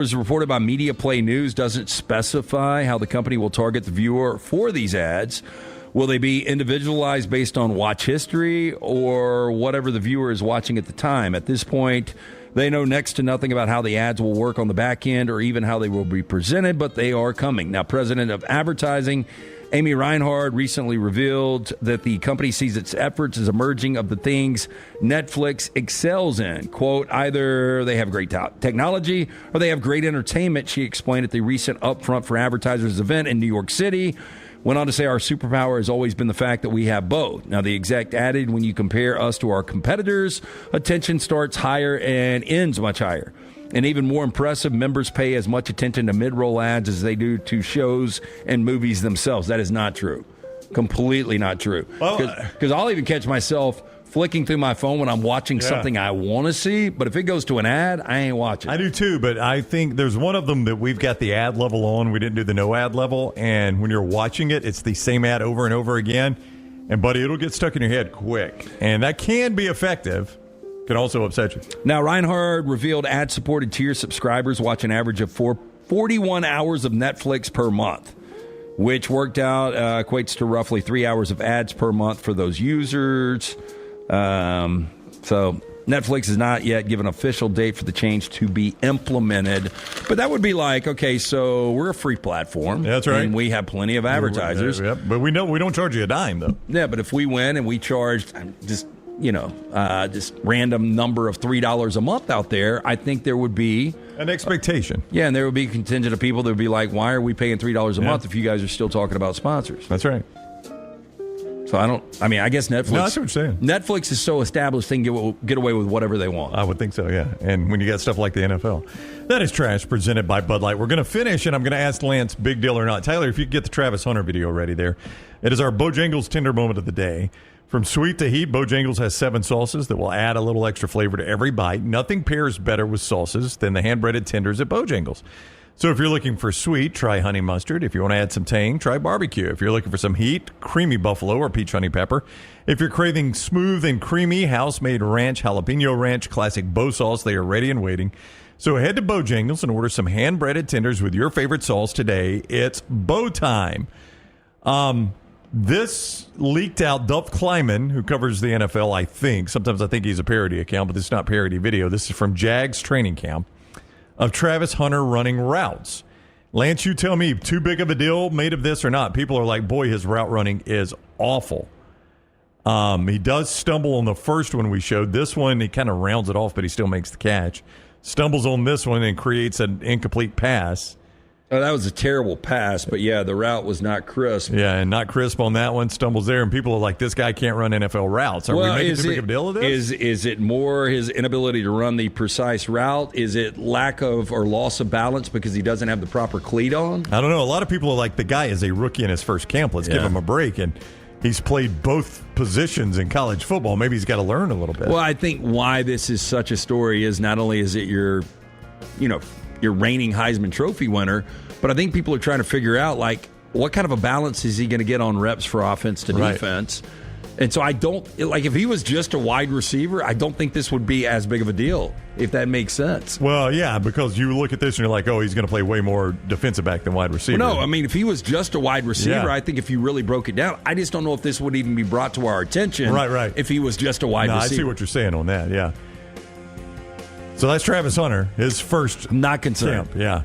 As reported by Media Play News, doesn't specify how the company will target the viewer for these ads. Will they be individualized based on watch history or whatever the viewer is watching at the time? At this point, they know next to nothing about how the ads will work on the back end or even how they will be presented, but they are coming. Now, President of Advertising Amy Reinhard recently revealed that the company sees its efforts as emerging of the things Netflix excels in. Quote, either they have great technology or they have great entertainment, she explained at the recent Upfront for Advertisers event in New York City. Went on to say our superpower has always been the fact that we have both. Now, the exec added, when you compare us to our competitors, attention starts higher and ends much higher. And even more impressive, members pay as much attention to mid-roll ads as they do to shows and movies themselves. That is not true. Completely not true. Because I'll even catch myself flicking through my phone when I'm watching something I want to see, but if it goes to an ad, I ain't watching. I do too, but I think there's one of them that we've got the ad level on. We didn't do the no ad level, and when you're watching it, it's the same ad over and over again. And, buddy, it'll get stuck in your head quick. And that can be effective. Can also upset you. Now, Reinhard revealed ad-supported tier subscribers watch an average of 41 hours of Netflix per month, which worked out equates to roughly 3 hours of ads per month for those users. So Netflix has not yet given an official date for the change to be implemented. But that would be like, okay, so we're a free platform. That's right. And we have plenty of advertisers. Yep. But we know we don't charge you a dime, though. Yeah, but if we win and we charged just random number of $3 a month out there, I think there would be an expectation. Yeah, and there would be a contingent of people that would be like, why are we paying $3 a month if you guys are still talking about sponsors? That's right. So I guess Netflix. No, that's what you're saying. Netflix is so established they can get away with whatever they want. I would think so, yeah. And when you got stuff like the NFL. That is Trash, presented by Bud Light. We're going to finish, and I'm going to ask Lance, big deal or not. Tyler, if you could get the Travis Hunter video ready there. It is our Bojangles Tender Moment of the day. From sweet to heat, Bojangles has 7 sauces that will add a little extra flavor to every bite. Nothing pairs better with sauces than the hand-breaded tenders at Bojangles. So if you're looking for sweet, try honey mustard. If you want to add some tang, try barbecue. If you're looking for some heat, creamy buffalo or peach honey pepper. If you're craving smooth and creamy, house-made ranch, jalapeno ranch, classic Bo sauce, they are ready and waiting. So head to Bojangles and order some hand-breaded tenders with your favorite sauce today. It's Bo time. This leaked out. Duff Kleiman, who covers the NFL, I think. Sometimes I think he's a parody account, but this is not parody video. This is from Jags training camp of Travis Hunter running routes. Lance, you tell me, too big of a deal made of this or not? People are like, boy, his route running is awful. He does stumble on the first one we showed. This one, he kind of rounds it off, but he still makes the catch. Stumbles on this one and creates an incomplete pass. Oh, that was a terrible pass, but yeah, the route was not crisp. Yeah, and not crisp on that one. Stumbles there, and people are like, this guy can't run NFL routes. Are we making too big of a deal of this? Is it more his inability to run the precise route? Is it lack of or loss of balance because he doesn't have the proper cleat on? I don't know. A lot of people are like, the guy is a rookie in his first camp. Let's give him a break. And he's played both positions in college football. Maybe he's got to learn a little bit. Well, I think why this is such a story is not only is it your reigning Heisman Trophy winner, but I think people are trying to figure out, like, what kind of a balance is he going to get on reps for offense to defense? And so if he was just a wide receiver, I don't think this would be as big of a deal, if that makes sense. Well, yeah, because you look at this and you're like, oh, he's going to play way more defensive back than wide receiver. Well, no, I mean, if he was just a wide receiver, I think if you really broke it down, I just don't know if this would even be brought to our attention if he was just a wide receiver. I see what you're saying on that, yeah. So that's Travis Hunter, his first I'm not concerned. Camp. Yeah.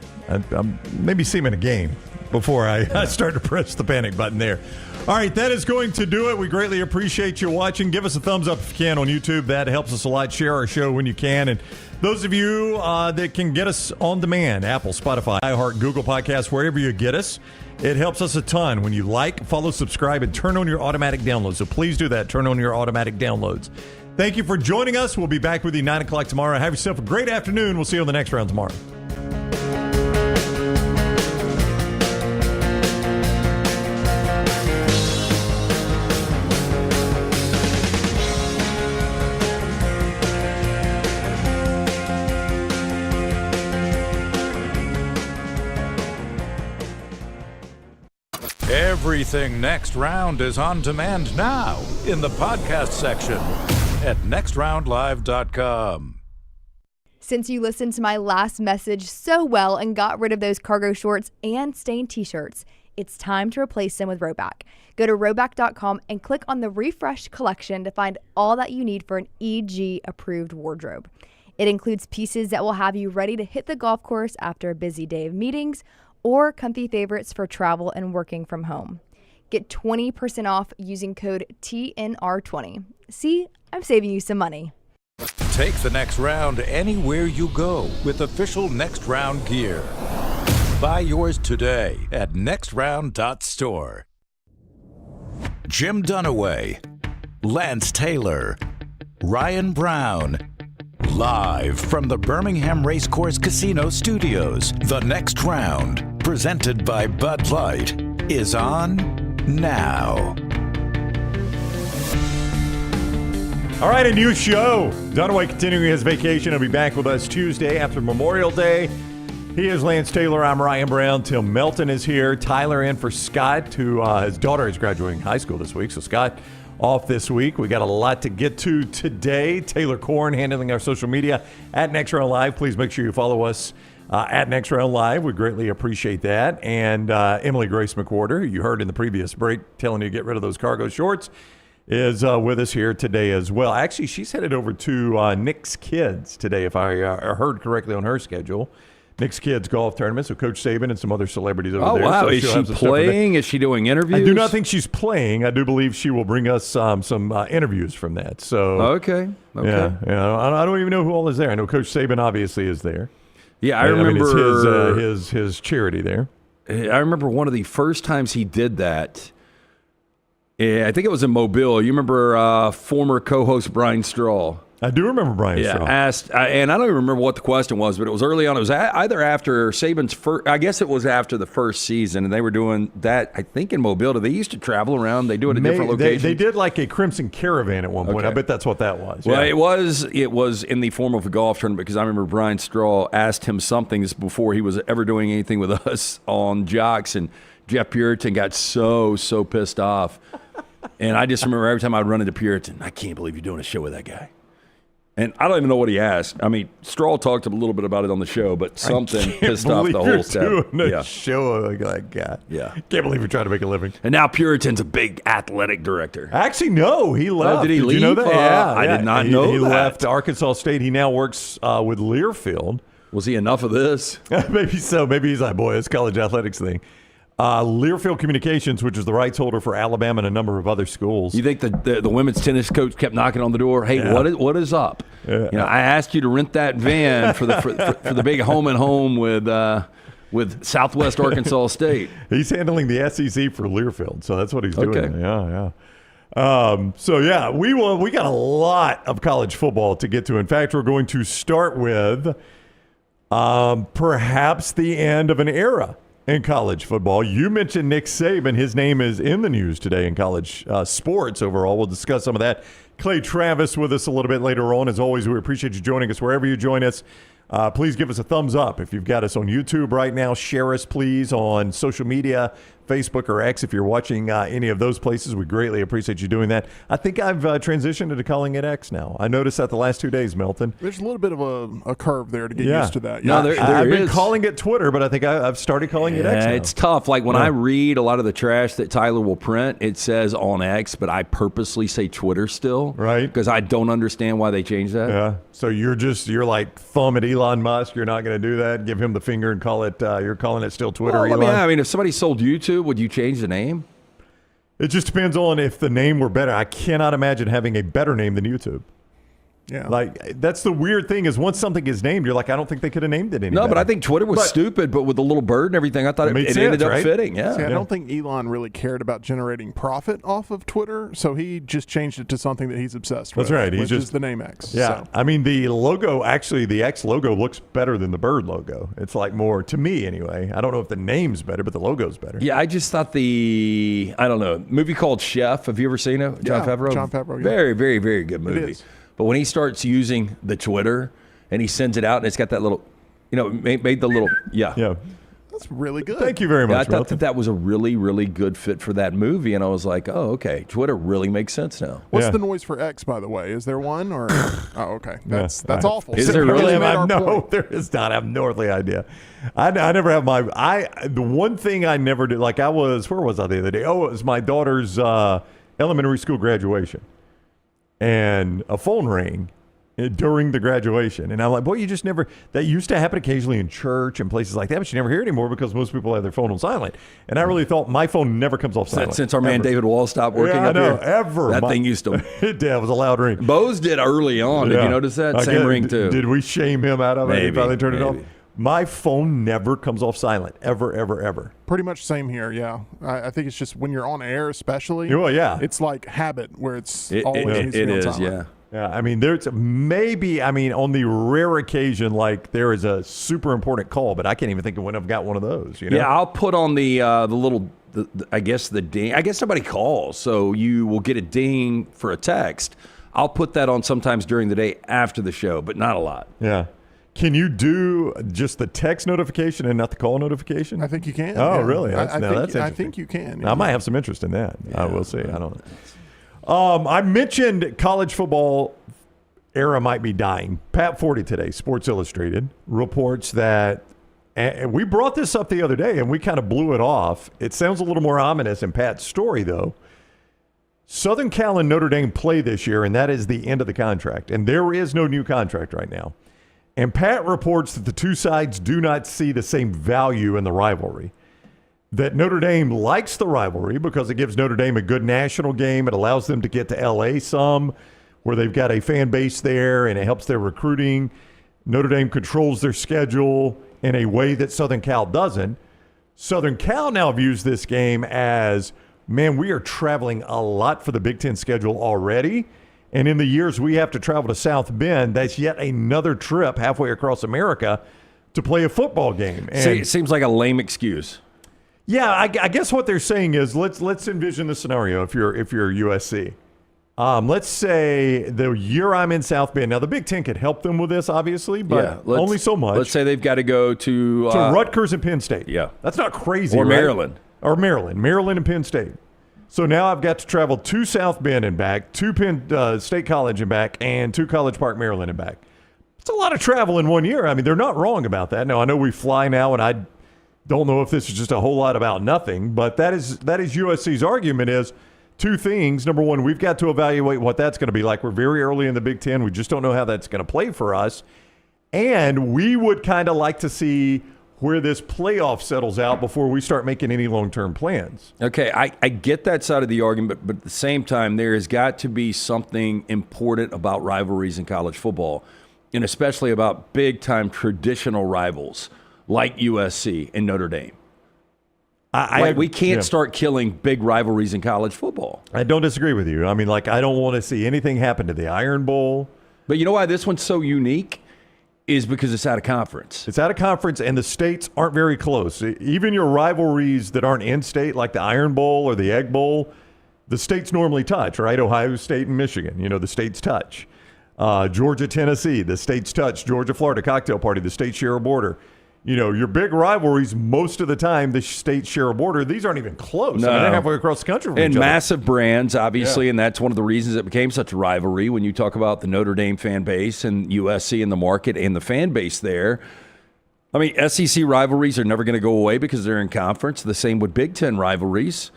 I'm maybe see him in a game before I start to press the panic button there. All right, that is going to do it. We greatly appreciate you watching. Give us a thumbs up if you can on YouTube. That helps us a lot. Share our show when you can. And those of you that can get us on demand, Apple, Spotify, iHeart, Google Podcasts, wherever you get us, it helps us a ton when you like, follow, subscribe, and turn on your automatic downloads. So please do that. Turn on your automatic downloads. Thank you for joining us. We'll be back with you 9 o'clock tomorrow. Have yourself a great afternoon. We'll see you on the next round tomorrow. Everything Next Round is on demand now in the podcast section at nextroundlive.com. Since you listened to my last message so well and got rid of those cargo shorts and stained t-shirts, it's time to replace them with Rhoback. Go to Rhoback.com and click on the refreshed collection to find all that you need for an EG-approved wardrobe. It includes pieces that will have you ready to hit the golf course after a busy day of meetings or comfy favorites for travel and working from home. Get 20% off using code TNR20. See, I'm saving you some money. Take the next round anywhere you go with official Next Round gear. Buy yours today at nextround.store. Jim Dunaway, Lance Taylor, Ryan Brown. Live from the Birmingham Racecourse Casino Studios, the Next Round, presented by Bud Light, is on now. All right, a new show. Dunaway continuing his vacation. He'll be back with us Tuesday after Memorial Day. He is Lance Taylor. I'm Ryan Brown. Tim Melton is here. Tyler in for Scott, who his daughter is graduating high school this week. So Scott off this week. We got a lot to get to today. Taylor Korn handling our social media at Next Round Live. Please make sure you follow us at Next Round Live. We greatly appreciate that. And Emily Grace McWhorter, who you heard in the previous break telling you to get rid of those cargo shorts, is with us here today as well. Actually, she's headed over to Nick's Kids today, if I heard correctly on her schedule. Nick's Kids golf tournament, so Coach Sabin and some other celebrities over there. Oh, wow. So is she playing? Is she doing interviews? I do not think she's playing. I do believe she will bring us some interviews from that. So Okay. Yeah. I don't even know who all is there. I know Coach Sabin obviously is there. Yeah, I remember it's his charity there. I remember one of the first times he did that. I think it was in Mobile. You remember former co-host Brian Straw? I do remember Brian Straw. Asked, and I don't even remember what the question was, but it was early on. It was either after Saban's first, I guess it was after the first season, and they were doing that, I think, in Mobile. They used to travel around. They do it at different locations. They did like a Crimson Caravan at one point. Okay. I bet that's what that was. Well, it was in the form of a golf tournament because I remember Brian Straw asked him something before he was ever doing anything with us on Jocks, and Jeff Puritan got so pissed off. And I just remember every time I'd run into Puritan, I can't believe you're doing a show with that guy. And I don't even know what he asked. I mean, Straw talked a little bit about it on the show, but something pissed off the whole staff. Doing a show like that. Yeah. Can't believe you're trying to make a living. And now Puritan's a big athletic director. Actually, no, he left. Oh, did he leave? You know that? Yeah, I did not know he that. He left Arkansas State. He now works with Learfield. Was he enough of this? Maybe so. Maybe he's like, boy, it's college athletics thing. Learfield Communications, which is the rights holder for Alabama and a number of other schools. You think the women's tennis coach kept knocking on the door? Hey, what is up? Yeah. You know, I asked you to rent that van for the big home and home with Southwest Arkansas State. He's handling the SEC for Learfield, so that's what he's doing. Okay. Yeah. We got a lot of college football to get to. In fact, we're going to start with perhaps the end of an era in college football. You mentioned Nick Saban. His name is in the news today in college sports overall. We'll discuss some of that. Clay Travis with us a little bit later on. As always, we appreciate you joining us wherever you join us. Please give us a thumbs up if you've got us on YouTube right now. Share us, please, on social media, Facebook or X if you're watching any of those places. We greatly appreciate you doing that. I think I've transitioned into calling it X now. I noticed that the last 2 days, Milton. There's a little bit of a curve there to get used to that. No, I've been calling it Twitter, but I think I've started calling it X now. It's tough. Like when I read a lot of the trash that Tyler will print, it says on X, but I purposely say Twitter still. Right. Because I don't understand why they changed that. Yeah. So you're like thumb at Elon Musk. You're not going to do that. Give him the finger and call it. You're calling it still Twitter. Well, Elon. I mean, if somebody sold YouTube, would you change the name? It just depends on if the name were better. I cannot imagine having a better name than YouTube. Yeah. Like, that's the weird thing is once something is named, you're like, I don't think they could have named it any better. But I think Twitter was stupid, but with the little bird and everything, I thought it ended up fitting. Yeah. See, I don't think Elon really cared about generating profit off of Twitter, so he just changed it to something that he's obsessed with. That's right. Which is the name X. Yeah. So. I mean, the logo, actually, the X logo looks better than the bird logo. It's like more, to me anyway. I don't know if the name's better, but the logo's better. Yeah, I just thought movie called Chef. Have you ever seen it? Jon Favreau? Jon Favreau, yeah. Very, very, very good movie. It is. But when he starts using the Twitter and he sends it out and it's got that little, made the little, Yeah. That's really good. Thank you very Yeah, I much, thought Milton. that was a really, really good fit for that movie, and I was like, oh, okay, Twitter really makes sense now. What's Yeah. the noise for X, by the way? Is there one? Or okay, that's Yeah. awful. Is there We really? just made our No, point. there is not. I have no earthly idea. I never have the one thing I never did, like where was I the other day? Oh, it was my daughter's elementary school graduation. And a phone rang during the graduation. And I'm like, boy, you just never, that used to happen occasionally in church and places like that, but you never hear it anymore because most people have their phone on silent. And I really thought my phone never comes off silent. Since our man David Wall stopped working Yeah, I up know, here. ever. That thing used to. It was a loud ring. Bose did early on. Did Yeah. you notice that? I Same guess- ring, too. Did we shame him out of it? He Maybe, finally turned it off. maybe. My phone never comes off silent. Ever, ever, ever. Pretty much same here. Yeah, I think it's just when you're on air, especially. Well, yeah. It's like habit where it's It always needs to be on is, silent. yeah. Yeah, I mean, there's maybe, on the rare occasion, like there is a super important call, but I can't even think of when I've got one of those. You know? Yeah, I'll put on the little, I guess the ding. I guess nobody calls, so you will get a ding for a text. I'll put that on sometimes during the day after the show, but not a lot. Yeah. Can you do just the text notification and not the call notification? I think you can. Oh, yeah. really? I That's think, I interesting. think you can. I might have some interest in that. I will see. I don't know. I mentioned college football era might be dying. Pat Forde today, Sports Illustrated, reports that, and we brought this up the other day and we kind of blew it off. It sounds a little more ominous in Pat's story, though. Southern Cal and Notre Dame play this year, and that is the end of the contract. And there is no new contract right now. And Pat reports that the two sides do not see the same value in the rivalry. That Notre Dame likes the rivalry because it gives Notre Dame a good national game. It allows them to get to L.A. some, where they've got a fan base there, and it helps their recruiting. Notre Dame controls their schedule in a way that Southern Cal doesn't. Southern Cal now views this game as, man, we are traveling a lot for the Big Ten schedule already. And in the years we have to travel to South Bend, that's yet another trip halfway across America to play a football game. And See, it seems like a lame excuse. yeah, I guess what they're saying is let's envision the scenario if you're USC. Let's say the year I'm in South Bend. Now the Big Ten could help them with this, obviously, but only so much. Let's say they've got to go to Rutgers and Penn State. Yeah. That's not crazy, or right? Maryland and Penn State. So now I've got to travel to South Bend and back, to Penn State College and back, and to College Park, Maryland and back. It's a lot of travel in 1 year. I mean, they're not wrong about that. Now, I know we fly now, and I don't know if this is just a whole lot about nothing, but that is USC's argument is two things. Number one, we've got to evaluate what that's going to be like. We're very early in the Big Ten. We just don't know how that's going to play for us. And we would kind of like to see where this playoff settles out before we start making any long-term plans. Okay, I get that side of the argument, but at the same time, there has got to be something important about rivalries in college football, and especially about big-time traditional rivals like USC and Notre Dame. We can't start killing big rivalries in college football. I don't disagree with you. I mean, I don't want to see anything happen to the Iron Bowl. But you know why this one's so unique? Is because it's out of conference. It's out of conference, and the states aren't very close. Even your rivalries that aren't in-state, like the Iron Bowl or the Egg Bowl, the states normally touch, right? Ohio State and Michigan, the states touch. Georgia, Tennessee, the states touch. Georgia, Florida, cocktail party, the states share a border. Your big rivalries, most of the time, the states share a border. These aren't even close. No. I mean, they're halfway across the country from And each other. massive brands, obviously, and that's one of the reasons it became such a rivalry when you talk about the Notre Dame fan base and USC in the market and the fan base there. I mean, SEC rivalries are never going to go away because they're in conference. The same with Big Ten rivalries.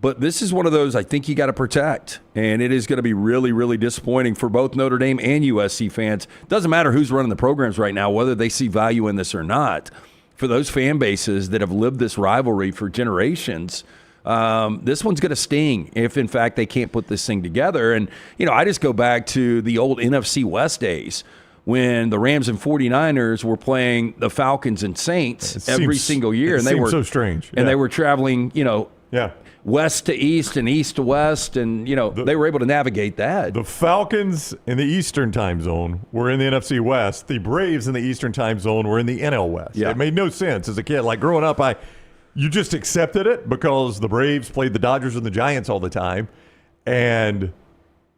But this is one of those I think you got to protect. And it is going to be really, really disappointing for both Notre Dame and USC fans. Doesn't matter who's running the programs right now, whether they see value in this or not. For those fan bases that have lived this rivalry for generations, this one's going to sting if, in fact, they can't put this thing together. And, I just go back to the old NFC West days when the Rams and 49ers were playing the Falcons and Saints every single year. And they were so strange. And they were traveling, yeah. west to east and east to west, and they were able to navigate that. The Falcons in the Eastern time zone were in the NFC West. The Braves in the Eastern time zone were in the NL West. Yeah. It made no sense as a kid. Like growing up, you just accepted it because the Braves played the Dodgers and the Giants all the time, and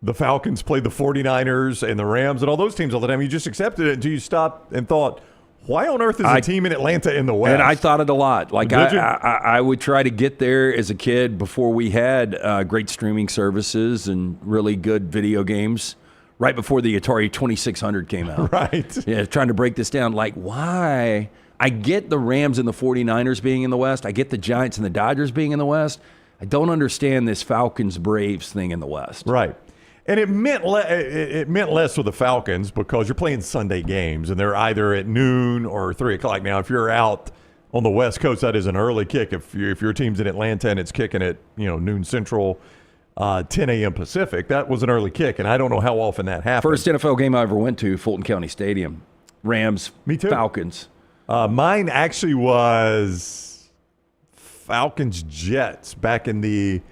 the Falcons played the 49ers and the Rams and all those teams all the time. You just accepted it until you stopped and thought, Why on earth is a team in Atlanta in the West? And I thought it a lot. Like Did you? I would try to get there as a kid before we had great streaming services and really good video games. Right before the Atari 2600 came out. Right. Yeah, trying to break this down. Like, why? I get the Rams and the 49ers being in the West. I get the Giants and the Dodgers being in the West. I don't understand this Falcons-Braves thing in the West. Right. And it meant less with the Falcons because you're playing Sunday games, and they're either at noon or 3 o'clock. Now, if you're out on the West Coast, that is an early kick. If your team's in Atlanta and it's kicking at noon Central, 10 a.m. Pacific, that was an early kick, and I don't know how often that happens. First NFL game I ever went to, Fulton County Stadium. Rams, Me too. Falcons. Mine actually was Falcons-Jets back in the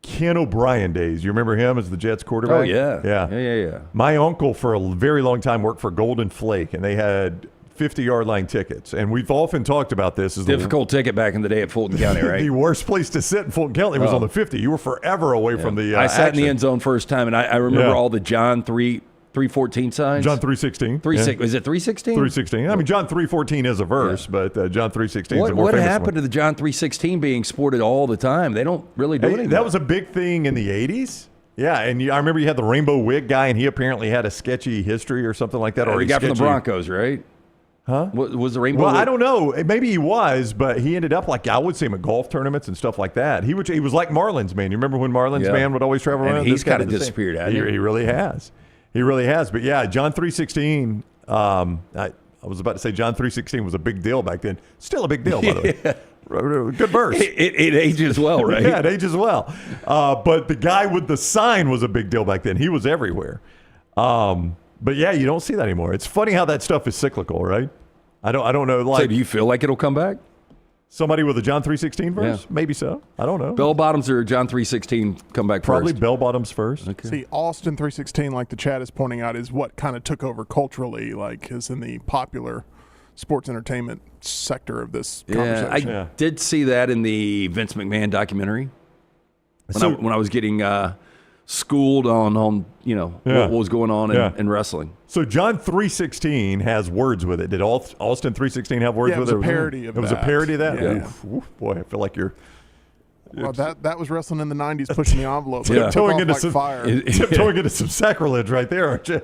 Ken O'Brien days. You remember him as the Jets quarterback? Oh, yeah. Yeah. My uncle for a very long time worked for Golden Flake, and they had 50-yard line tickets. And we've often talked about this. As Difficult ticket back in the day at Fulton County, right? The worst place to sit in Fulton County was on the 50. You were forever away from the I sat action. in the end zone first time, and I remember all the John 3:14 signs. John 3:16. Is it 3:16? 3:16. I mean, John 3:14 is a verse, but John 3:16 is a more What famous happened one. to the John 3:16 being sported all the time? They don't really do anything. That was a big thing in the 80s. Yeah, and I remember you had the rainbow wig guy, and he apparently had a sketchy history or something like that. Or he got from the Broncos, right? Huh? Was the rainbow? Well, I don't know. Maybe he was, but he ended up like I would see him at golf tournaments and stuff like that. He was like Marlins man. You remember when Marlins man would always travel around? And he's kind of disappeared, hasn't he? He really has. He really has. But yeah, John 3:16. I was about to say John 3:16 was a big deal back then. Still a big deal, by the way. Good verse. It ages well, right? Yeah, it ages well. But the guy with the sign was a big deal back then. He was everywhere. But yeah, you don't see that anymore. It's funny how that stuff is cyclical, right? I don't know. Like, So do you feel like it'll come back? somebody with a John 3:16 verse? Yeah. Maybe so. I don't know. Bell bottoms or John 3:16 come back Probably first? bell bottoms first. Okay. See, Austin 3:16, like the chat is pointing out, is what kind of took over culturally, like is in the popular sports entertainment sector of this conversation. I did see that in the Vince McMahon documentary when I was getting schooled on what was going on in wrestling. So John 3:16 has words with it. Did Austin 3:16 have words with it? It was a parody of that. It was a parody of that? Yeah. Oof, boy, I feel like you're Well, that was wrestling in the 90s, pushing the envelope. Yeah. Took Tiptoeing off into like some fire. tiptoeing into some sacrilege right there, aren't you?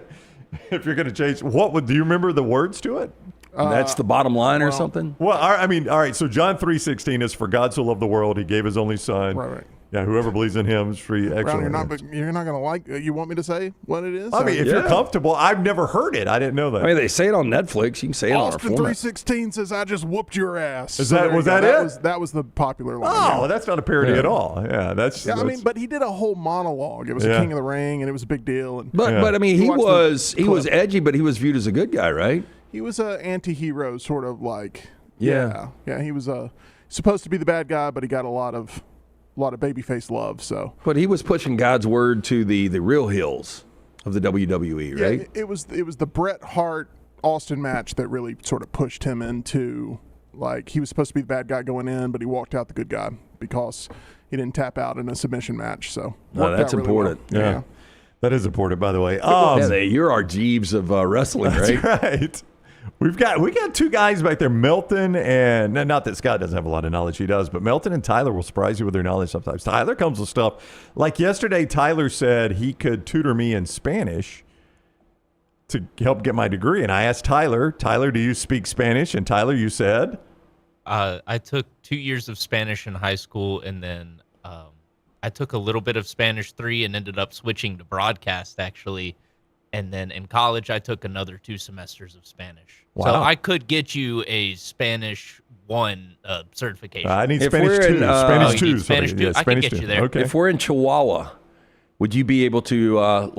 If you're going to change, do you remember the words to it? That's the bottom line or something? Well, I mean, all right. So John 3:16 is for God so loved the world, he gave his only son. Right. Yeah, whoever believes in him is free. Brown, Excellent. you're not going to like. You want me to say what it is? I mean, if you're Yeah. comfortable, I've never heard it. I didn't know that. I mean, they say it on Netflix. You can say it on our Austin format. 3:16 says, "I just whooped your ass." Was there you that go. it? That was the popular line. Oh, yeah. that's not a parody at all. Yeah, that's. Yeah, I mean, but he did a whole monologue. It was Yeah. a King of the Ring, and it was a big deal. And But I mean, You he watched the was clip. edgy, but he was viewed as a good guy, right? he was an anti-hero, sort of like. Yeah. Yeah. He was supposed to be the bad guy, but he got a lot of babyface love. So But he was pushing God's word to the real hills of the WWE, right? yeah, it was the Bret Hart Austin match that really sort of pushed him into, like, he was supposed to be the bad guy going in, but he walked out the good guy because he didn't tap out in a submission match. So worked that's out really important. well. Yeah. That is important, by the way. You're our Jeeves of wrestling, right? That's right. We got two guys back there, Melton and not that Scott doesn't have a lot of knowledge, he does, but Melton and Tyler will surprise you with their knowledge sometimes. Tyler comes with stuff like yesterday. Tyler said he could tutor me in Spanish to help get my degree, and I asked Tyler, do you speak Spanish? And Tyler, you said I took 2 years of Spanish in high school, and then I took a little bit of Spanish 3 and ended up switching to broadcast, actually. And then in college, I took another 2 semesters of Spanish. Wow. So I could get you a Spanish 1 certification. I need If Spanish we're 2. in, Spanish you 2. need Spanish somebody. 2? I can Spanish get 2. you there. Okay. If we're in Chihuahua, would you be able to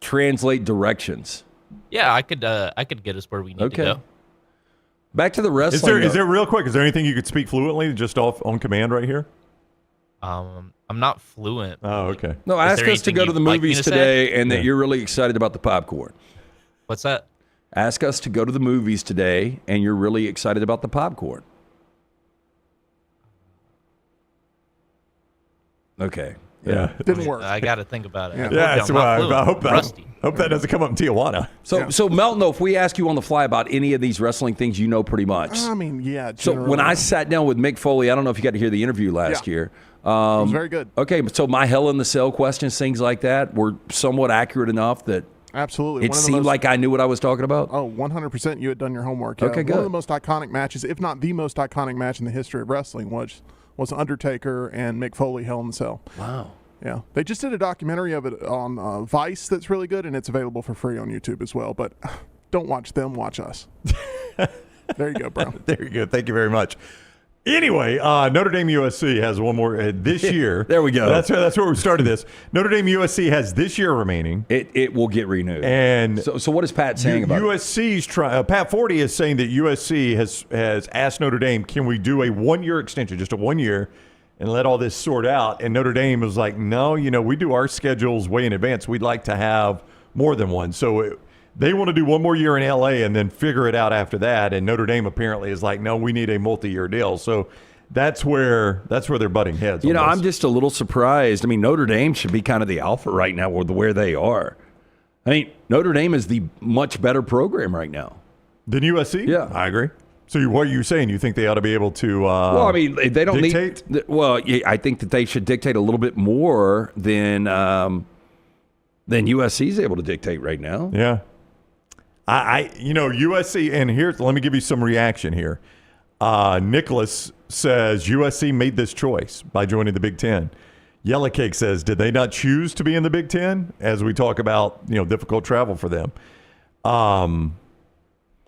translate directions? Yeah, I could get us where we need to go. Back to the wrestling. Is there real quick? Is there anything you could speak fluently just off on command right here? I'm not fluent. Oh, okay. No, Is ask there us to anything go to the you'd like me movies to say? today and that you're really excited about the popcorn. What's that? Ask us to go to the movies today and you're really excited about the popcorn. Okay. Yeah. Didn't work. I got to think about it. Yeah. I told you That's I'm not why fluent. I hope that, Rusty. hope that doesn't come up in Tijuana. So Melton, though, if we ask you on the fly about any of these wrestling things, you know pretty much. I mean, yeah. So generally. when I sat down with Mick Foley, I don't know if you got to hear the interview last year. It was very good. Okay, so my Hell in the Cell questions, things like that, were somewhat accurate enough that Absolutely. it seemed like I knew what I was talking about. Oh, 100% you had done your homework. Yeah. Okay, good. One of the most iconic matches, if not the most iconic match in the history of wrestling, was Undertaker and Mick Foley, Hell in the Cell. Wow. Yeah. They just did a documentary of it on Vice that's really good, and it's available for free on YouTube as well. But don't watch them, watch us. There you go, bro. There you go. Thank you very much. Anyway, Notre Dame USC has one more this year. There we go. That's where we started this. Notre Dame USC has this year remaining. It will get renewed. And so what is Pat saying about it? USC's Pat Forde is saying that USC has asked Notre Dame, can we do a 1-year extension, just a 1 year, and let all this sort out? And Notre Dame was like, no, we do our schedules way in advance. We'd like to have more than one. So they want to do 1 more year in LA and then figure it out after that. And Notre Dame apparently is like, no, we need a multi-year deal. So that's where they're butting heads. on this. I'm just a little surprised. I mean, Notre Dame should be kind of the alpha right now with where they are. I mean, Notre Dame is the much better program right now than USC. Yeah, I agree. So what are you saying? You think they ought to be able to? Well, I mean, they don't dictate? need. Well, I think that they should dictate a little bit more than USC is able to dictate right now. Yeah. USC, and let me give you some reaction here. Nicholas says USC made this choice by joining the Big Ten. Yellow Cake says, did they not choose to be in the Big Ten? As we talk about, difficult travel for them.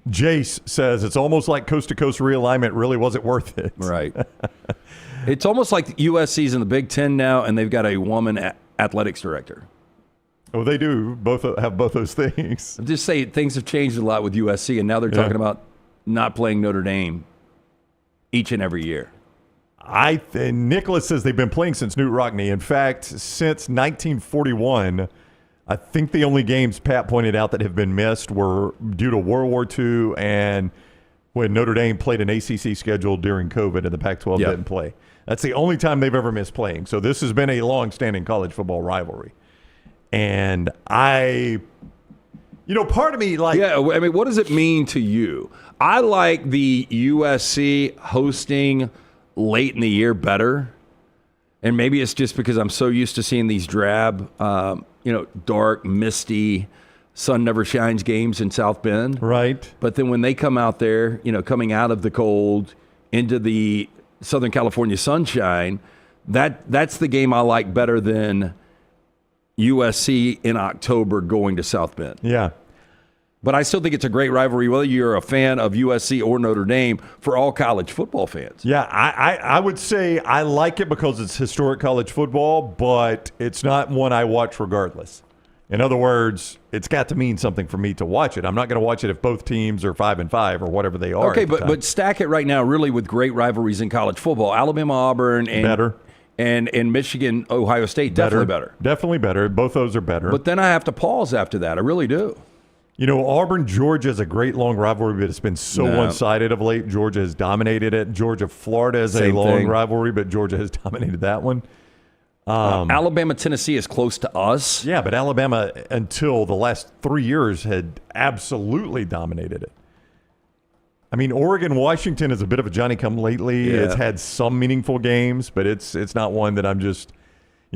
Jace says it's almost like coast-to-coast realignment really wasn't worth it. Right. It's almost like USC's in the Big Ten now, and they've got a woman athletics director. Oh, they do. Both have both those things. I'm just saying things have changed a lot with USC, and now they're talking about not playing Notre Dame each and every year. Nicholas says they've been playing since Knute Rockne. In fact, since 1941, I think the only games Pat pointed out that have been missed were due to World War II and when Notre Dame played an ACC schedule during COVID and the Pac-12 didn't play. That's the only time they've ever missed playing. So this has been a long-standing college football rivalry. And part of me like... Yeah, I mean, what does it mean to you? I like the USC hosting late in the year better. And maybe it's just because I'm so used to seeing these drab, dark, misty, sun never shines games in South Bend. Right. But then when they come out there, coming out of the cold into the Southern California sunshine, that's the game I like better than USC in October going to South Bend. Yeah. But I still think it's a great rivalry, whether you're a fan of USC or Notre Dame, for all college football fans. Yeah, I would say I like it because it's historic college football, but it's not one I watch regardless. In other words, it's got to mean something for me to watch it. I'm not going to watch it if both teams are 5-5 or whatever they are. Okay, but stack it right now really with great rivalries in college football. Alabama, Auburn, and better. And Michigan, Ohio State, definitely better. Definitely better. Both those are better. But then I have to pause after that. I really do. Auburn, Georgia is a great long rivalry, but it's been so one-sided of late. Georgia has dominated it. Georgia, Florida is a long rivalry, but Georgia has dominated that one. Alabama, Tennessee is close to us. Yeah, but Alabama, until the last 3 years, had absolutely dominated it. I mean, Oregon, Washington is a bit of a Johnny-come-lately. Yeah. It's had some meaningful games, but it's not one that I'm just...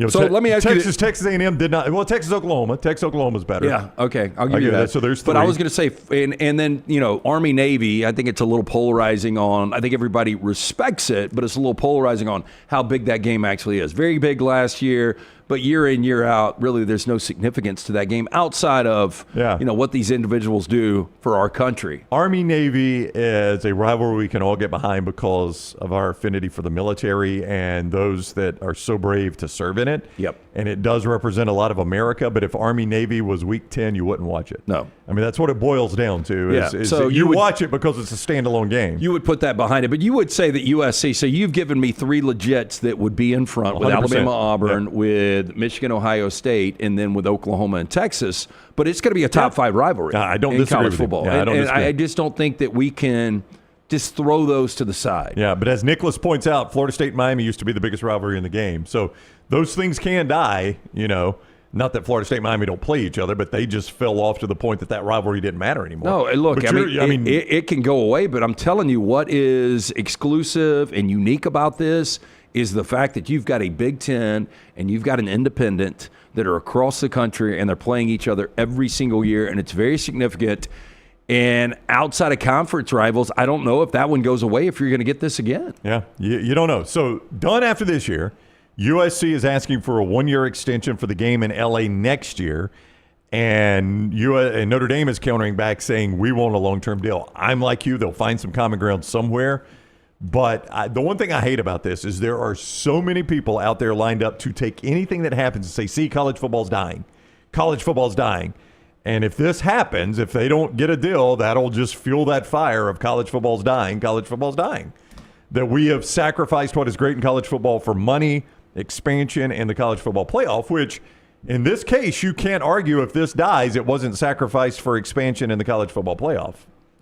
So let me ask you, Texas A&M did not. Well, Texas Oklahoma's better. Yeah, okay, I'll give you that. So there's three. But I was going to say, and then Army Navy. I think it's a little polarizing on. I think everybody respects it, but it's a little polarizing on how big that game actually is. Very big last year, but year in year out, really, there's no significance to that game outside of what these individuals do for our country. Army Navy is a rivalry we can all get behind because of our affinity for the military and those that are so brave to serve in it. Yep. And it does represent a lot of America, but if Army Navy was week 10, you wouldn't watch it. No. I mean, that's what it boils down to. Is so you watch it because it's a standalone game. You would put that behind it, but you would say that USC, so you've given me three legits that would be in front with 100%. Alabama, Auburn, with Michigan, Ohio State, and then with Oklahoma and Texas, but it's going to be a top five rivalry I don't in disagree college with you. football. Yeah, I don't disagree. I just don't think that we can just throw those to the side. Yeah, but as Nicholas points out, Florida State and Miami used to be the biggest rivalry in the game. So those things can die, Not that Florida State and Miami don't play each other, but they just fell off to the point that rivalry didn't matter anymore. No, look, it can go away, but I'm telling you what is exclusive and unique about this is the fact that you've got a Big Ten and you've got an independent that are across the country and they're playing each other every single year, and it's very significant. And outside of conference rivals, I don't know if that one goes away if you're going to get this again. Yeah, you don't know. So done after this year, USC is asking for a 1-year extension for the game in L.A. next year, and Notre Dame is countering back saying we want a long-term deal. I'm like you. They'll find some common ground somewhere. But the one thing I hate about this is there are so many people out there lined up to take anything that happens and say, see, college football's dying. College football's dying. And if this happens, if they don't get a deal, that'll just fuel that fire of college football's dying. College football's dying. That we have sacrificed what is great in college football for money, expansion, and the college football playoff, which in this case, you can't argue if this dies, it wasn't sacrificed for expansion in the college football playoff.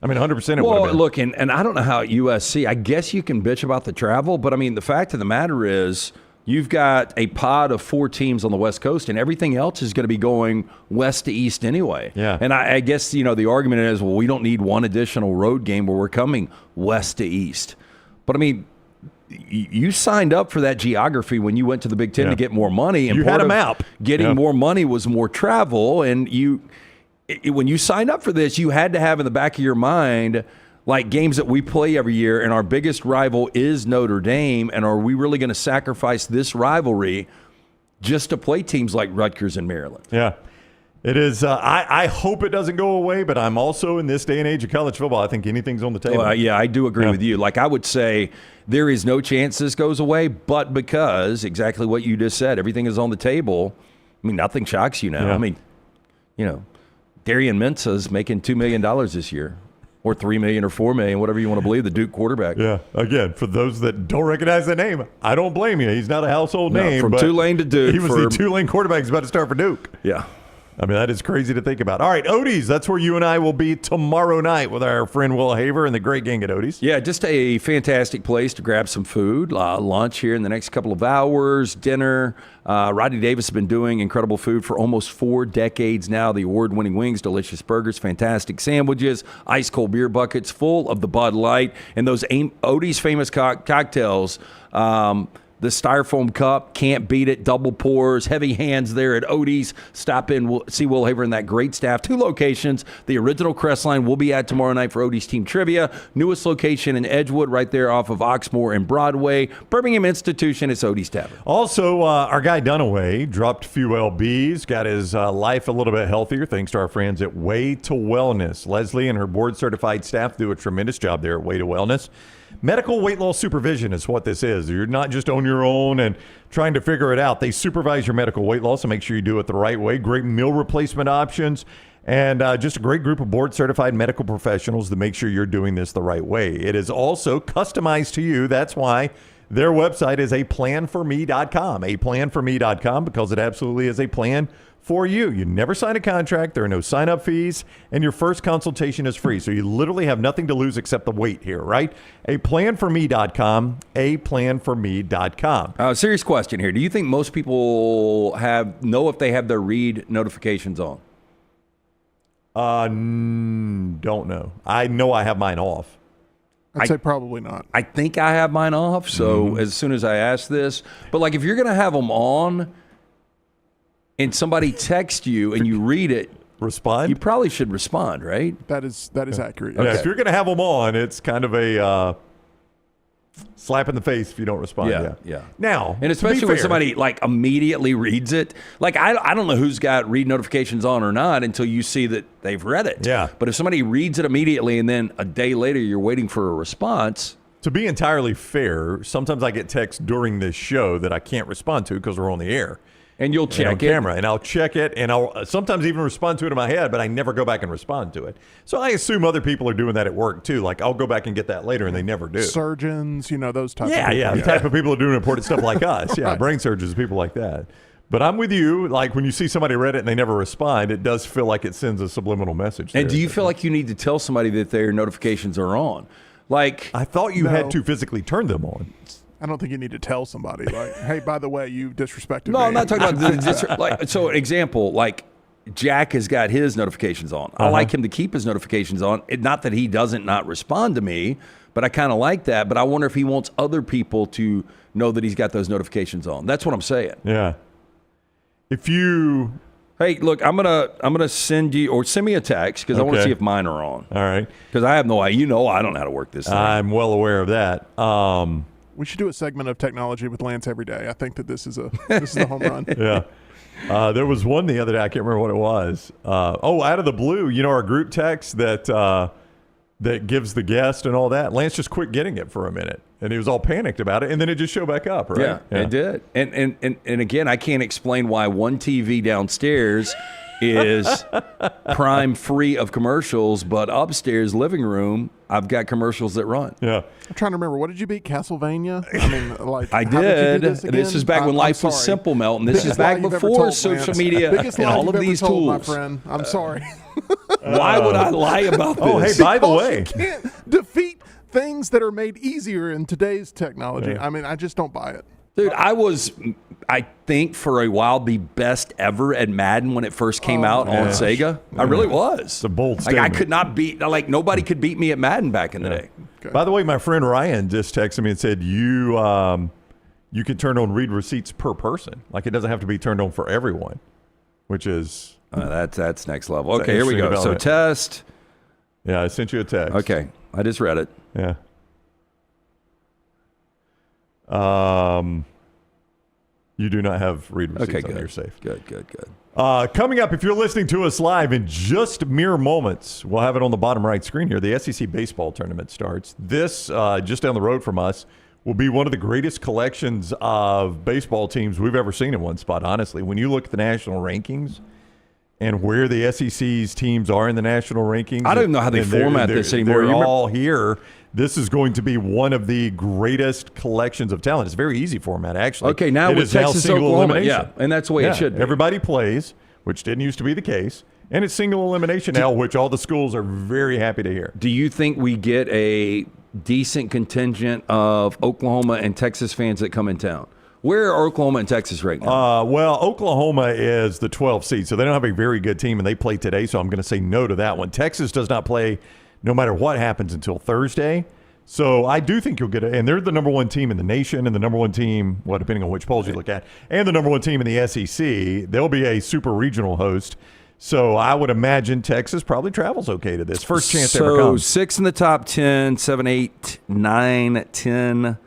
I mean, 100% it would have been. Well, look, and I don't know how at USC, I guess you can bitch about the travel, but I mean, the fact of the matter is, you've got a pod of 4 teams on the West Coast, and everything else is going to be going west to east anyway. Yeah. And I guess, the argument is, well, we don't need one additional road game where we're coming west to east. But, I mean, you signed up for that geography when you went to the Big Ten to get more money. And you had a map. Getting more money was more travel. And when you signed up for this, you had to have in the back of your mind – like games that we play every year, and our biggest rival is Notre Dame, and are we really going to sacrifice this rivalry just to play teams like Rutgers and Maryland? Yeah, it is. I hope it doesn't go away, but I'm also in this day and age of college football, I think anything's on the table. Yeah, I do agree with you. Like, I would say there is no chance this goes away, but because exactly what you just said, everything is on the table, I mean, nothing shocks you now. Yeah. I mean, Darian Mensah's making $2 million this year. Or $3 million or $4 million, whatever you want to believe, the Duke quarterback. Yeah, again, for those that don't recognize that name, I don't blame you. He's not a household name. From Tulane to Duke. He was the Tulane quarterback who's about to start for Duke. Yeah. I mean, that is crazy to think about. All right, Odie's, that's where you and I will be tomorrow night with our friend Will Haver and the great gang at Odie's. Yeah, just a fantastic place to grab some food, lunch here in the next couple of hours, dinner. Rodney Davis has been doing incredible food for almost 4 decades now. The award-winning wings, delicious burgers, fantastic sandwiches, ice-cold beer buckets full of the Bud Light, and those Odie's famous cocktails. The Styrofoam cup, can't beat it, double pours, heavy hands there at Odie's. Stop in, see Will Haver and that great staff. 2 locations. The original Crestline will be at tomorrow night for Odie's Team Trivia. Newest location in Edgewood, right there off of Oxmoor and Broadway. Birmingham Institution, it's Odie's Tavern. Also, our guy Dunaway dropped a few LBs, got his life a little bit healthier thanks to our friends at Way to Wellness. Leslie and her board-certified staff do a tremendous job there at Way to Wellness. Medical weight loss supervision is what this is. You're not just on your own and trying to figure it out. They supervise your medical weight loss and make sure you do it the right way. Great meal replacement options and just a great group of board-certified medical professionals to make sure you're doing this the right way. It is also customized to you. That's why their website is aplanforme.com. Aplanforme.com, because it absolutely is a plan for you. You never sign a contract. There are no sign-up fees, and your first consultation is free. So you literally have nothing to lose except the wait here, right? Aplanforme.com, aplanforme.com. Serious question here. Do you think most people know if they have their read notifications on? Don't know. I know I have mine off. I'd say probably not. I think I have mine off, so as soon as I ask this. But, like, if you're going to have them on and somebody texts you and you read it, respond? You probably should respond, right? That is accurate. Yeah, Okay. if you're going to have them on, it's kind of a slap in the face if you don't respond. Yeah. Now, and especially to be when fair, somebody like immediately reads it. Like, I don't know who's got read notifications on or not until you see that they've read it. Yeah. But if somebody reads it immediately and then a day later you're waiting for a response. To be entirely fair, sometimes I get texts during this show that I can't respond to because we're on the air. And you'll check on camera, and I'll check it, and I'll sometimes even respond to it in my head, but I never go back and respond to it. So I assume other people are doing that at work too. Like, I'll go back and get that later, and they never do. Surgeons, those types of people. Yeah, the type of people who are doing important stuff like us. Yeah, brain surgeons, people like that. But I'm with you. Like, when you see somebody read it and they never respond, it does feel like it sends a subliminal message. And do you feel like you need to tell somebody that their notifications are on? Like, I thought you No. had to physically turn them on. I don't think you need to tell somebody like, "Hey, by the way, you disrespected me." no, I'm not talking about like. So, an example, like Jack has got his notifications on. I like him to keep his notifications on. Not that he doesn't not respond to me, but I kind of like that. But I wonder if he wants other people to know that he's got those notifications on. That's what I'm saying. Yeah. If you Hey, look, I'm gonna send me a text because I want to Okay. see if mine are on. all right, Because I have no idea. You know, I don't know how to work this thing. I'm well aware of that. We should do a segment of technology with Lance every day. I think that this is a home run. Yeah. There was one the other day. I can't remember what it was. Out of the blue, our group text that gives the guest and all that. Lance just quit getting it for a minute, and he was all panicked about it, and then it just showed back up, right? Yeah, it did. And again, I can't explain why one TV downstairs is prime free of commercials, but upstairs living room, I've got commercials that run. Yeah. I'm trying to remember. What did you beat? Castlevania? I mean, like I how did. you do this This again? is back when I'm life was sorry. simple, Melton. This is Biggest lie back you've ever before told, social Lance. media Biggest and lie all you've of ever these told, my tools. friend. I'm sorry. Why would I lie about this? Oh, hey, by the way, You can't defeat things that are made easier in today's technology. Yeah. I mean, I just don't buy it. Dude, I think for a while the best ever at Madden when it first came out on gosh. Sega. I really was. It's a bold Like I statement. could not beat, like nobody could beat me at Madden back in the day. By the way, my friend Ryan just texted me and said you can turn on read receipts per person. Like it doesn't have to be turned on for everyone, which is That's next level. It's Okay, here we go. interesting So development. test. yeah. I sent you a text. Okay, I just read it. Yeah. You do not have read receipts Okay, on good. your safe. Good. Coming up, if you're listening to us live in just mere moments, we'll have it on the bottom right screen here. The SEC baseball tournament starts. This, just down the road from us, will be one of the greatest collections of baseball teams we've ever seen in one spot, honestly. When you look at the national rankings and where the SEC's teams are in the national rankings. I don't even know how they and they're- format they're- this anymore. They're You remember- all here. This is going to be one of the greatest collections of talent. It's a very easy format, actually. Okay, now It with is now Texas, single Oklahoma, elimination. yeah, and that's the way it should be. Everybody plays, which didn't used to be the case, and it's single elimination now, which all the schools are very happy to hear. Do you think we get a decent contingent of Oklahoma and Texas fans that come in town? Where are Oklahoma and Texas right now? Well, Oklahoma is the 12th seed, so they don't have a very good team, and they play today, so I'm going to say no to that one. Texas does not play no matter what happens until Thursday. So I do think you'll get it. And they're the number one team in the nation and the number one team, well, depending on which polls you look at, and the number one team in the SEC. They'll be a super regional host. So I would imagine Texas probably travels okay to this. First chance ever So comes. 6 in the top 10, 7, 8, 9, 10.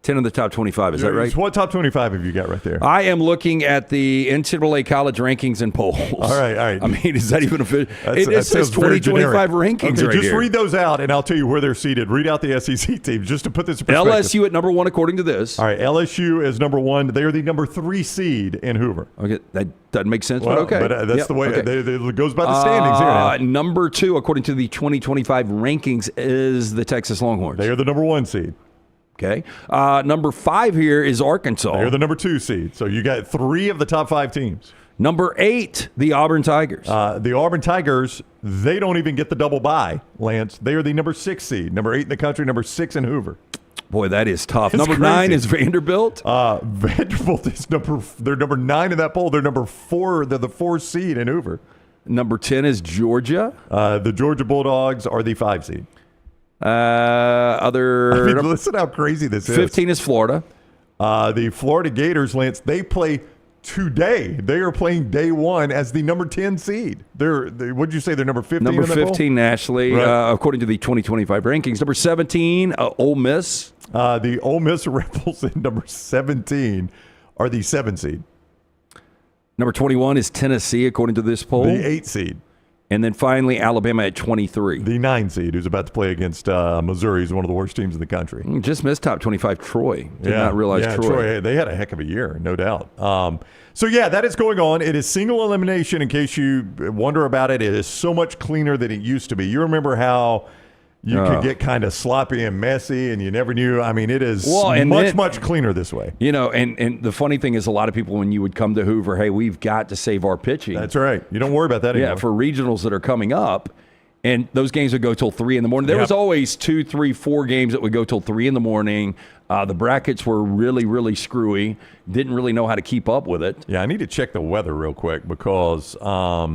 10 in the top 25. Is that right? What top 25 have you got right there? I am looking at the NCAA college rankings and polls. All right. I mean, is that even official? That It sounds says very 2025 generic. rankings Okay, right just here. read those out, and I'll tell you where they're seated. Read out the SEC teams just to put this in perspective. LSU at number 1 according to this. All right, LSU is number 1. They are the number 3 seed in Hoover. Okay, that doesn't make sense, Well, but okay. But that's Yep, the way okay. it goes by the standings here. Now. Number 2 according to the 2025 rankings is the Texas Longhorns. They are the number 1 seed. Okay. Number 5 here is Arkansas. They are the number 2 seed. So you got 3 of the top 5 teams. Number 8, the Auburn Tigers. The Auburn Tigers, they don't even get the double bye, Lance. They are the number 6 seed. Number 8 in the country, number 6 in Hoover. Boy, that is tough. It's Number crazy. 9 is Vanderbilt. Vanderbilt is they're number 9 in that poll. They're number 4. They're the 4th seed in Hoover. Number 10 is Georgia. The Georgia Bulldogs are the 5 seed. Listen how crazy this is. 15 is Florida. The Florida Gators, Lance, they play today. They are playing day 1 as the number 10 seed. What'd you say? They're number 15 Number in that poll? 15 nationally, Right. according to the 2025 rankings. Number 17, Ole Miss. The Ole Miss Rebels in number 17 are the 7 seed. Number 21 is Tennessee, according to this poll. The 8 seed. And then finally, Alabama at 23. The 9 seed, who's about to play against Missouri, is one of the worst teams in the country. Just missed top 25, Troy. Did not realize yeah, Troy. They had a heck of a year, no doubt. That is going on. It is single elimination, in case you wonder about it. It is so much cleaner than it used to be. You remember how you could get kind of sloppy and messy, and you never knew. I mean, it is much cleaner this way. You know, and the funny thing is, a lot of people, when you would come to Hoover, hey, we've got to save our pitching. That's right. You don't worry about that anymore. Yeah, for regionals that are coming up. And those games would go till 3 in the morning. There was always 2, 3, 4 games that would go till 3 in the morning. The brackets were really, really screwy. Didn't really know how to keep up with it. Yeah, I need to check the weather real quick because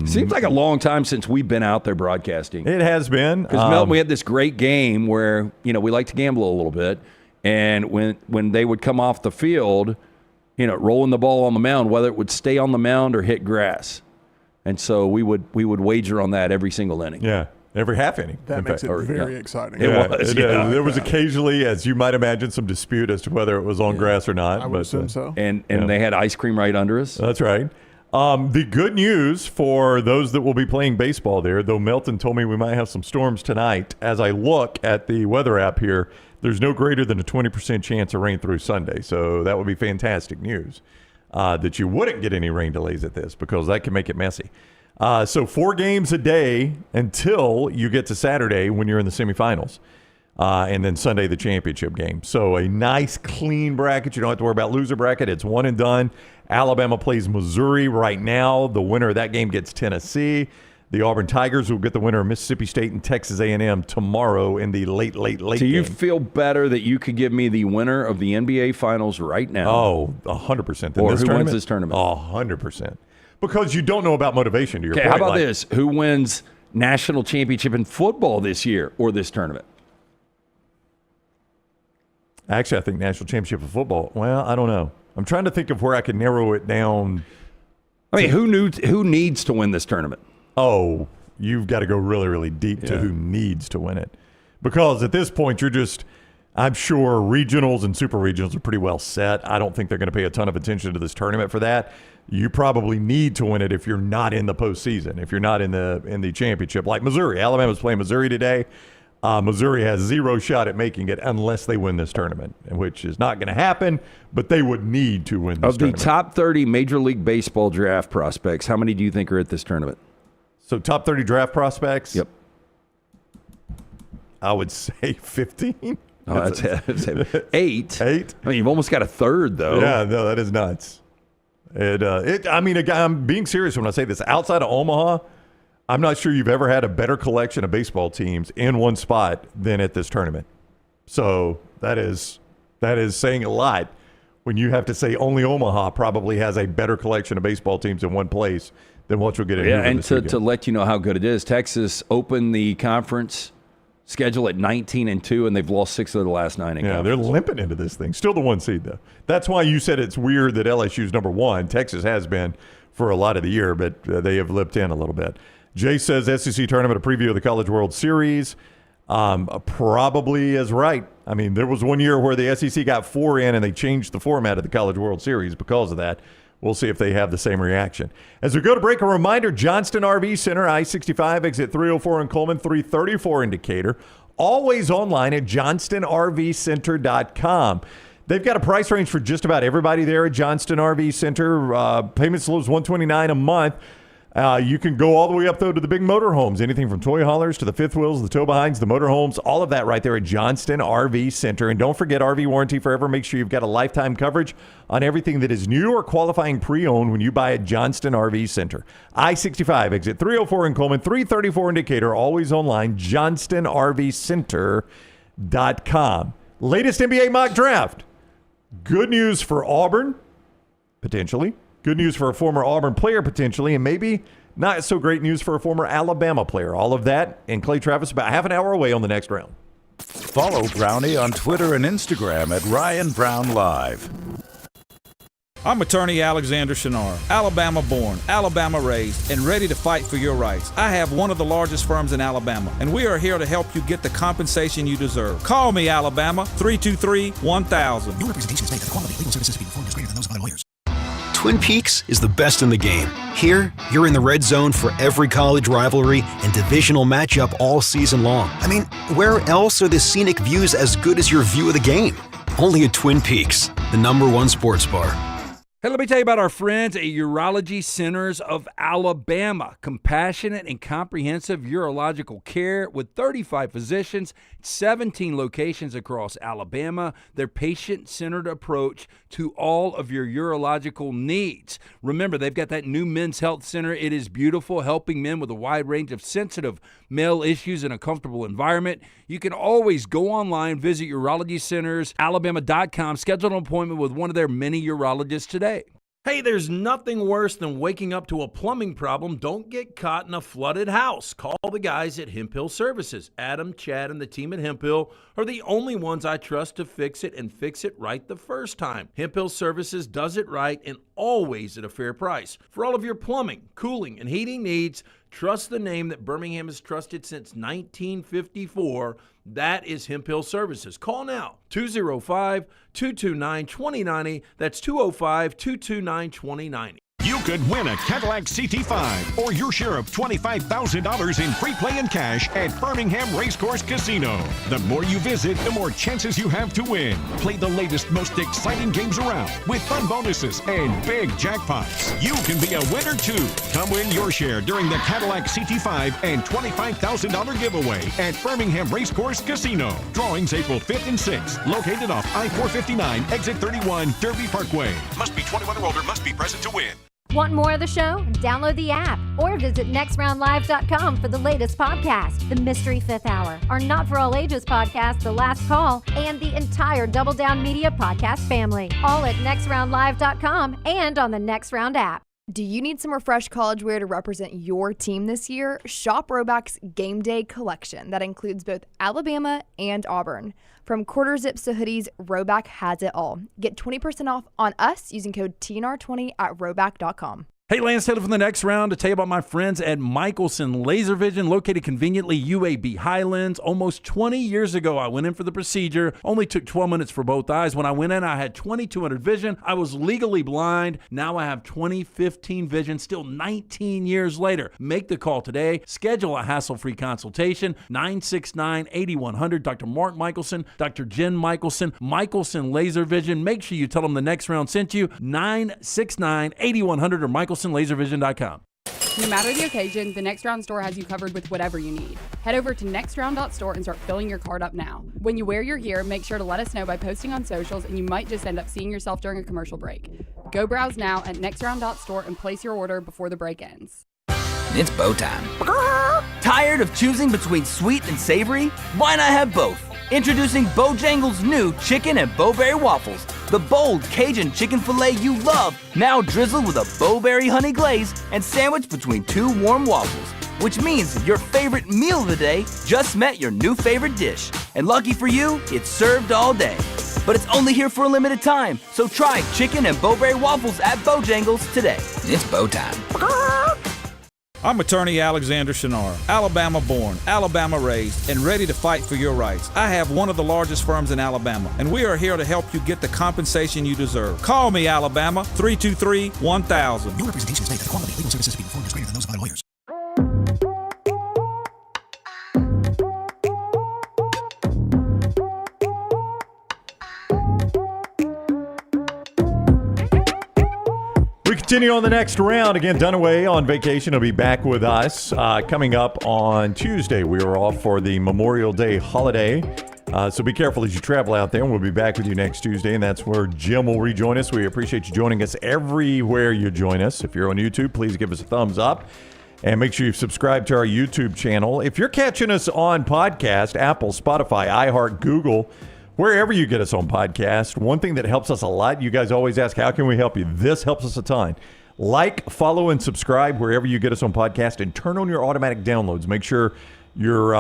seems like a long time since we've been out there broadcasting. It has been. Because Melton, we had this great game where we like to gamble a little bit, and when they would come off the field, rolling the ball on the mound, whether it would stay on the mound or hit grass, and so we would wager on that every single inning. Yeah. Every half inning. That makes it very exciting. It was. There was occasionally, as you might imagine, some dispute as to whether it was on grass or not. I would assume so. And they had ice cream right under us. That's right. The good news for those that will be playing baseball there, though Melton told me we might have some storms tonight, as I look at the weather app here, there's no greater than a 20% chance of rain through Sunday. So that would be fantastic news that you wouldn't get any rain delays at this, because that can make it messy. So 4 games a day until you get to Saturday when you're in the semifinals. And then Sunday, the championship game. So a nice, clean bracket. You don't have to worry about loser bracket. It's one and done. Alabama plays Missouri right now. The winner of that game gets Tennessee. The Auburn Tigers will get the winner of Mississippi State and Texas A&M tomorrow in the late Do you game. feel better that you could give me the winner of the NBA Finals right now? Oh, 100%. Or who wins this tournament? 100%. Because you don't know about motivation to your point. How about this? Who wins national championship in football this year or this tournament? Actually, I think national championship in football. Well, I don't know. I'm trying to think of where I can narrow it down. I mean, who needs to win this tournament? Oh, you've got to go really, really deep to who needs to win it. Because at this point, I'm sure regionals and super regionals are pretty well set. I don't think they're going to pay a ton of attention to this tournament for that. You probably need to win it if you're not in the postseason, if you're not in the championship. Like Missouri. Alabama's playing Missouri today. Missouri has 0 shot at making it unless they win this tournament, which is not going to happen, but they would need to win this tournament. Of the top 30 Major League Baseball draft prospects, how many do you think are at this tournament? So top 30 draft prospects? Yep. I would say 15. Oh, that's 8. 8? I mean, you've almost got a third, though. Yeah, no, that is nuts. I mean, again, I'm being serious when I say this. Outside of Omaha, I'm not sure you've ever had a better collection of baseball teams in one spot than at this tournament. So that is saying a lot when you have to say only Omaha probably has a better collection of baseball teams in one place than what you'll get in. Yeah, and to let you know how good it is, Texas opened the conference schedule at 19-2, and they've lost 6 of the last 9. Yeah, they're limping into this thing. Still the 1 seed, though. That's why you said it's weird that LSU's number 1. Texas has been for a lot of the year, but they have lipped in a little bit. Jay says SEC tournament, a preview of the College World Series. Probably is right. I mean, there was one year where the SEC got 4 in, and they changed the format of the College World Series because of that. We'll see if they have the same reaction. As we go to break, a reminder, Johnston RV Center, I-65, exit 304 in Coleman, 334 in Decatur. Always online at johnstonrvcenter.com. They've got a price range for just about everybody there at Johnston RV Center. Payment slow is $129 a month. You can go all the way up, though, to the big motorhomes. Anything from toy haulers to the fifth wheels, the tow behinds, the motorhomes, all of that right there at Johnston RV Center. And don't forget RV Warranty Forever. Make sure you've got a lifetime coverage on everything that is new or qualifying pre-owned when you buy at Johnston RV Center. I-65, exit 304 in Coleman, 334 in Decatur. Always online, johnstonrvcenter.com. Latest NBA mock draft. Good news for Auburn, potentially. Good news for a former Auburn player, potentially, and maybe not so great news for a former Alabama player. All of that and Clay Travis about half an hour away on the next round. Follow Brownie on Twitter and Instagram at Ryan Brown Live. I'm attorney Alexander Shunnarah, Alabama born, Alabama raised, and ready to fight for your rights. I have one of the largest firms in Alabama, and we are here to help you get the compensation you deserve. Call me, Alabama, 323-1000. No representation is made that the quality of legal services being performed is greater than those of other lawyers. Twin Peaks is the best in the game. Here, you're in the red zone for every college rivalry and divisional matchup all season long. I mean, where else are the scenic views as good as your view of the game? Only at Twin Peaks, the #1 sports bar. Hey, let me tell you about our friends at Urology Centers of Alabama. Compassionate and comprehensive urological care with 35 physicians, 17 locations across Alabama. Their patient-centered approach to all of your urological needs. Remember, they've got that new men's health center. It is beautiful, helping men with a wide range of sensitive male issues in a comfortable environment, you can always go online, visit urology centers, alabama.com, schedule an appointment with one of their many urologists today. Hey, there's nothing worse than waking up to a plumbing problem. Don't get caught in a flooded house. Call the guys at Hemp Hill Services. Adam, Chad, and the team at Hemp Hill are the only ones I trust to fix it and fix it right the first time. Hemp Hill Services does it right and always at a fair price. For all of your plumbing, cooling, and heating needs, trust the name that Birmingham has trusted since 1954. That is Hemp Hill Services. Call now, 205-229-2090. That's 205-229-2090. You could win a Cadillac CT5 or your share of $25,000 in free play and cash at Birmingham Racecourse Casino. The more you visit, the more chances you have to win. Play the latest, most exciting games around with fun bonuses and big jackpots. You can be a winner too. Come win your share during the Cadillac CT5 and $25,000 giveaway at Birmingham Racecourse Casino. Drawings April 5th and 6th. Located off I-459, exit 31, Derby Parkway. Must be 21 or older. Must be present to win. Want more of the show? Download the app or visit nextroundlive.com for the latest podcast, The Mystery Fifth Hour, our Not For All Ages podcast, The Last Call, and the entire Double Down Media podcast family. All at nextroundlive.com and on the Next Round app. Do you need some refreshed college wear to represent your team this year? Shop Roback's Game Day collection that includes both Alabama and Auburn. From quarter zips to hoodies, Roback has it all. Get 20% off on us using code TNR20 at roback.com. Hey, Lance Taylor from the Next Round to tell you about my friends at Michelson Laser Vision, located conveniently UAB Highlands. Almost 20 years ago, I went in for the procedure. Only took 12 minutes for both eyes. When I went in, I had 20/200 vision. I was legally blind. Now I have 20/15 vision, still 19 years later. Make the call today. Schedule a hassle-free consultation, 969-8100. Dr. Mark Michelson, Dr. Jen Michelson, Michelson Laser Vision. Make sure you tell them the Next Round sent you, 969-8100 or MichelsonLaserVision.com. No matter the occasion, the Next Round store has you covered with whatever you need. Head over to nextround.store and start filling your cart up now. When you wear your gear, make sure to let us know by posting on socials, and you might just end up seeing yourself during a commercial break. Go browse now at nextround.store and place your order before the break ends. It's bow time. Tired of choosing between sweet and savory? Why not have both? Introducing Bojangles' new chicken and bowberry waffles. The bold Cajun chicken filet you love, now drizzled with a bowberry honey glaze and sandwiched between two warm waffles. Which means your favorite meal of the day just met your new favorite dish. And lucky for you, it's served all day. But it's only here for a limited time, so try chicken and bowberry waffles at Bojangles today. It's bow time. I'm attorney Alexander Shunnarah, Alabama born, Alabama raised, and ready to fight for your rights. I have one of the largest firms in Alabama, and we are here to help you get the compensation you deserve. Call me, Alabama, 323-1000. No representation is made that the quality of legal services being performed is greater than those of other lawyers. Continue on the Next Round. Again, Dunaway on vacation. He'll be back with us coming up on Tuesday. We are off for the Memorial Day holiday. So be careful as you travel out there. And we'll be back with you next Tuesday. And that's where Jim will rejoin us. We appreciate you joining us everywhere you join us. If you're on YouTube, please give us a thumbs up. And make sure you subscribe to our YouTube channel. If you're catching us on podcast, Apple, Spotify, iHeart, Google, wherever you get us on podcast, one thing that helps us a lot, you guys always ask, how can we help you? This helps us a ton. Like, follow, and subscribe wherever you get us on podcast, and turn on your automatic downloads. Make sure your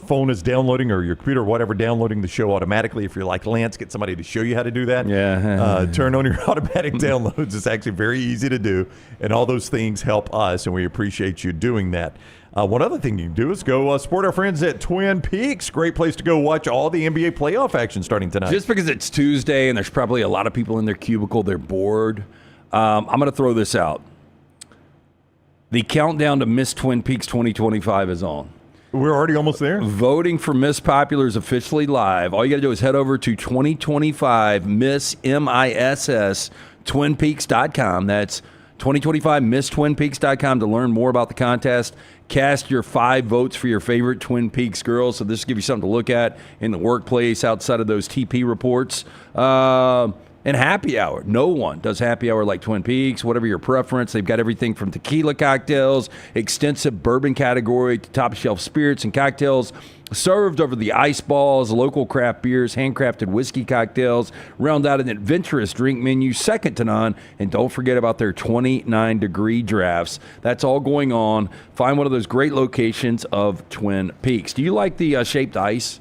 phone is downloading, or your computer or whatever, downloading the show automatically. If you're like Lance, get somebody to show you how to do that. Yeah. Turn on your automatic downloads. It's actually very easy to do, and all those things help us, and we appreciate you doing that. One other thing you can do is go support our friends at Twin Peaks. Great place to go watch all the NBA playoff action starting tonight. Just because it's Tuesday and there's probably a lot of people in their cubicle, they're bored. I'm going to throw this out. The countdown to Miss Twin Peaks 2025 is on. We're already almost there? Voting for Miss Popular is officially live. All you got to do is head over to 2025 Miss MISS TwinPeaks.com. That's 2025 MissTwinPeaks.com to learn more about the contest. Cast your 5 votes for your favorite Twin Peaks girls. So this will give you something to look at in the workplace outside of those TP reports. And happy hour. No one does happy hour like Twin Peaks, whatever your preference. They've got everything from tequila cocktails, extensive bourbon category, to top-shelf spirits and cocktails, served over the ice balls, local craft beers, handcrafted whiskey cocktails, round out an adventurous drink menu, second to none. And don't forget about their 29-degree drafts. That's all going on. Find one of those great locations of Twin Peaks. Do you like the shaped ice?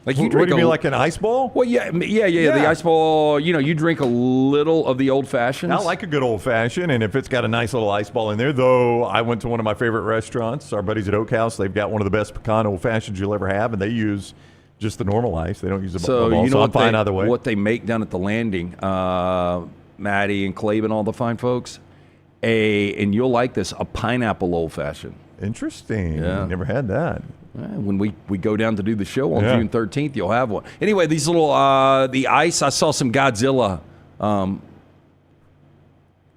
Like What do you mean, like an ice ball? Well, yeah, the ice ball. You drink a little of the old fashions. I like a good old fashioned, and if it's got a nice little ice ball in there, though, I went to one of my favorite restaurants, our buddies at Oak House. They've got one of the best pecan old fashions you'll ever have, and they use just the normal ice. They don't use the ball. You know so I'm fine either way. What they make down at the Landing, Maddie and Clave and all the fine folks, and you'll like this, a pineapple old fashioned. Interesting. Yeah. Never had that. When we go down to do the show on June 13th, you'll have one. Anyway, these little the ice. I saw some Godzilla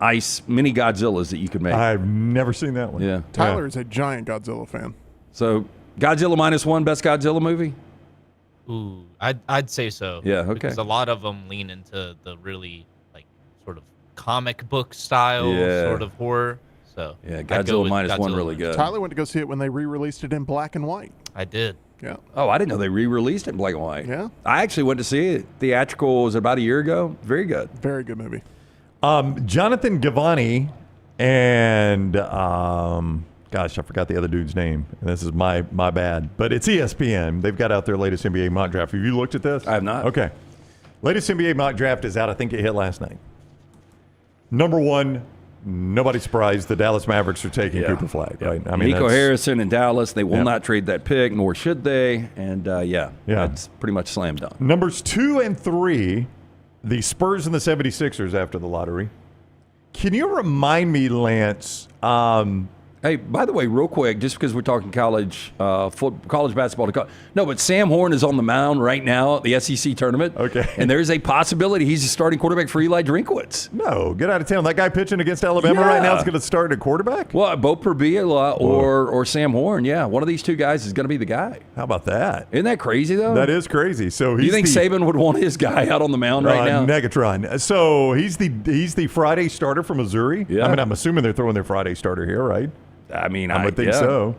ice mini Godzillas that you could make. I've never seen that one. Yeah, Tyler is a giant Godzilla fan. So Godzilla -1, best Godzilla movie. Ooh, I'd say so. Yeah, okay. Because a lot of them lean into the really sort of comic book style sort of horror. So yeah, Godzilla -1 really good. Tyler went to go see it when they re-released it in black and white. I did. Yeah. Oh, I didn't know they re-released it in black and white. Yeah. I actually went to see it. Theatrical was about a year ago. Very good. Very good movie. Jonathan Givani and gosh, I forgot the other dude's name. This is my bad, but it's ESPN. They've got out their latest NBA mock draft. Have you looked at this? I have not. Okay. Latest NBA mock draft is out. I think it hit last night. Number one. Nobody surprised the Dallas Mavericks are taking Cooper Flag, right? I mean, Nico Harrison in Dallas, they will not trade that pick, nor should they. And, that's pretty much slam dunk. Numbers 2 and 3, the Spurs and the 76ers after the lottery. Can you remind me, Lance? Hey, by the way, real quick, just because we're talking college basketball. But Sam Horn is on the mound right now at the SEC tournament. Okay. And there's a possibility he's a starting quarterback for Eli Drinkwitz. No, get out of town. That guy pitching against Alabama right now is going to start at quarterback? Well, Bo Perbia or Sam Horn, one of these two guys is going to be the guy. How about that? Isn't that crazy, though? That is crazy. So you think Sabin would want his guy out on the mound right now? Negatron. So he's the Friday starter for Missouri? Yeah. I mean, I'm assuming they're throwing their Friday starter here, right? I mean, I would think so.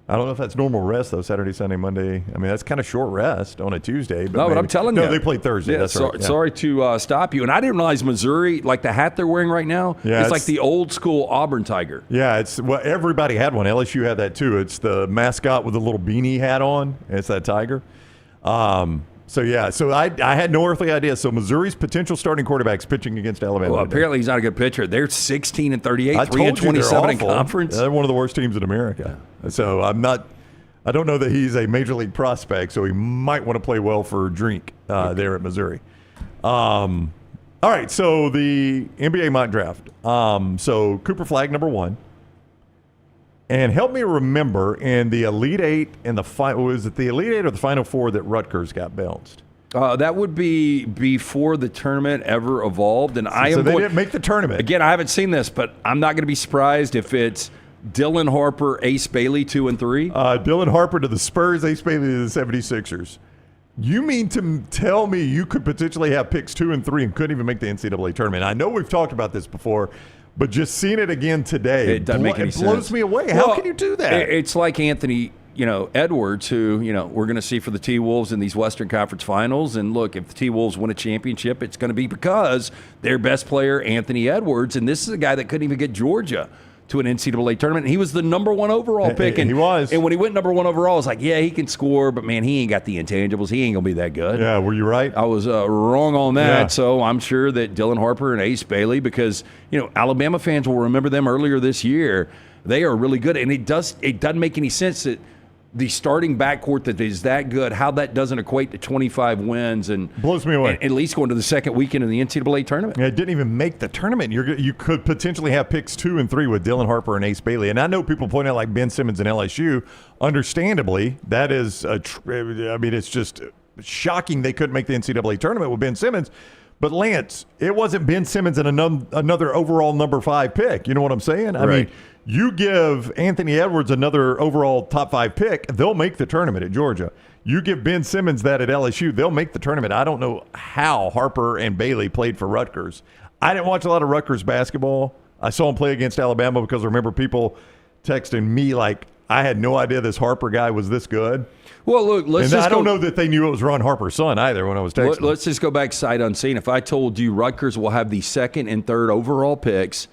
I don't know if that's normal rest, though, Saturday, Sunday, Monday. I mean, that's kind of short rest on a Tuesday. But I'm telling you. No, they played Thursday. That's right. Yeah. Sorry to stop you. And I didn't realize Missouri, like the hat they're wearing right now, it's like the old school Auburn Tiger. Yeah, everybody had one. LSU had that, too. It's the mascot with the little beanie hat on. It's that tiger. So I had no earthly idea. So Missouri's potential starting quarterbacks pitching against Alabama. Well, apparently he's not a good pitcher. They're 16 and 38, 3-27 in conference. They're one of the worst teams in America. So I don't know that he's a major league prospect. So he might want to play well for Drink there at Missouri. All right. So the NBA mock draft. So Cooper Flag, number 1. And help me remember, in the Elite Eight and was it the Elite Eight or the Final Four that Rutgers got bounced? That would be before the tournament ever evolved. And they didn't make the tournament. Again, I haven't seen this, but I'm not going to be surprised if it's Dylan Harper, Ace Bailey, 2 and 3. Dylan Harper to the Spurs, Ace Bailey to the 76ers. You mean to tell me you could potentially have picks 2 and 3 and couldn't even make the NCAA tournament? I know we've talked about this before, but just seeing it again today, it doesn't make any sense. It blows me away. How can you do that? It's like Anthony, Edwards, who, we're going to see for the T-Wolves in these Western Conference Finals. And look, if the T-Wolves win a championship, it's going to be because their best player, Anthony Edwards, and this is a guy that couldn't even get Georgia to an NCAA tournament. He was the number 1 overall pick. And he was. And when he went number 1 overall, I was like, he can score, but, man, he ain't got the intangibles. He ain't going to be that good. Yeah, were you right? I was wrong on that. Yeah. So I'm sure that Dylan Harper and Ace Bailey, because, Alabama fans will remember them earlier this year. They are really good. And it doesn't make any sense that the starting backcourt that is that good, how that doesn't equate to 25 wins and blows me away. At least going to the second weekend of the NCAA tournament. Yeah, it didn't even make the tournament. You could potentially have picks 2 and 3 with Dylan Harper and Ace Bailey. And I know people point out like Ben Simmons and LSU. Understandably, that is it's just shocking they couldn't make the NCAA tournament with Ben Simmons. But Lance, it wasn't Ben Simmons and another overall number 5 pick. You know what I'm saying? I mean, you give Anthony Edwards another overall top 5 pick, they'll make the tournament at Georgia. You give Ben Simmons that at LSU, they'll make the tournament. I don't know how Harper and Bailey played for Rutgers. I didn't watch a lot of Rutgers basketball. I saw them play against Alabama because I remember people texting me like, I had no idea this Harper guy was this good. Well, look, I don't know that they knew it was Ron Harper's son either when I was texting. Let's just go back sight unseen. If I told you Rutgers will have the second and third overall picks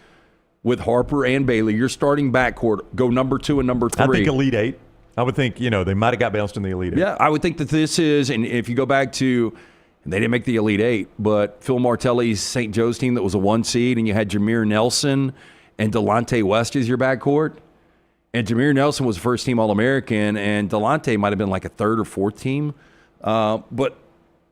with Harper and Bailey, your starting backcourt go number 2 and number 3. I think Elite Eight. I would think, they might have got bounced in the Elite Eight. Yeah, I would think that this is, and if you go back to, they didn't make the Elite Eight, but Phil Martelli's St. Joe's team that was a 1 seed, and you had Jameer Nelson and Delonte West as your backcourt. And Jameer Nelson was a first-team All-American, and Delonte might have been like a third or fourth team. But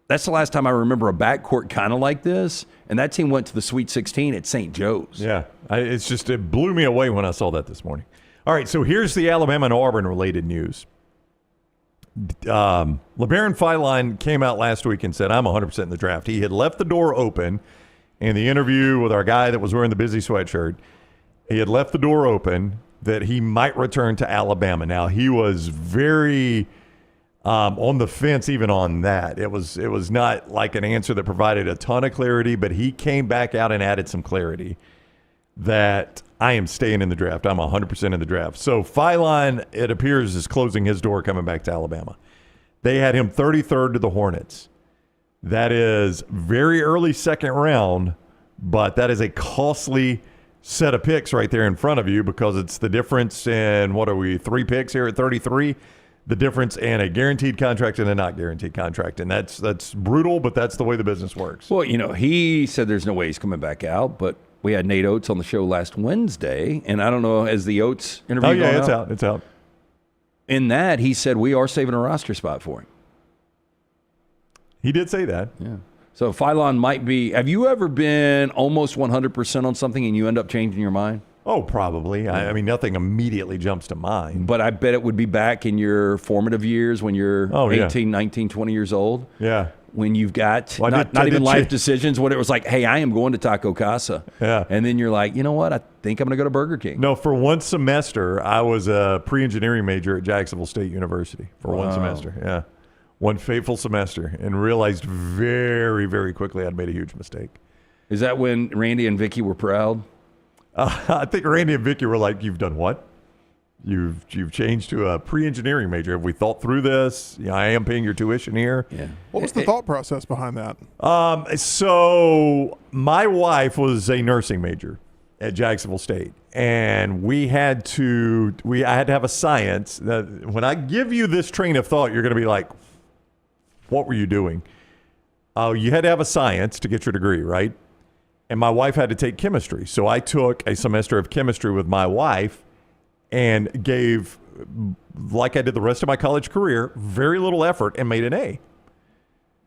that's the last time I remember a backcourt kind of like this, and that team went to the Sweet 16 at St. Joe's. Yeah, it blew me away when I saw that this morning. All right, so here's the Alabama and Auburn-related news. LeBaron Feiline came out last week and said, I'm 100% in the draft. He had left the door open in the interview with our guy that was wearing the busy sweatshirt. He had left the door open that he might return to Alabama. Now, he was very on the fence even on that. It was not like an answer that provided a ton of clarity, but he came back out and added some clarity that I am staying in the draft. I'm 100% in the draft. So Feiline, it appears, is closing his door coming back to Alabama. They had him 33rd to the Hornets. That is very early second round, but that is a costly set of picks right there in front of you because it's the difference in, 3 picks here at 33? The difference in a guaranteed contract and a not guaranteed contract. And that's brutal, but that's the way the business works. Well, he said there's no way he's coming back out, but we had Nate Oates on the show last Wednesday, and I don't know, has the Oates interview gone out? It's out. In that, he said we are saving a roster spot for him. He did say that. Yeah. So Feiline might be – have you ever been almost 100% on something and you end up changing your mind? Oh, probably. Yeah. I mean, nothing immediately jumps to mind. But I bet it would be back in your formative years when you're 18, 19, 20 years old. Yeah. When you've got not even life decisions, when it was like, hey, I am going to Taco Casa. Yeah. And then you're like, you know what? I think I'm going to go to Burger King. No, for one semester, I was a pre-engineering major at Jacksonville State University for one semester. Yeah. One fateful semester, and realized very, very quickly I'd made a huge mistake. Is that when Randy and Vicky were proud? I think Randy and Vicky were like, you've done what? You've changed to a pre-engineering major. Have we thought through this? I am paying your tuition here. Yeah. What was the thought process behind that? So my wife was a nursing major at Jacksonville State, and I had to have a science. When I give you this train of thought, you're going to be like, what were you doing? You had to have a science to get your degree, right? And my wife had to take chemistry. So I took a semester of chemistry with my wife and gave, like I did the rest of my college career, very little effort and made an A.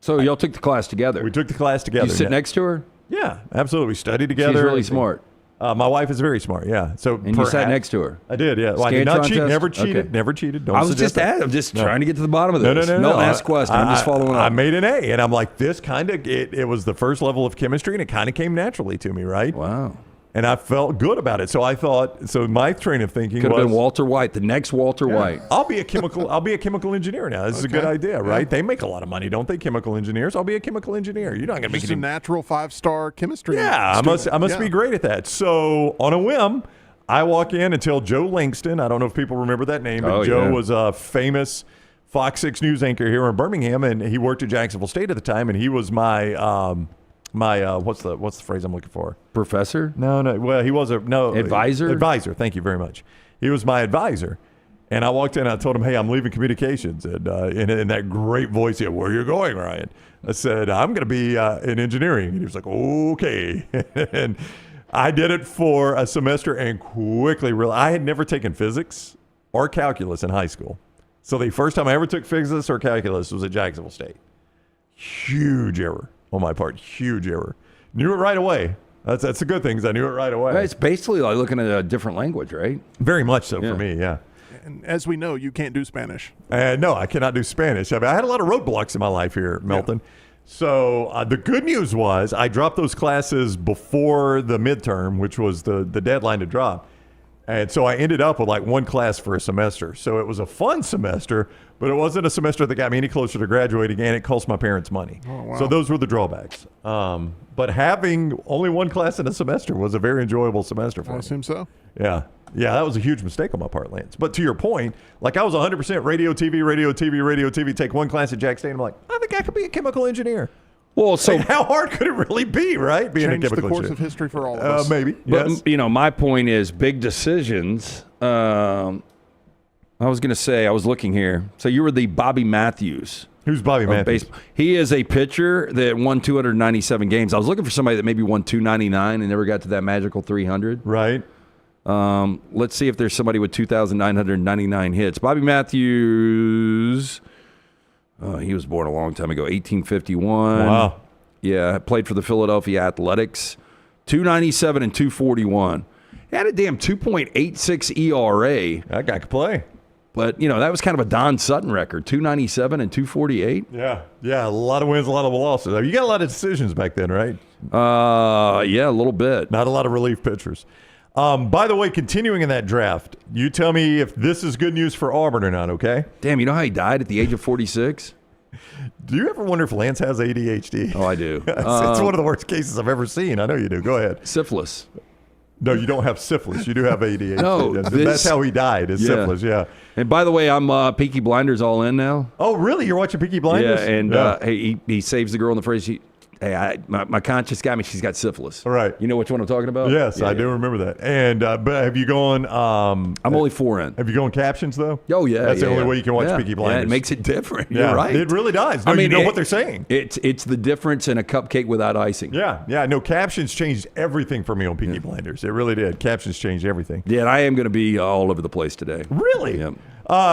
So y'all took the class together? We took the class together. You sit next to her? Yeah, absolutely. We studied together. She's really smart. My wife is very smart, yeah. And you sat next to her? I did, yeah. Well, I did not cheat, never cheated, Okay. never cheated. I was just I'm just trying to get to the bottom of this. No. Don't ask questions. I'm just following up. I made an A, and I'm like, this kind of, it was the first level of chemistry, and it kind of came naturally to me, right? Wow. And I felt good about it. So I thought, my train of thinking Could was, have been Walter White, the next Walter White. I'll be a chemical engineer now. This is a good idea, right? They make a lot of money, don't they, chemical engineers? I'll be a chemical engineer. You're not going to make Just a natural 5-star chemistry. Yeah, I must be great at that. So on a whim, I walk in and tell Joe Langston. I don't know if people remember that name, but Joe was a famous Fox 6 news anchor here in Birmingham, and he worked at Jacksonville State at the time, and he was my what's the phrase I'm looking for? Professor? No. Well, he was advisor. Advisor. Thank you very much. He was my advisor, and I walked in and I told him, "Hey, I'm leaving communications," and in that great voice, he said, "Where are you going, Ryan?" I said, "I'm going to be in engineering," and he was like, "Okay," and I did it for a semester and quickly realized I had never taken physics or calculus in high school. So the first time I ever took physics or calculus was at Jacksonville State. Huge error on my part. Huge error. Knew it right away. That's a good thing because I knew it right away. Well, it's basically like looking at a different language, right? Very much so for me, yeah. And as we know, you can't do Spanish. No, I cannot do Spanish. I had a lot of roadblocks in my life here, Melton. Yeah. So the good news was I dropped those classes before the midterm, which was the deadline to drop. And so I ended up with like one class for a semester. So it was a fun semester, but it wasn't a semester that got me any closer to graduating, and it cost my parents money. Oh, wow. So those were the drawbacks. But having only one class in a semester was a very enjoyable semester for me. I assume so. Yeah. Yeah, that was a huge mistake on my part, Lance. But to your point, like I was 100% radio, TV, take one class at Jack State. I'm like, I think I could be a chemical engineer. Well, so like, how hard could it really be, right? Being Changed a chemical the course engineer. of history for all of us. Maybe. But, Yes. my point is big decisions. I was going to say, I was looking here. So you were the Bobby Matthews. Who's Bobby Matthews? Baseball. He is a pitcher that won 297 games. I was looking for somebody that maybe won 299 and never got to that magical 300. Right. Let's see if there's somebody with 2,999 hits. Bobby Matthews, he was born a long time ago, 1851. Wow. Yeah, played for the Philadelphia Athletics. 297 and 241. He had a damn 2.86 ERA. That guy could play. But, that was kind of a Don Sutton record, 297 and 248. Yeah. Yeah, a lot of wins, a lot of losses. You got a lot of decisions back then, right? Yeah, a little bit. Not a lot of relief pitchers. By the way, continuing in that draft, you tell me if this is good news for Auburn or not, okay? Damn, you know how he died at the age of 46? Do you ever wonder if Lance has ADHD? Oh, I do. It's one of the worst cases I've ever seen. I know you do. Go ahead. Syphilis. No, you don't have syphilis. You do have ADHD. No, that's how he died, is syphilis, yeah. And by the way, I'm Peaky Blinders all in now. Oh, really? You're watching Peaky Blinders? Yeah, and he saves the girl in the phrase. My conscience got me. She's got syphilis. All right. You know which one I'm talking about? Yes, I do remember that. And but have you gone? I'm only 4 in. Have you gone captions though? Oh yeah, that's the only way you can watch Peaky Blinders. Yeah, it makes it different. Yeah, You're right. It really does. No, you know what they're saying. It's the difference in a cupcake without icing. Yeah. No, captions changed everything for me on Peaky Blinders. It really did. Captions changed everything. Yeah, and I am going to be all over the place today. Really? Yeah.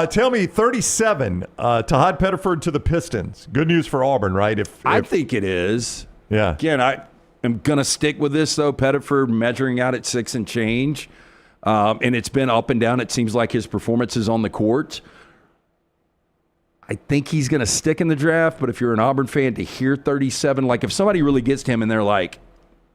Tell me, 37. Tahad Pettiford to the Pistons. Good news for Auburn, right? I think it is. Yeah. Again, I am going to stick with this, though. Pettiford measuring out at 6 and change. And it's been up and down. It seems like his performances on the court. I think he's going to stick in the draft. But if you're an Auburn fan, to hear 37, like if somebody really gets to him and they're like,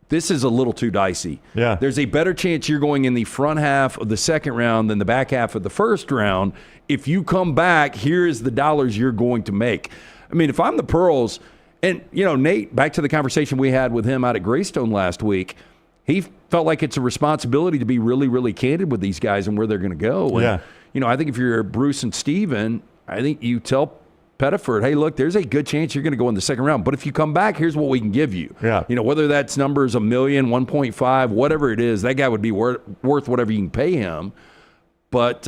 this is a little too dicey. Yeah. There's a better chance you're going in the front half of the second round than the back half of the first round. If you come back, here's the dollars you're going to make. I mean, if I'm the Pearls, and, Nate, back to the conversation we had with him out at Greystone last week, he felt like it's a responsibility to be really, really candid with these guys and where they're going to go. And, I think if you're Bruce and Steven, I think you tell Pettiford, hey, look, there's a good chance you're going to go in the second round. But if you come back, here's what we can give you. Yeah. Whether that's numbers $1 million, 1.5, whatever it is, that guy would be worth whatever you can pay him. But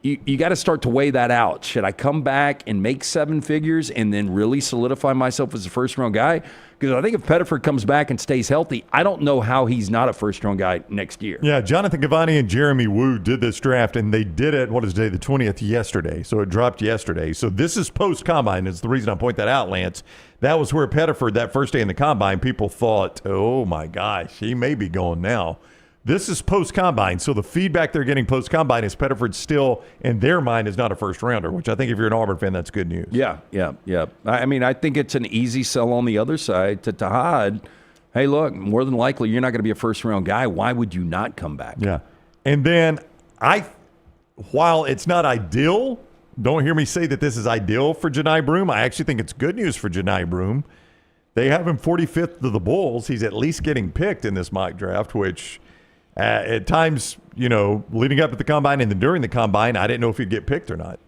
you got to start to weigh that out. Should I come back and make 7 figures and then really solidify myself as a first-round guy? Because I think if Pettiford comes back and stays healthy, I don't know how he's not a first-round guy next year. Yeah, Jonathan Cavani and Jeremy Wu did this draft, and they did it, what is today, the 20th, yesterday. So it dropped yesterday. So this is post-combine. Is the reason I point that out, Lance. That was where Pettiford, that first day in the combine, people thought, oh, my gosh, he may be going now. This is post-combine, so the feedback they're getting post-combine is Pettiford still, in their mind, is not a first-rounder, which I think if you're an Auburn fan, that's good news. Yeah. I mean, I think it's an easy sell on the other side to Tahad. Hey, look, more than likely, you're not going to be a first-round guy. Why would you not come back? Yeah. And then while it's not ideal, don't hear me say that this is ideal for Johni Broome. I actually think it's good news for Johni Broome. They have him 45th to the Bulls. He's at least getting picked in this mock draft, which at times, leading up to the combine and then during the combine, I didn't know if he'd get picked or not.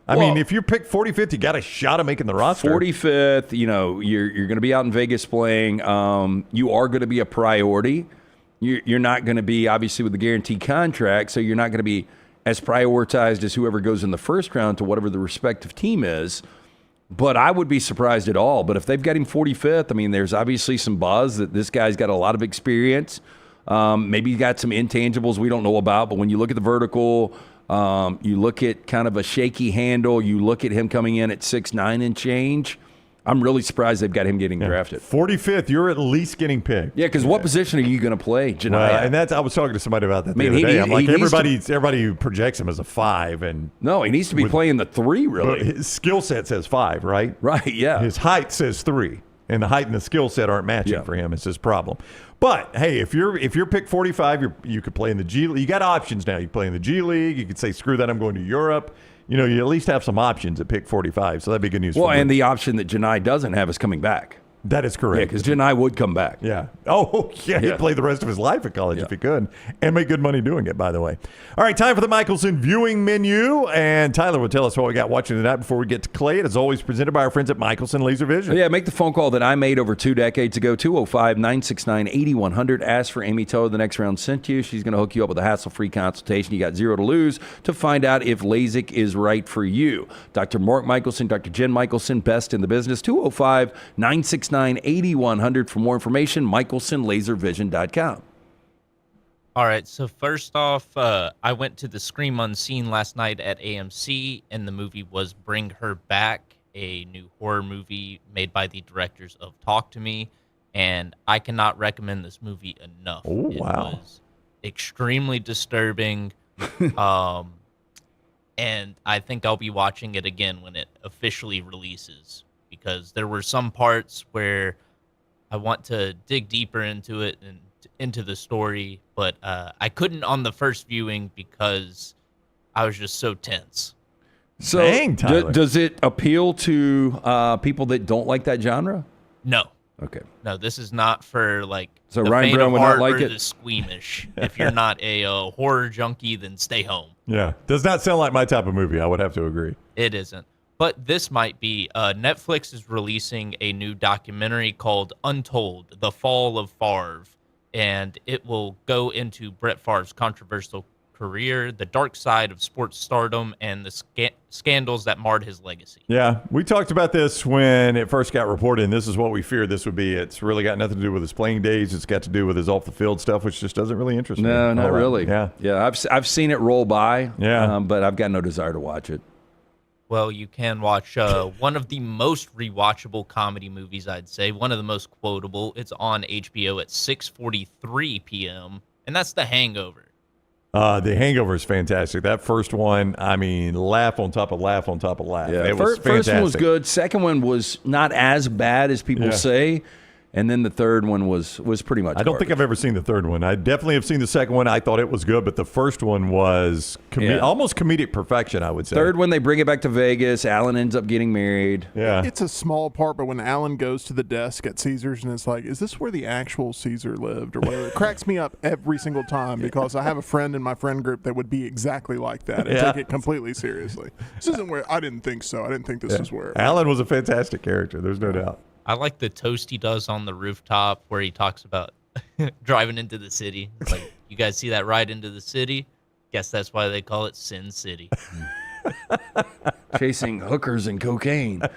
I mean, if you're picked 45th, you got a shot of making the roster. 45th, you're going to be out in Vegas playing. You are going to be a priority. You're not going to be, obviously, with the guaranteed contract, so you're not going to be as prioritized as whoever goes in the first round to whatever the respective team is. But I would be surprised at all. But if they've got him 45th, I mean, there's obviously some buzz that this guy's got a lot of experience. Maybe you got some intangibles we don't know about, but when you look at the vertical, you look at kind of a shaky handle, you look at him coming in at 6'9" and change, I'm really surprised they've got him getting drafted. 45th, you're at least getting picked. Yeah, because what position are you going to play, Johni? And I was talking to somebody about that the other day. I'm like, everybody who projects him as a 5. No, he needs to be playing the 3, really. His skill set says 5, right? Right, yeah. His height says 3. And the height and the skill set aren't matching for him. It's his problem. But, hey, if you're pick 45, you could play in the G League. You got options now. You play in the G League. You could say, screw that, I'm going to Europe. You know, you at least have some options at pick 45, so that'd be good news for me. And the option that Janai doesn't have is coming back. That is correct. Yeah, because Janai would come back. Yeah. Oh, yeah. He'd play the rest of his life at college if he could, and make good money doing it, by the way. All right, time for the Michelson viewing menu, and Tyler will tell us what we got watching tonight before we get to Clay. It is always presented by our friends at Michelson Laser Vision. Yeah, make the phone call that I made over 2 decades ago, 205-969-8100. Ask for Amy Toa. The next round sent you. She's going to hook you up with a hassle-free consultation. You got 0 to lose to find out if LASIK is right for you. Dr. Mark Michelson, Dr. Jen Michelson, best in the business, 205-969-8100. For more information, michelsonlaservision.com. All right, so first off, I went to the Scream Unseen last night at AMC, and the movie was Bring Her Back, a new horror movie made by the directors of Talk to Me, and I cannot recommend this movie enough. Oh, it wow. was extremely disturbing, and I think I'll be watching it again when it officially releases, because there were some parts where I want to dig deeper into it and into the story, but I couldn't on the first viewing because I was just so tense. So Dang, Tyler. Does it appeal to people that don't like that genre? No. Okay. No, this is not for So the Ryan faint Brown of would not heart like or it? the squeamish. If you're not a horror junkie, then stay home. Yeah. Does not sound like my type of movie. I would have to agree. It isn't. But this might be. Netflix is releasing a new documentary called Untold, The Fall of Favre, and it will go into Brett Favre's controversial career, the dark side of sports stardom, and the scandals that marred his legacy. Yeah, we talked about this when it first got reported, and this is what we feared this would be. It's really got nothing to do with his playing days. It's got to do with his off-the-field stuff, which just doesn't really interest me. No, not really. Yeah. I've seen it roll by. Yeah. But I've got no desire to watch it. Well, you can watch one of the most rewatchable comedy movies, I'd say. One of the most quotable. It's on HBO at 6:43 p.m., and that's The Hangover. The Hangover is fantastic. That first one, I mean, laugh on top of laugh on top of laugh. Yeah, it was first one was fantastic. good. Second one was not as bad as people say. And then the third one was pretty much I don't think I've ever seen the third one. I definitely have seen the second one. I thought it was good, but the first one was almost comedic perfection, I would say. Third one, they bring it back to Vegas. Alan ends up getting married. Yeah. It's a small part, but when Alan goes to the desk at Caesars and it's like, is this where the actual Caesar lived or whatever? It cracks me up every single time because I have a friend in my friend group that would be exactly like that and take it completely seriously. This isn't where I didn't think so. I didn't think this is where. Alan was a fantastic character. There's no doubt. I like the toast he does on the rooftop where he talks about driving into the city. It's like, you guys see that ride into the city? Guess that's why they call it Sin City. Chasing hookers and cocaine. Is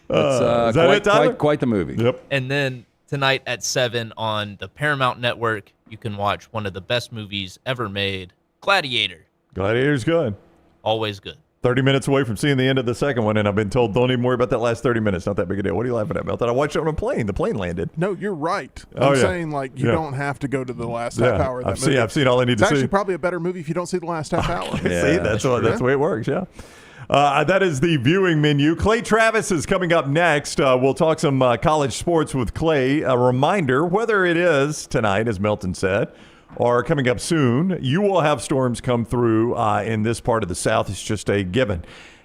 that it, Tyler? Quite the movie. Yep. And then tonight at 7 on the Paramount Network, you can watch one of the best movies ever made, Gladiator. Gladiator's good. Always good. 30 minutes away from seeing the end of the second one, and I've been told don't even worry about that last 30 minutes. Not that big a deal. What are you laughing at, Mel? That I watched it on a plane. The plane landed. No, you're right. I'm saying you don't have to go to the last half hour of that movie. I've seen all I need to see. It's actually probably a better movie if you don't see the last half hour. See, that's the way it works, that is the viewing menu. Clay Travis is coming up next. We'll talk some college sports with Clay. A reminder, whether it is tonight, as Melton said, or coming up soon, you will have storms come through in this part of the South. It's just a given.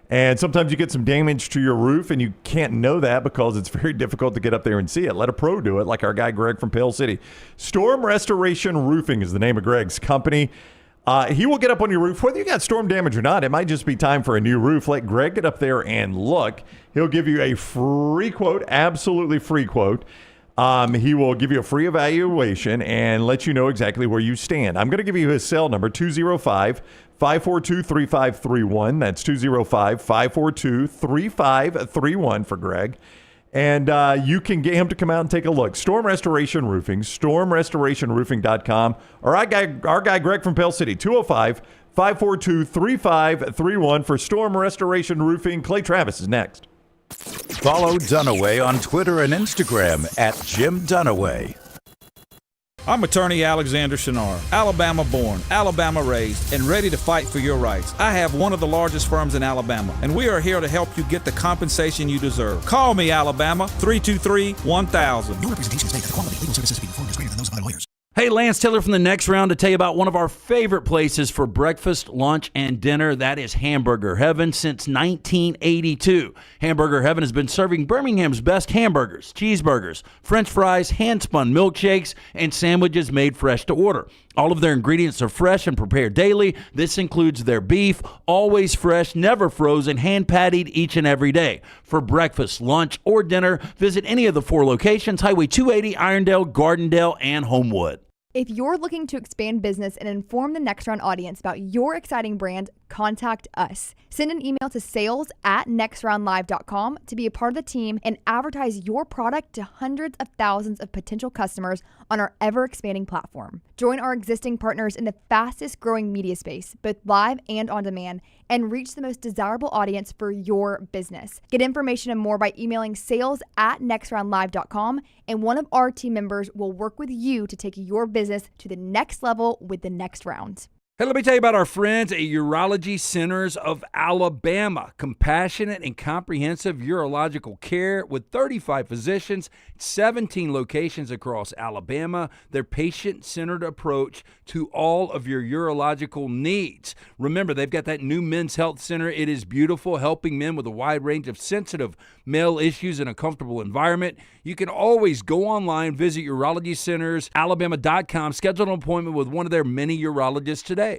And sometimes you get some damage to your roof, and you can't know that because it's very difficult to get up there and see it. Let a pro do it, like our guy Greg from Pale City. Storm Restoration Roofing is the name of Greg's company. He will get up on your roof, whether you got storm damage or not. It might just be time for a new roof. Let Greg get up there and look. He'll give you a free quote, absolutely free quote. He will give you a free evaluation and let you know exactly where you stand. I'm going to give you his cell number, 205-542-3531. That's 205-542-3531 for Greg. And you can get him to come out and take a look. Storm Restoration Roofing, stormrestorationroofing.com. Or our guy Greg from Pale City, 205-542-3531 for Storm Restoration Roofing. Clay Travis is next. Follow Dunaway on Twitter and Instagram at Jim Dunaway. I'm attorney Alexander Shunnarah, Alabama born, Alabama raised, and ready to fight for your rights. I have one of the largest firms in Alabama, and we are here to help you get the compensation you deserve. Call me, Alabama, 323-1000. No representation is made that the quality of legal services being performed is greater than those of other lawyers. Hey, Lance Taylor from the Next Round to tell you about one of our favorite places for breakfast, lunch, and dinner. That is Hamburger Heaven since 1982. Hamburger Heaven has been serving Birmingham's best hamburgers, cheeseburgers, French fries, hand-spun milkshakes, and sandwiches made fresh to order. All of their ingredients are fresh and prepared daily. This includes their beef, always fresh, never frozen, hand-pattied each and every day. For breakfast, lunch, or dinner, visit any of the 4 locations, Highway 280, Irondale, Gardendale, and Homewood. If you're looking to expand business and inform the Next Round audience about your exciting brand, contact us. Send an email to sales@nextroundlive.com to be a part of the team and advertise your product to hundreds of thousands of potential customers on our ever-expanding platform. Join our existing partners in the fastest-growing media space, both live and on demand, and reach the most desirable audience for your business. Get information and more by emailing sales@nextroundlive.com, and one of our team members will work with you to take your business to the next level with the Next Round. Hey, let me tell you about our friends at Urology Centers of Alabama. Compassionate and comprehensive urological care with 35 physicians, 17 locations across Alabama. Their patient-centered approach to all of your urological needs. Remember, they've got that new men's health center. It is beautiful, helping men with a wide range of sensitive male issues in a comfortable environment. You can always go online, visit urologycentersalabama.com, schedule an appointment with one of their many urologists today.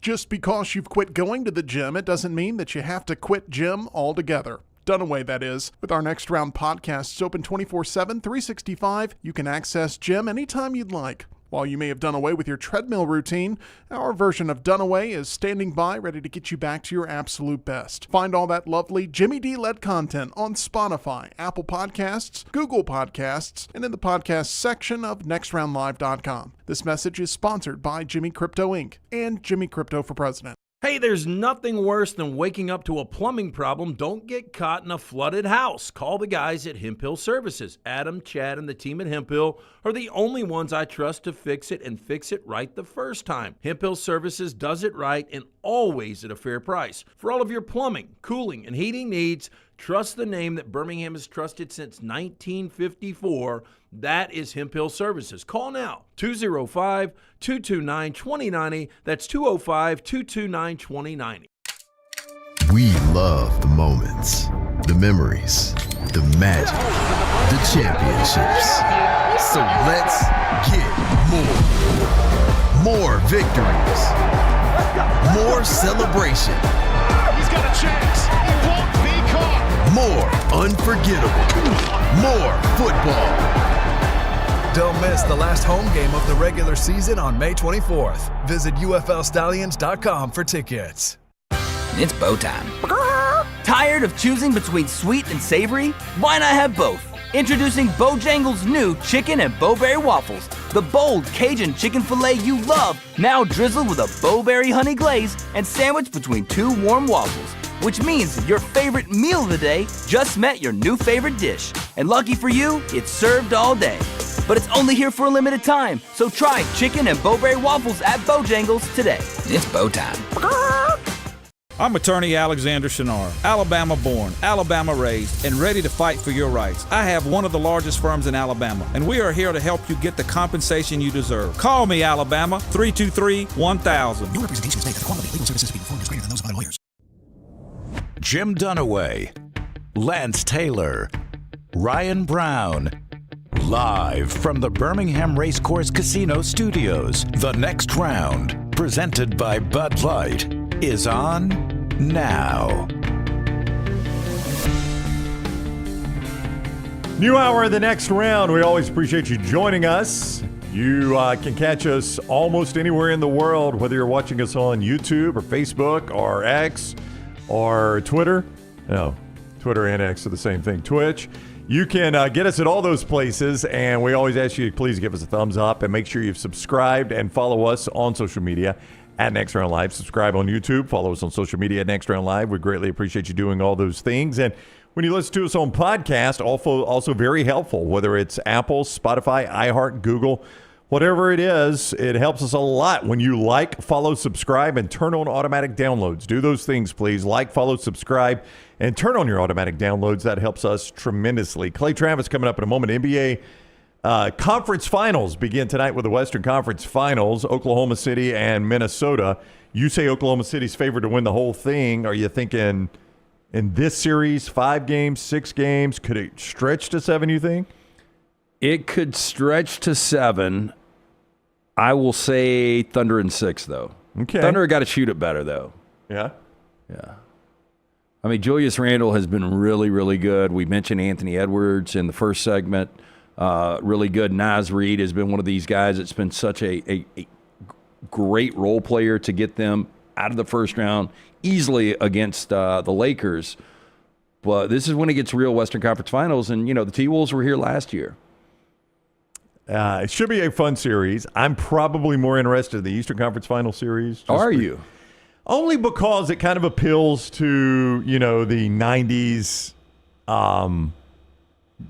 Just because you've quit going to the gym, it doesn't mean that you have to quit gym altogether. Dunaway, that is. With our Next Round podcasts open 24/7, 365, you can access gym anytime you'd like. While you may have done away with your treadmill routine, our version of Dunaway is standing by, ready to get you back to your absolute best. Find all that lovely Jimmy D-led content on Spotify, Apple Podcasts, Google Podcasts, and in the podcast section of nextroundlive.com. This message is sponsored by Jimmy Crypto Inc. and Jimmy Crypto for President. Hey, there's nothing worse than waking up to a plumbing problem. Don't get caught in a flooded house. Call the guys at Hemp Hill Services. Adam, Chad, and the team at Hemp Hill are the only ones I trust to fix it and fix it right the first time. Hemp Hill Services does it right and always at a fair price. For all of your plumbing, cooling, and heating needs, trust the name that Birmingham has trusted since 1954. That is Hemp Hill Services. Call now, 205-229-2090. That's 205-229-2090. We love the moments, the memories, the magic, the championships. So let's get more victories, more celebration. He's got a chance. He won't be caught. More unforgettable, more football. Don't miss the last home game of the regular season on May 24th. Visit UFLstallions.com for tickets. It's bow time. Tired of choosing between sweet and savory? Why not have both? Introducing Bojangles' new chicken and bowberry waffles. The bold Cajun chicken filet you love, now drizzled with a bowberry honey glaze and sandwiched between 2 warm waffles. Which means your favorite meal of the day just met your new favorite dish. And lucky for you, it's served all day. But it's only here for a limited time, so try chicken and bowberry waffles at Bojangles today. It's bow time. I'm attorney Alexander Shunnarah, Alabama born, Alabama raised, and ready to fight for your rights. I have one of the largest firms in Alabama, and we are here to help you get the compensation you deserve. Call me, Alabama, 323-1000. No representation is made that the quality of legal services being performed is greater than those of other lawyers. Jim Dunaway, Lance Taylor, Ryan Brown. Live from the Birmingham Racecourse Casino Studios, the Next Round, presented by Bud Light, is on now. New hour of the Next Round. We always appreciate you joining us. You can catch us almost anywhere in the world, whether you're watching us on YouTube or Facebook or X or Twitter. No, Twitter and X are the same thing. Twitch. You can get us at all those places, and we always ask you to please give us a thumbs up and make sure you've subscribed and follow us on social media at Next Round Live. Subscribe on YouTube. Follow us on social media at Next Round Live. We greatly appreciate you doing all those things. And when you listen to us on podcast, also very helpful, whether it's Apple, Spotify, iHeart, Google, Whatever it is, it helps us a lot when you like, follow, subscribe, and turn on automatic downloads. Do those things, please. Like, follow, subscribe, and turn on your automatic downloads. That helps us tremendously. Clay Travis coming up in a moment. NBA Conference Finals begin tonight with the Western Conference Finals, Oklahoma City and Minnesota. You say Oklahoma City's favored to win the whole thing. Are you thinking in this series, 5 games, 6 games? Could it stretch to 7, you think? It could stretch to 7. I will say Thunder in 6, though. Okay. Thunder got to shoot it better, though. Yeah? Yeah. I mean, Julius Randle has been really, really good. We mentioned Anthony Edwards in the first segment. Really good. Naz Reid has been one of these guys that's been such a great role player to get them out of the first round easily against the Lakers. But this is when it gets real Western Conference Finals. And, the T-Wolves were here last year. It should be a fun series. I'm probably more interested in the Eastern Conference Final Series. Are you? Only because it kind of appeals to, the 90s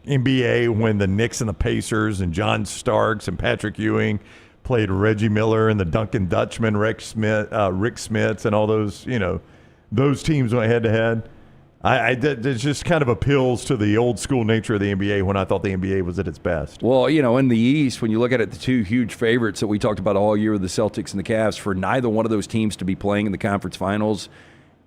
NBA when the Knicks and the Pacers and John Starks and Patrick Ewing played Reggie Miller and the Duncan Dutchman, Rick Smiths, and all those, those teams went head-to-head. It just kind of appeals to the old school nature of the NBA when I thought the NBA was at its best. Well, in the East, when you look at it, the two huge favorites that we talked about all year, the Celtics and the Cavs, for neither one of those teams to be playing in the conference finals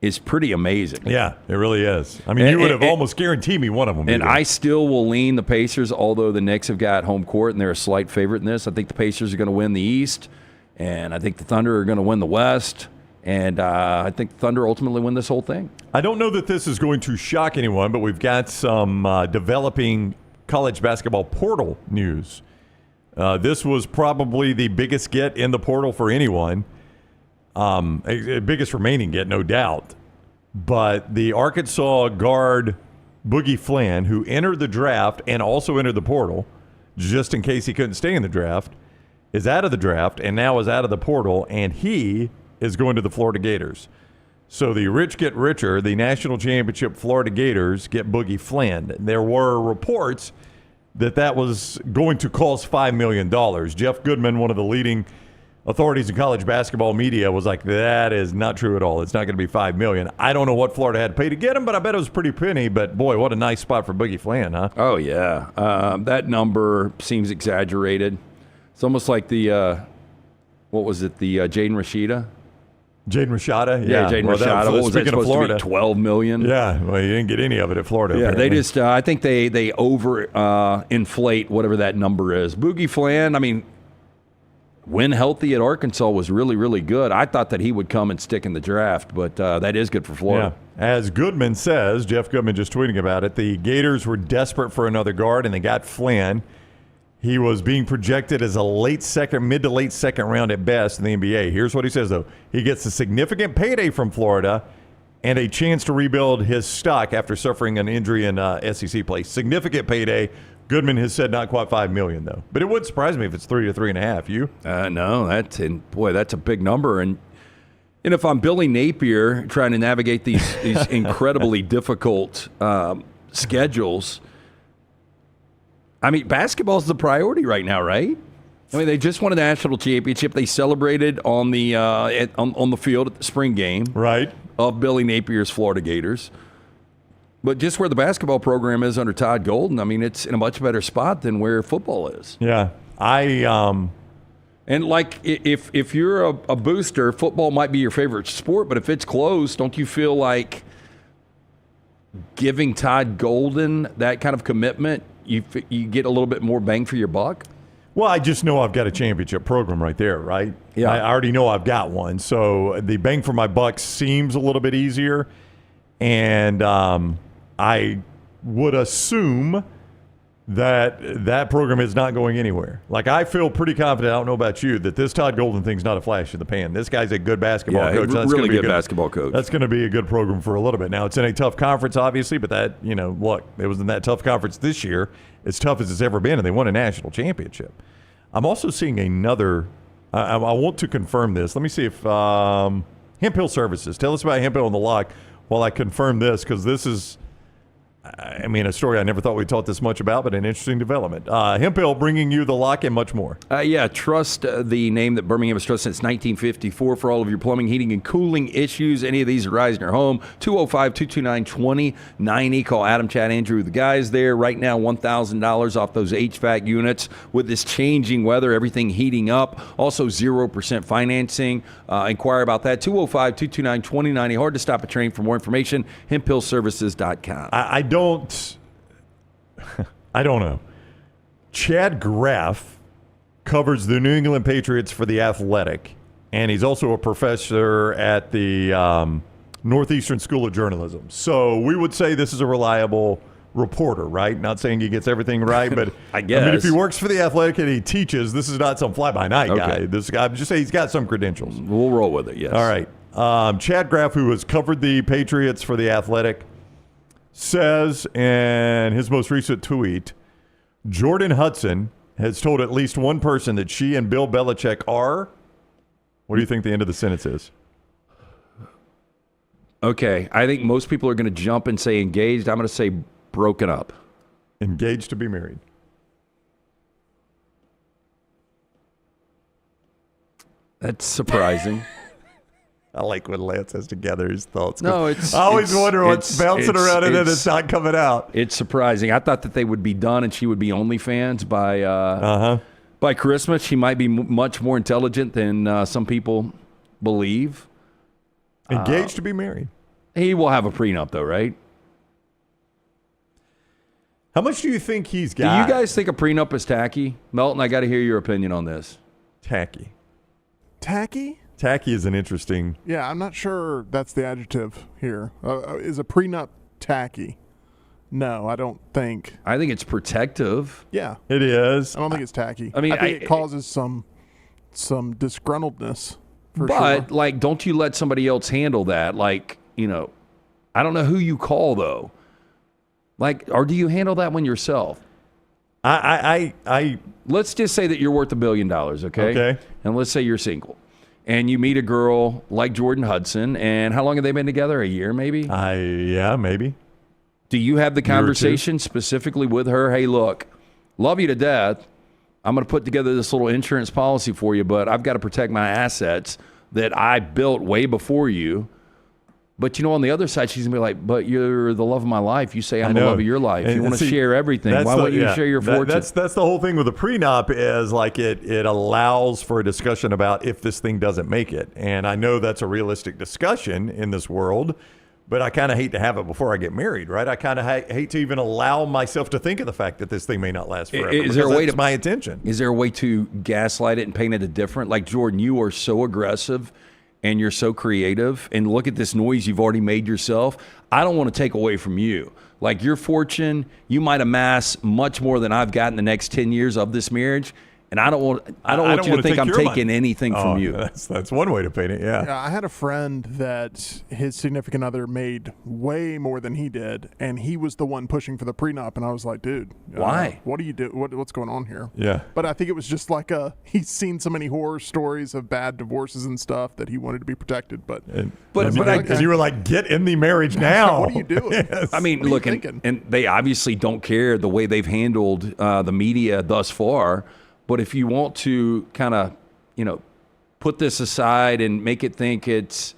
is pretty amazing. Yeah, it really is. I mean, you would have almost guaranteed me one of them. And I still will lean the Pacers, although the Knicks have got home court and they're a slight favorite in this. I think the Pacers are going to win the East, and I think the Thunder are going to win the West. And I think Thunder ultimately win this whole thing. I don't know that this is going to shock anyone, but we've got some developing college basketball portal news. This was probably the biggest get in the portal for anyone. Biggest remaining get, no doubt. But the Arkansas guard Boogie Flynn, who entered the draft and also entered the portal, just in case he couldn't stay in the draft, is out of the draft and now is out of the portal, and he is going to the Florida Gators. So the rich get richer. The national championship Florida Gators get Boogie Flynn. There were reports that was going to cost $5 million. Jeff Goodman, one of the leading authorities in college basketball media, was like, that is not true at all. It's not going to be $5 million. I don't know what Florida had to pay to get him, but I bet it was a pretty penny. But, boy, what a nice spot for Boogie Flynn, huh? Oh, yeah. That number seems exaggerated. It's almost like the, what was it, the Jaden Rashida? Jaden Rashada? Yeah, Jaden Rashada. What was that supposed to be, $12 million? Yeah, well, you didn't get any of it at Florida. Yeah, apparently. they just, I think they over inflate whatever that number is. Boogie Flynn, I mean, when healthy at Arkansas was really, really good. I thought that he would come and stick in the draft, but that is good for Florida. Yeah. As Goodman says, Jeff Goodman just tweeting about it, the Gators were desperate for another guard, and they got Flynn. He was being projected as a mid to late second round at best in the NBA. Here's what he says, though. He gets a significant payday from Florida and a chance to rebuild his stock after suffering an injury in SEC play. Significant payday. Goodman has said not quite $5 million, though. But it would surprise me if it's 3 to 3.5. You? No, that's a big number. And if I'm Billy Napier trying to navigate these incredibly difficult schedules, I mean, basketball's the priority right now, right? I mean, they just won a national championship. They celebrated on the on the field at the spring game, right, of Billy Napier's Florida Gators. But just where the basketball program is under Todd Golden, I mean, it's in a much better spot than where football is. Yeah, and like if you're a booster, football might be your favorite sport. But if it's close, don't you feel like giving Todd Golden that kind of commitment, you get a little bit more bang for your buck? Well, I just know I've got a championship program right there, right? Yeah. I already know I've got one. So the bang for my buck seems a little bit easier. And I would assume that program is not going anywhere. Like, I feel pretty confident, I don't know about you, that this Todd Golden thing's not a flash in the pan. This guy's a good basketball coach. That's really good basketball coach. That's going to be a good program for a little bit. Now, it's in a tough conference, obviously, but that, look, it was in that tough conference this year, as tough as it's ever been, and they won a national championship. I'm also seeing another, I want to confirm this. Let me see if Hemp Hill Services. Tell us about Hemp Hill on the Lock while I confirm this, because this is I mean, a story I never thought we'd talk this much about, but an interesting development. Hemphill bringing you the lock and much more. Trust the name that Birmingham has trusted since 1954 for all of your plumbing, heating, and cooling issues. Any of these arise in your home. 205-229-2090. Call Adam, Chad, Andrew, the guys there. Right now, $1,000 off those HVAC units. With this changing weather, everything heating up. Also, 0% financing. Inquire about that. 205-229-2090. Hard to stop a train. For more information, hemphillservices.com. I don't know. Chad Graff covers the New England Patriots for The Athletic, and he's also a professor at the Northeastern School of Journalism. So we would say this is a reliable reporter, right? Not saying he gets everything right, but I guess. I mean, if he works for The Athletic and he teaches, this is not some fly-by-night guy. This guy, I'm just saying he's got some credentials. We'll roll with it, yes. All right. Chad Graff, who has covered the Patriots for The Athletic, says in his most recent tweet, Jordan Hudson has told at least one person that she and Bill Belichick are. What do you think the end of the sentence is? Okay, I think most people are going to jump and say engaged. I'm going to say broken up. Engaged to be married. That's surprising. I like when Lance has to gather his thoughts. No, I always wonder what's bouncing around and then it's not coming out. It's surprising. I thought that they would be done and she would be OnlyFans by Christmas. She might be much more intelligent than some people believe. Engaged to be married. He will have a prenup, though, right? How much do you think he's got? Do you guys think a prenup is tacky? Melton, I got to hear your opinion on this. Tacky. Tacky? Tacky is an interesting... Yeah, I'm not sure that's the adjective here. Is a prenup tacky? No, I don't think. I think it's protective. Yeah. It is. I don't think it's tacky. I mean, I think it causes some disgruntledness, for but, sure. like, don't you let somebody else handle that? Like, you know, I don't know who you call, though. Like, or do you handle that one yourself? Let's just say that you're worth $1 billion, okay? Okay. And let's say you're single. And you meet a girl like Jordan Hudson, and how long have they been together? A year, maybe? Yeah, maybe. Do you have the conversation specifically with her? Hey, look, love you to death. I'm going to put together this little insurance policy for you, but I've got to protect my assets that I built way before you. But, you know, on the other side, she's going to be like, but you're the love of my life. You say I'm the love of your life. You want to share everything. Why wouldn't you share your fortune? That's the whole thing with a prenup is like it allows for a discussion about if this thing doesn't make it. And I know that's a realistic discussion in this world, but I kind of hate to have it before I get married, right? I kind of hate to even allow myself to think of the fact that this thing may not last forever. Is there a way to my intention? Is there a way to gaslight it and paint it different? Like, Jordan, you are so aggressive and you're so creative, and look at this noise you've already made yourself. I don't want to take away from you. Like, your fortune, you might amass much more than I've got in the next 10 years of this marriage, and I don't want you to think I'm taking anything from you. That's one way to paint it, yeah. I had a friend that his significant other made way more than he did, and he was the one pushing for the prenup, and I was like, dude. Why? What do you do? What's going on here? Yeah. But I think it was just like he's seen so many horror stories of bad divorces and stuff that he wanted to be protected. But you were like, get in the marriage now. What are you doing? Yes. I mean, look, and they obviously don't care the way they've handled the media thus far. But if you want to kind of, you know, put this aside and make it think it's,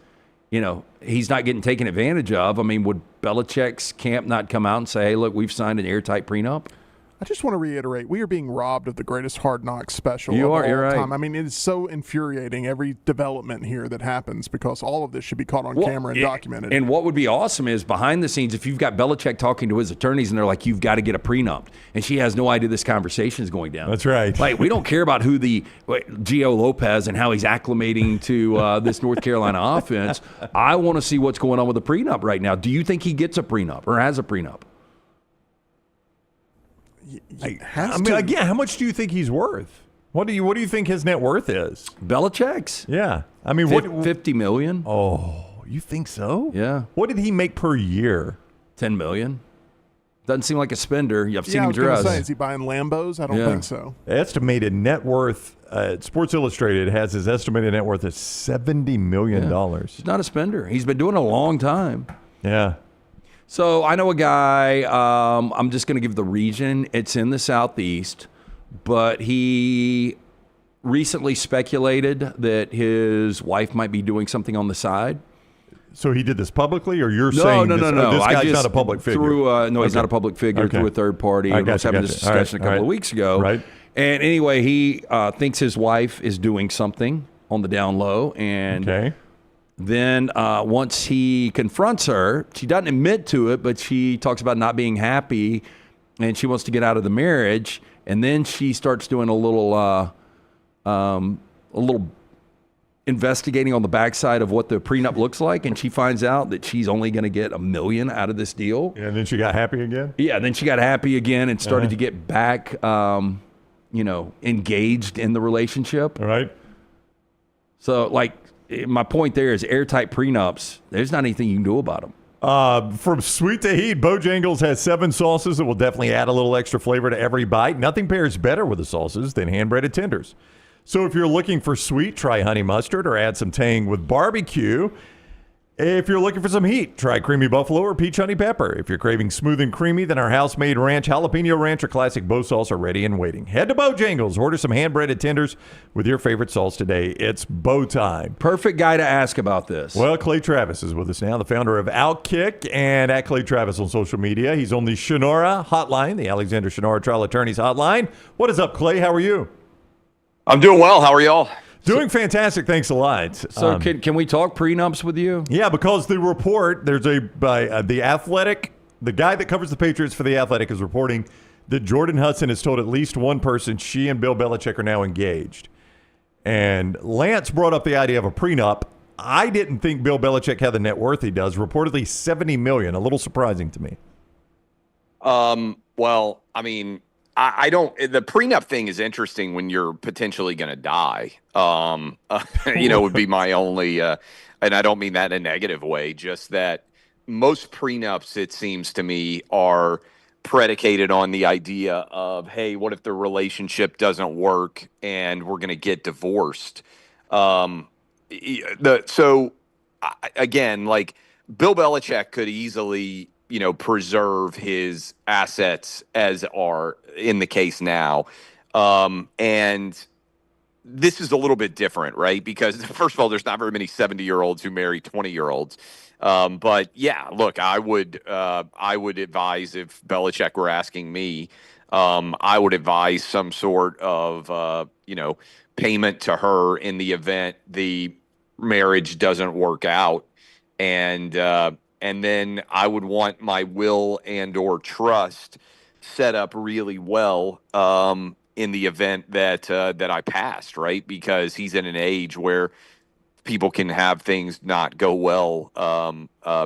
you know, he's not getting taken advantage of, I mean, would Belichick's camp not come out and say, hey, look, we've signed an airtight prenup? I just want to reiterate, we are being robbed of the greatest Hard Knocks special you're of all right. time. I mean, it is so infuriating, every development here that happens, because all of this should be caught on camera and documented. And what would be awesome is behind the scenes, if you've got Belichick talking to his attorneys and they're like, you've got to get a prenup, and she has no idea this conversation is going down. That's right. Like, we don't care about who Gio Lopez and how he's acclimating to this North Carolina offense. I want to see what's going on with the prenup right now. Do you think he gets a prenup or has a prenup? Again, how much do you think he's worth? What do you think his net worth is? Belichick's? Yeah. I mean, $50 million. Oh, you think so? Yeah. What did he make per year? $10 million. Doesn't seem like a spender. I've seen I him was gonna dress. say, is he buying Lambos? I don't think so. Estimated net worth, Sports Illustrated has his estimated net worth of $70 million. He's not a spender. He's been doing it a long time. Yeah. So I know a guy, I'm just going to give the region. It's in the Southeast, but he recently speculated that his wife might be doing something on the side. So he did this publicly, or you're saying no. this guy's not a public figure? He's not a public figure. Through a third party. I was having this discussion a couple of weeks ago. Right. And anyway, he thinks his wife is doing something on the down low. And then once he confronts her, she doesn't admit to it, but she talks about not being happy, and she wants to get out of the marriage. And then she starts doing a little investigating on the backside of what the prenup looks like, and she finds out that she's only going to get $1 million out of this deal. And then she got happy again? Yeah, then she got happy again and started to get back, engaged in the relationship. All right. So, my point there is airtight prenups, there's not anything you can do about them. From sweet to heat, Bojangles has 7 sauces that will definitely add a little extra flavor to every bite. Nothing pairs better with the sauces than hand-breaded tenders. So if you're looking for sweet, try honey mustard or add some tang with barbecue. If you're looking for some heat, try creamy buffalo or peach honey pepper. If you're craving smooth and creamy, then our house-made ranch, jalapeno ranch, or classic Bo sauce are ready and waiting. Head to Bojangles. Order some hand-breaded tenders with your favorite sauce today. It's Bo time. Perfect guy to ask about this. Well, Clay Travis is with us now, the founder of Outkick, and at Clay Travis on social media. He's on the Shunnarah hotline, the Alexander Shunnarah Trial Attorneys hotline. What is up, Clay? How are you? I'm doing well. How are y'all? Doing fantastic. Thanks a lot. So can we talk prenups with you? Yeah, because the report, there's the Athletic, the guy that covers the Patriots for the Athletic is reporting that Jordan Hudson has told at least one person she and Bill Belichick are now engaged. And Lance brought up the idea of a prenup. I didn't think Bill Belichick had the net worth he does, reportedly $70 million. A little surprising to me. Well, I mean, I don't. The prenup thing is interesting when you're potentially going to die. Would be my only, and I don't mean that in a negative way. Just that most prenups, it seems to me, are predicated on the idea of, hey, what if the relationship doesn't work and we're going to get divorced? Again, like Bill Belichick could easily, preserve his assets as are in the case now. And this is a little bit different, right? Because first of all, there's not very many 70-year-olds who marry 20-year-olds. But yeah, look, I would advise, if Belichick were asking me, I would advise some sort of, payment to her in the event the marriage doesn't work out. And then I would want my will and or trust set up really well in the event that I passed, right? Because he's in an age where people can have things not go well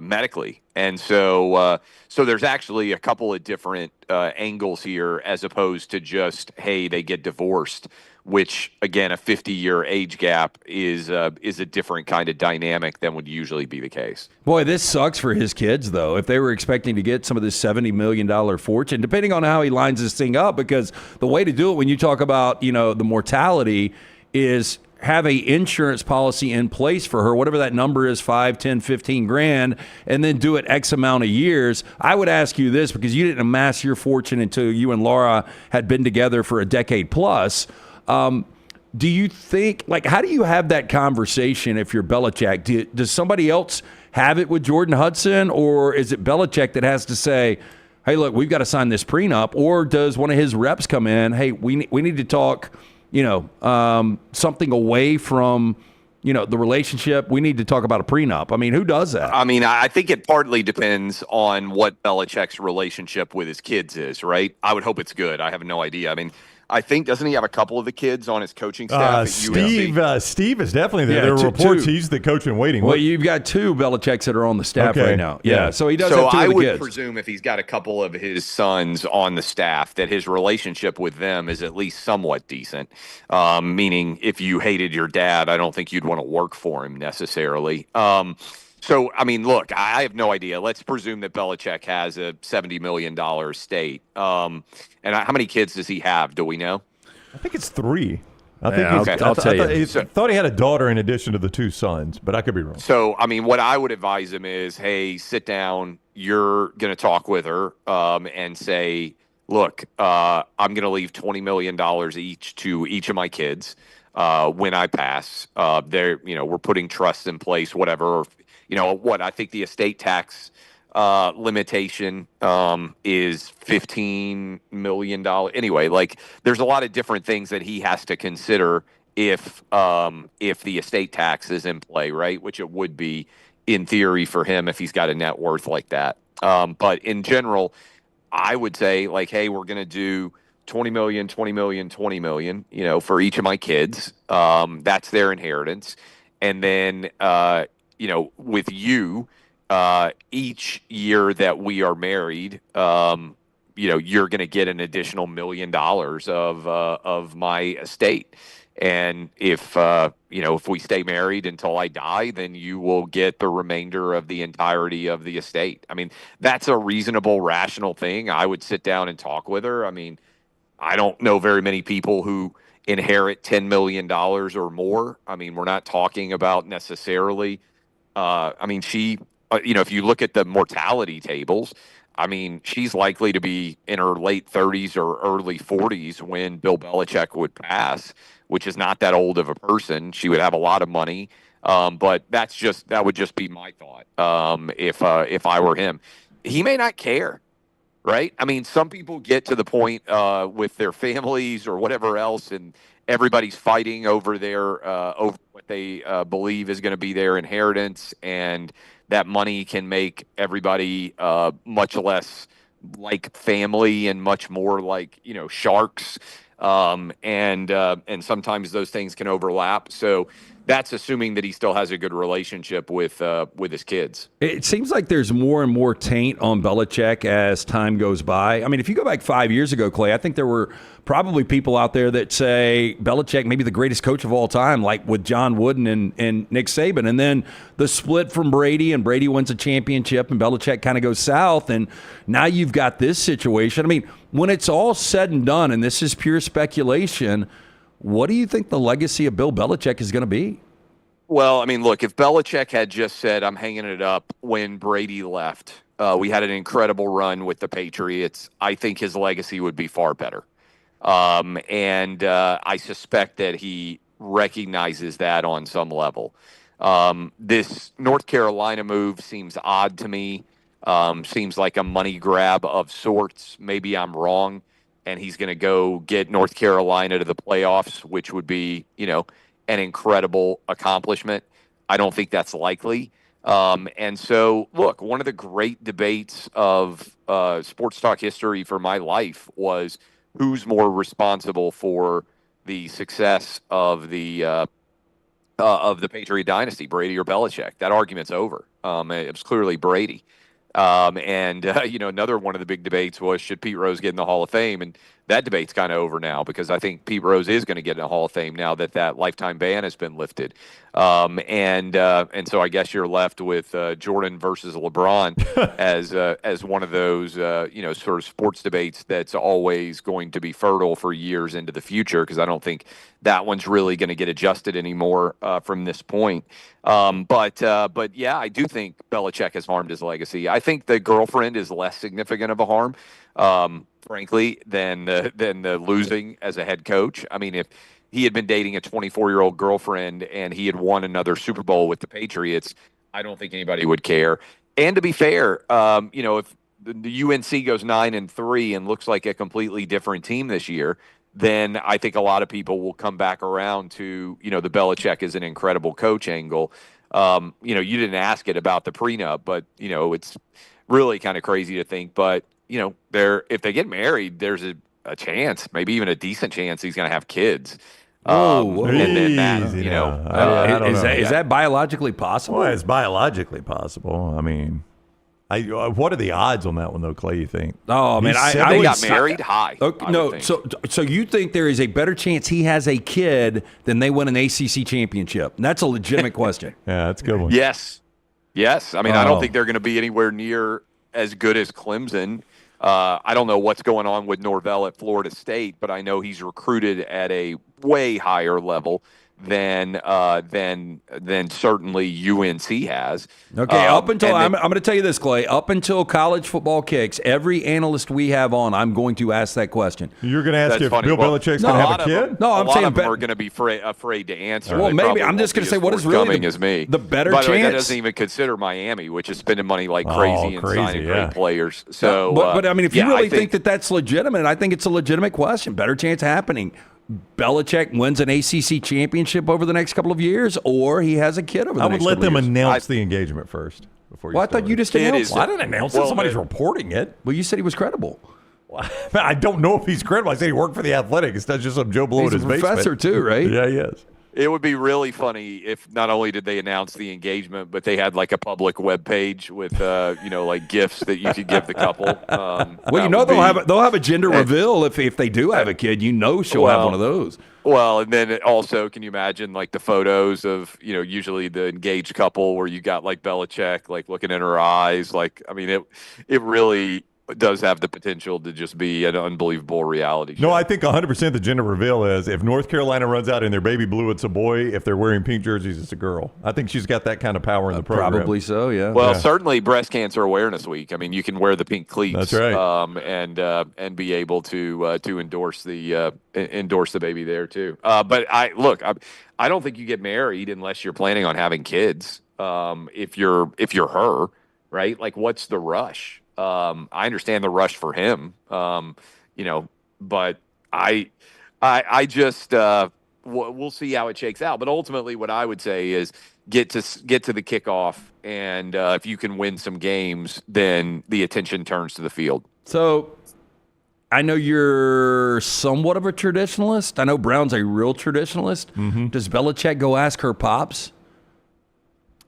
medically. And so there's actually a couple of different angles here, as opposed to just, hey, they get divorced, which, again, a 50-year age gap is a different kind of dynamic than would usually be the case. Boy, this sucks for his kids, though, if they were expecting to get some of this $70 million fortune, depending on how he lines this thing up, because the way to do it when you talk about, the mortality is have a insurance policy in place for her, whatever that number is, 5, 10, 15 grand, and then do it X amount of years. I would ask you this, because you didn't amass your fortune until you and Laura had been together for a decade plus. Do you think, how do you have that conversation if you're Belichick? Does somebody else have it with Jordan Hudson, or is it Belichick that has to say, hey, look, we've got to sign this prenup? Or does one of his reps come in, hey, we need to talk, something away from, the relationship? We need to talk about a prenup. I mean, who does that? I mean, I think it partly depends on what Belichick's relationship with his kids is, right? I would hope it's good. I have no idea. I mean, I think, doesn't he have a couple of the kids on his coaching staff at USC? Steve is definitely there. There are reports he's the coach in waiting. Well, you've got 2 Belichicks that are on the staff right now. Yeah, so he does have 2 of the kids. So I would presume if he's got a couple of his sons on the staff, that his relationship with them is at least somewhat decent. Meaning, if you hated your dad, I don't think you'd want to work for him necessarily. So, I mean, look, I have no idea. Let's presume that Belichick has a $70 million estate. And how many kids does he have? Do we know? I think it's 3. I thought he had a daughter in addition to the 2 sons, but I could be wrong. So, I mean, what I would advise him is, hey, sit down, you're going to talk with her and say, look, I'm going to leave $20 million each to each of my kids when I pass. We're putting trust in place, whatever. Or, I think the estate tax limitation is $15 million. Anyway, like there's a lot of different things that he has to consider if the estate tax is in play, right? Which it would be in theory for him if he's got a net worth like that. But in general, I would say like, hey, we're going to do 20 million, 20 million, 20 million, for each of my kids. That's their inheritance. And then, with you, each year that we are married, you're going to get an additional $1 million of my estate. And if we stay married until I die, then you will get the remainder of the entirety of the estate. I mean, that's a reasonable, rational thing. I would sit down and talk with her. I mean, I don't know very many people who inherit $10 million or more. I mean, we're not talking about necessarily, she, if you look at the mortality tables, I mean, she's likely to be in her late 30s or early 40s when Bill Belichick would pass, which is not that old of a person. She would have a lot of money. But that would just be my thought. If I were him, he may not care. Right. I mean, some people get to the point with their families or whatever else, and everybody's fighting over over what they believe is going to be their inheritance. And that money can make everybody much less like family and much more like, sharks. And sometimes those things can overlap. So that's assuming that he still has a good relationship with his kids. It seems like there's more and more taint on Belichick as time goes by. I mean, if you go back 5 years ago, Clay, I think there were probably people out there that say Belichick may be the greatest coach of all time, like with John Wooden and Nick Sabin. And then the split from Brady, and Brady wins a championship, and Belichick kind of goes south. And now you've got this situation. I mean, when it's all said and done, and this is pure speculation, what do you think the legacy of Bill Belichick is going to be? Well, I mean, look, if Belichick had just said, I'm hanging it up when Brady left, we had an incredible run with the Patriots, I think his legacy would be far better. And I suspect that he recognizes that on some level. This North Carolina move seems odd to me. Seems like a money grab of sorts. Maybe I'm wrong, and he's going to go get North Carolina to the playoffs, which would be, an incredible accomplishment. I don't think that's likely. And so, look, one of the great debates of sports talk history for my life was who's more responsible for the success of the Patriot dynasty, Brady or Belichick. That argument's over. It was clearly Brady. Another one of the big debates was, should Pete Rose get in the Hall of Fame? And that debate's kind of over now, because I think Pete Rose is going to get in the Hall of Fame now that lifetime ban has been lifted. And so I guess you're left with Jordan versus LeBron as one of those, sort of sports debates that's always going to be fertile for years into the future, because I don't think that one's really going to get adjusted anymore from this point. But yeah, I do think Belichick has harmed his legacy. I think the girlfriend is less significant of a harm, frankly, than the losing as a head coach. I mean, if he had been dating a 24-year-old girlfriend and he had won another Super Bowl with the Patriots, I don't think anybody would care. And to be fair, if the UNC goes 9-3 and looks like a completely different team this year, then I think a lot of people will come back around to, the Belichick is an incredible coach angle. You didn't ask it about the prenup, but, it's really kind of crazy to think. But, if they get married, there's a chance, maybe even a decent chance he's going to have kids. And then that, is that biologically possible? Well, it's biologically possible. I mean, what are the odds on that one, though, Clay, you think? Oh, man, they got married high. Okay, no, so you think there is a better chance he has a kid than they win an ACC championship? And that's a legitimate question. Yeah, that's a good one. Yes. I mean, I don't think they're going to be anywhere near as good as Clemson. I don't know what's going on with Norvell at Florida State, but I know he's recruited at a way higher level than certainly UNC has. Okay, up until I'm going to tell you this, Clay. Up until college football kicks, every analyst we have on, I'm going to ask that question. You're going to ask if Bill Belichick's going to have a kid? No, I'm saying a lot of them are going to be afraid to answer. Well, They maybe probably I'm just won't going to be say as what is really forthcoming as me. the better By the way, that chance. doesn't even consider Miami, which is spending money like crazy and signing yeah. great players. So, but I mean, if you yeah, really I think that that's legitimate, I think it's a legitimate question. Better chance happening. Belichick wins an ACC championship over the next couple of years, or he has a kid over the I would next let couple of them years. announce the engagement first. Before you Well, I thought you just announced it. Well, I didn't announce it. Somebody's reporting it. Well, you said he was credible. I don't know if he's credible. I said he worked for the Athletics. That's just some Joe Blow He's in his a basement. professor too, right? Yeah, he is. It would be really funny if not only did they announce the engagement, but they had like a public web page with like gifts that you could give the couple. Well, they'll have a gender reveal if they do have a kid. She'll have one of those. Well, and then also, can you imagine like the photos of usually the engaged couple where you got like Belichick like looking in her eyes, like I mean it really does have the potential to just be an unbelievable reality show. No, I think 100% the gender reveal is if North Carolina runs out and their baby blue, it's a boy. If they're wearing pink jerseys, it's a girl. I think she's got that kind of power in the program. Probably so, yeah. Well, certainly Breast Cancer Awareness Week. I mean, you can wear the pink cleats. That's right. And be able to endorse the baby there too. But I don't think you get married unless you're planning on having kids. If you're her, right? Like, what's the rush? I understand the rush for him, but I just we'll see how it shakes out. But ultimately, what I would say is get to the kickoff, and if you can win some games, then the attention turns to the field. So I know you're somewhat of a traditionalist. I know Brown's a real traditionalist. Mm-hmm. Does Belichick go ask her pops?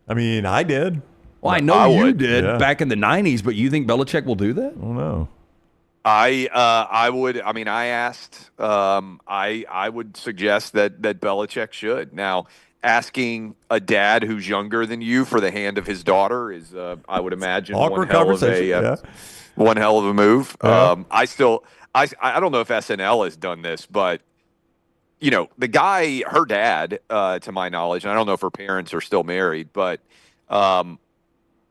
I mean, I did. Well, I know you did back in the 90s, but you think Belichick will do that? I don't know. I would. I mean, I asked. I would suggest that Belichick should. Now, asking a dad who's younger than you for the hand of his daughter is, I would imagine, awkward one hell conversation. of one hell of a move. Yeah. I don't know if SNL has done this, but the guy, her dad, to my knowledge, and I don't know if her parents are still married, but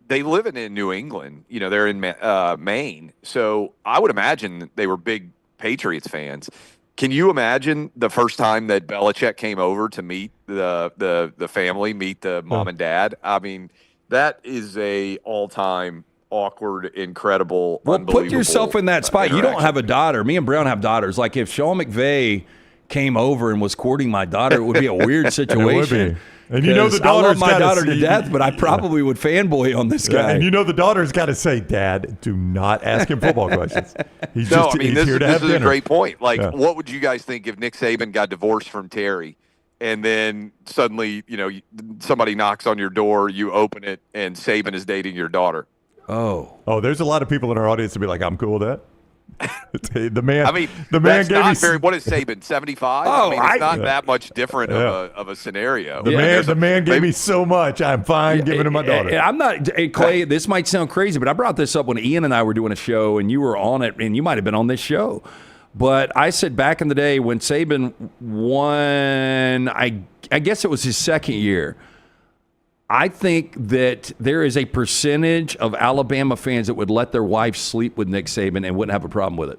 they live in New England. They're in Maine. So I would imagine they were big Patriots fans. Can you imagine the first time that Belichick came over to meet the family, meet the mom and dad? I mean, that is a all-time awkward, incredible, unbelievable. Put yourself in that spot. You don't have a daughter. Me and Brown have daughters. Like if Sean McVay came over and was courting my daughter, it would be a weird situation. It would be. And the daughter's I love my daughter to death, but I probably would fanboy on this guy. And the daughter's got to say, Dad, do not ask him football questions. He's this here to have is dinner. A great point. Like, what would you guys think if Nick Saban got divorced from Terry, and then suddenly, somebody knocks on your door, you open it, and Saban is dating your daughter? Oh, there's a lot of people in our audience to be like, I'm cool with that. The man. I mean, the man that's gave not me. very. What is Saban? 75? Oh, it's not that much different of a scenario. The man gave me so much. I'm fine giving him my daughter. I'm not. Hey, Clay, this might sound crazy, but I brought this up when Ian and I were doing a show, and you were on it, and you might have been on this show. But I said back in the day when Sabin won, I guess it was his second year. I think that there is a percentage of Alabama fans that would let their wife sleep with Nick Saban and wouldn't have a problem with it.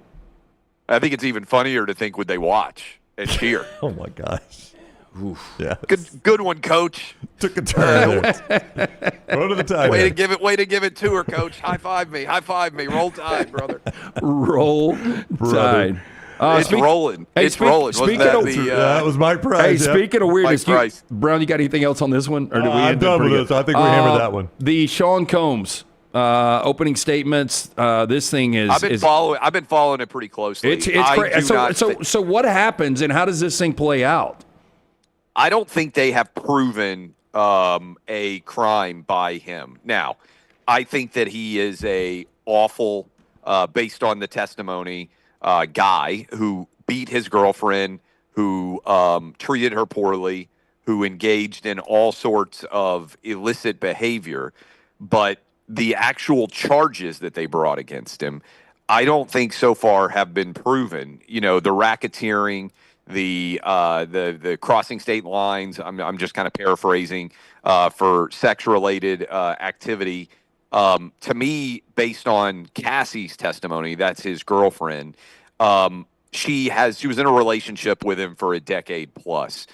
I think it's even funnier to think would they watch and cheer. Oh my gosh! Oof. Yeah, good one, Coach. Took a turn. Go to the time. Way to give it to her, Coach. High five me. Roll Tide, brother. Roll Tide. It's rolling. It's rolling. That was Mike Price. Hey, speaking of weirdness, Brown, you got anything else on this one? Or did we I'm done with this. I think we hammered that one. The Sean Combs opening statements. This thing is. I've been following it pretty closely. It's crazy. So what happens, and how does this thing play out? I don't think they have proven a crime by him. Now, I think that he is a awful, based on the testimony, guy who beat his girlfriend, who treated her poorly, who engaged in all sorts of illicit behavior. But the actual charges that they brought against him, I don't think so far have been proven. The racketeering, the crossing state lines. I'm just kind of paraphrasing for sex-related activity. To me, based on Cassie's testimony, that's his girlfriend. She was in a relationship with him for a decade plus.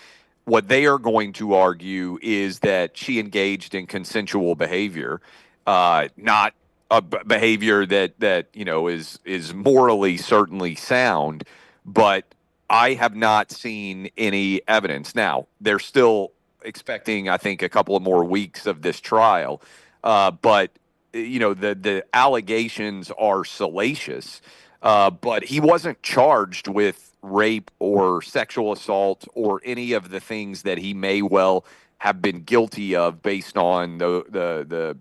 What they are going to argue is that she engaged in consensual behavior, not a behavior that is morally certainly sound, but I have not seen any evidence. Now, they're still expecting, I think, a couple of more weeks of this trial, but the allegations are salacious. But he wasn't charged with rape or sexual assault or any of the things that he may well have been guilty of based on the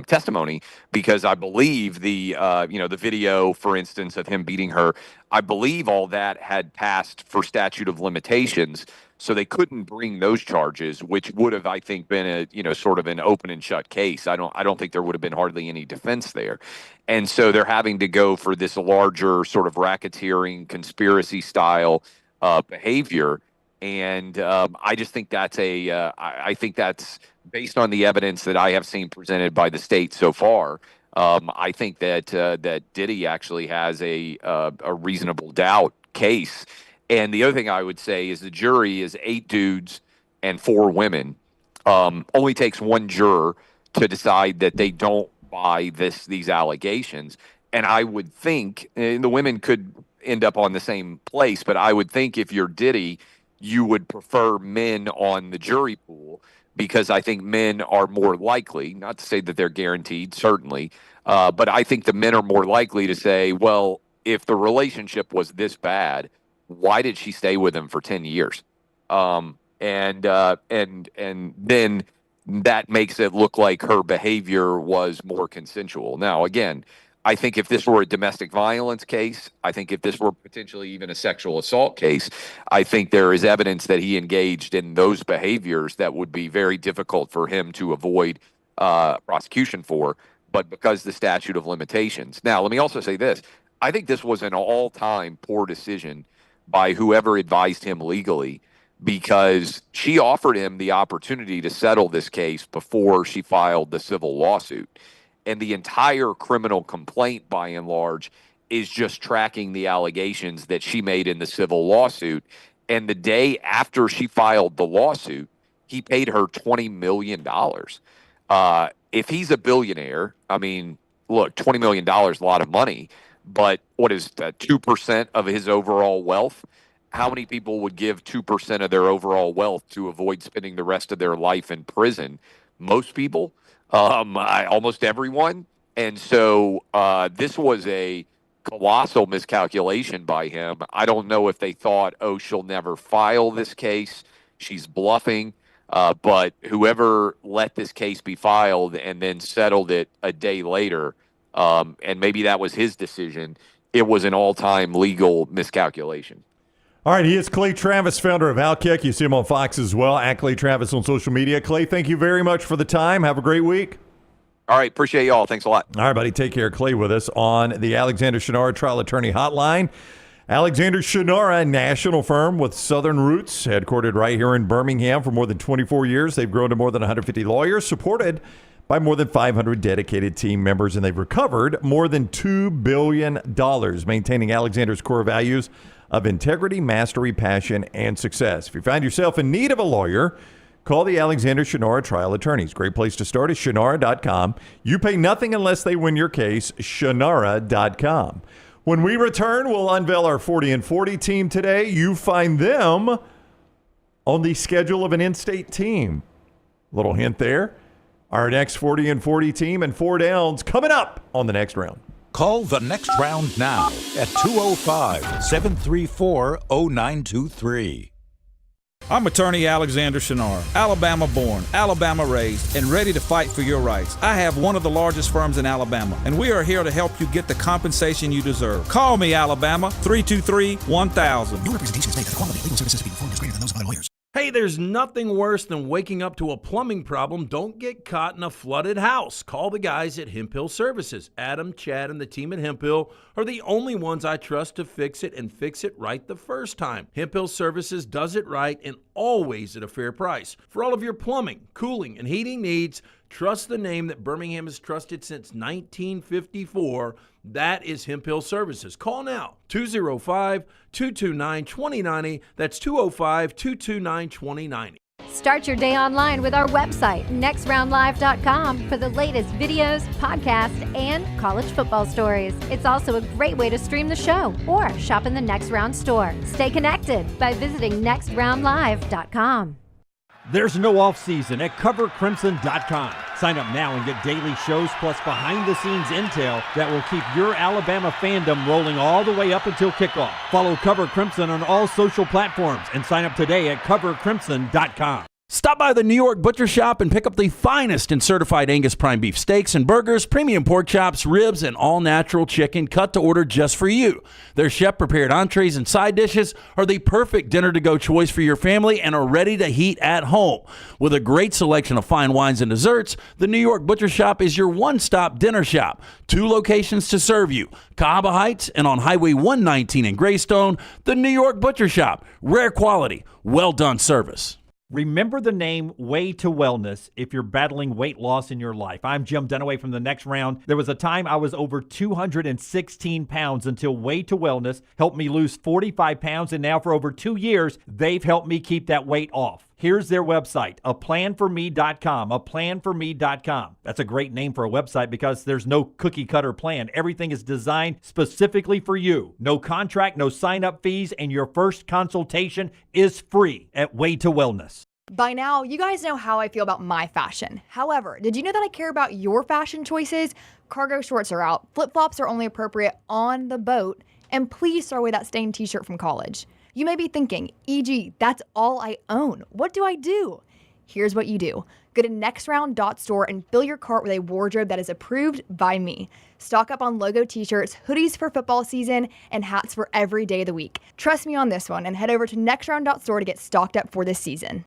testimony, because I believe the video, for instance, of him beating her, I believe all that had passed for statute of limitations, so they couldn't bring those charges, which would have, I think, been a sort of an open and shut case. I don't think there would have been hardly any defense there, and so they're having to go for this larger sort of racketeering conspiracy style behavior. And I just think that's I think that's based on the evidence that I have seen presented by the state so far. I think that Diddy actually has a reasonable doubt case. And the other thing I would say is the jury is 8 dudes and 4 women. Only takes one juror to decide that they don't buy these allegations. And I would think, and the women could end up on the same place, but I would think if you're Diddy, you would prefer men on the jury pool, because I think men are more likely, not to say that they're guaranteed, certainly, but I think the men are more likely to say, well, if the relationship was this bad, why did she stay with him for 10 years? And then that makes it look like her behavior was more consensual. Now, again, I think if this were a domestic violence case, I think if this were potentially even a sexual assault case, I think there is evidence that he engaged in those behaviors that would be very difficult for him to avoid prosecution for, but because the statute of limitations. Now, let me also say this. I think this was an all-time poor decision by whoever advised him legally, because she offered him the opportunity to settle this case before she filed the civil lawsuit. And the entire criminal complaint, by and large, is just tracking the allegations that she made in the civil lawsuit. And the day after she filed the lawsuit, he paid her $20 million. If he's a billionaire, I mean, look, $20 million is a lot of money, but what is that, 2% of his overall wealth? How many people would give 2% of their overall wealth to avoid spending the rest of their life in prison? Most people. Almost everyone. And so this was a colossal miscalculation by him. I don't know if they thought, oh, she'll never file this case, she's bluffing. But whoever let this case be filed and then settled it a day later, and maybe that was his decision, it was an all-time legal miscalculation. All right, he is Clay Travis, founder of Outkick. You see him on Fox as well, at Clay Travis on social media. Clay, thank you very much for the time. Have a great week. All right, appreciate you all. Thanks a lot. All right, buddy, take care. Clay with us on the Alexander Shunnarah Trial Attorney Hotline. Alexander Shunnarah, a national firm with Southern roots, headquartered right here in Birmingham for more than 24 years. They've grown to more than 150 lawyers, supported by more than 500 dedicated team members, and they've recovered more than $2 billion, maintaining Alexander's core values of integrity, mastery, passion, and success. If you find yourself in need of a lawyer, call the Alexander Shunnarah Trial Attorneys. Great place to start is Shunnarah.com. You pay nothing unless they win your case, Shunnarah.com. When we return, we'll unveil our 40 and 40 team today. You find them on the schedule of an in-state team. Little hint there. Our next 40 and 40 team and 4 downs coming up on the next round. Call the next round now at 205-734-0923. I'm attorney Alexander Shunnarah, Alabama born, Alabama raised, and ready to fight for your rights. I have one of the largest firms in Alabama, and we are here to help you get the compensation you deserve. Call me, Alabama, 323-1000. Your representation is made that the quality of legal services being performed is greater than those of other lawyers. Hey, Hey, there's nothing worse than waking up to a plumbing problem. Don't get caught in a flooded house. Call the guys at Hemp Hill Services. Adam, Chad, and the team at Hemp Hill are the only ones I trust to fix it and fix it right the first time. Hemp Hill Services does it right and always at a fair price. For all of your plumbing, cooling, and heating needs, trust the name that Birmingham has trusted since 1954. That is Hemp Hill Services. Call now, 205-229-2090. That's 205-229-2090. Start your day online with our website, nextroundlive.com, for the latest videos, podcasts, and college football stories. It's also a great way to stream the show or shop in the Next Round store. Stay connected by visiting nextroundlive.com. There's no off-season at covercrimson.com. Sign up now and get daily shows plus behind-the-scenes intel that will keep your Alabama fandom rolling all the way up until kickoff. Follow Cover Crimson on all social platforms and sign up today at covercrimson.com. Stop by the New York Butcher Shop and pick up the finest in certified Angus prime beef steaks and burgers, premium pork chops, ribs, and all-natural chicken cut to order just for you. Their chef-prepared entrees and side dishes are the perfect dinner-to-go choice for your family and are ready to heat at home. With a great selection of fine wines and desserts, the New York Butcher Shop is your one-stop dinner shop. 2 locations to serve you, Cahaba Heights and on Highway 119 in Greystone. The New York Butcher Shop. Rare quality, well-done service. Remember the name Way to Wellness if you're battling weight loss in your life. I'm Jim Dunaway from The Next Round. There was a time I was over 216 pounds until Way to Wellness helped me lose 45 pounds, and now for over 2 years, they've helped me keep that weight off. Here's their website, aplanforme.com, aplanforme.com. That's a great name for a website because there's no cookie-cutter plan. Everything is designed specifically for you. No contract, no sign-up fees, and your first consultation is free at Way to Wellness. By now, you guys know how I feel about my fashion. However, did you know that I care about your fashion choices? Cargo shorts are out, flip-flops are only appropriate on the boat, and please throw away that stained t-shirt from college. You may be thinking, EG, that's all I own. What do I do? Here's what you do. Go to nextround.store and fill your cart with a wardrobe that is approved by me. Stock up on logo t-shirts, hoodies for football season, and hats for every day of the week. Trust me on this one and head over to nextround.store to get stocked up for this season.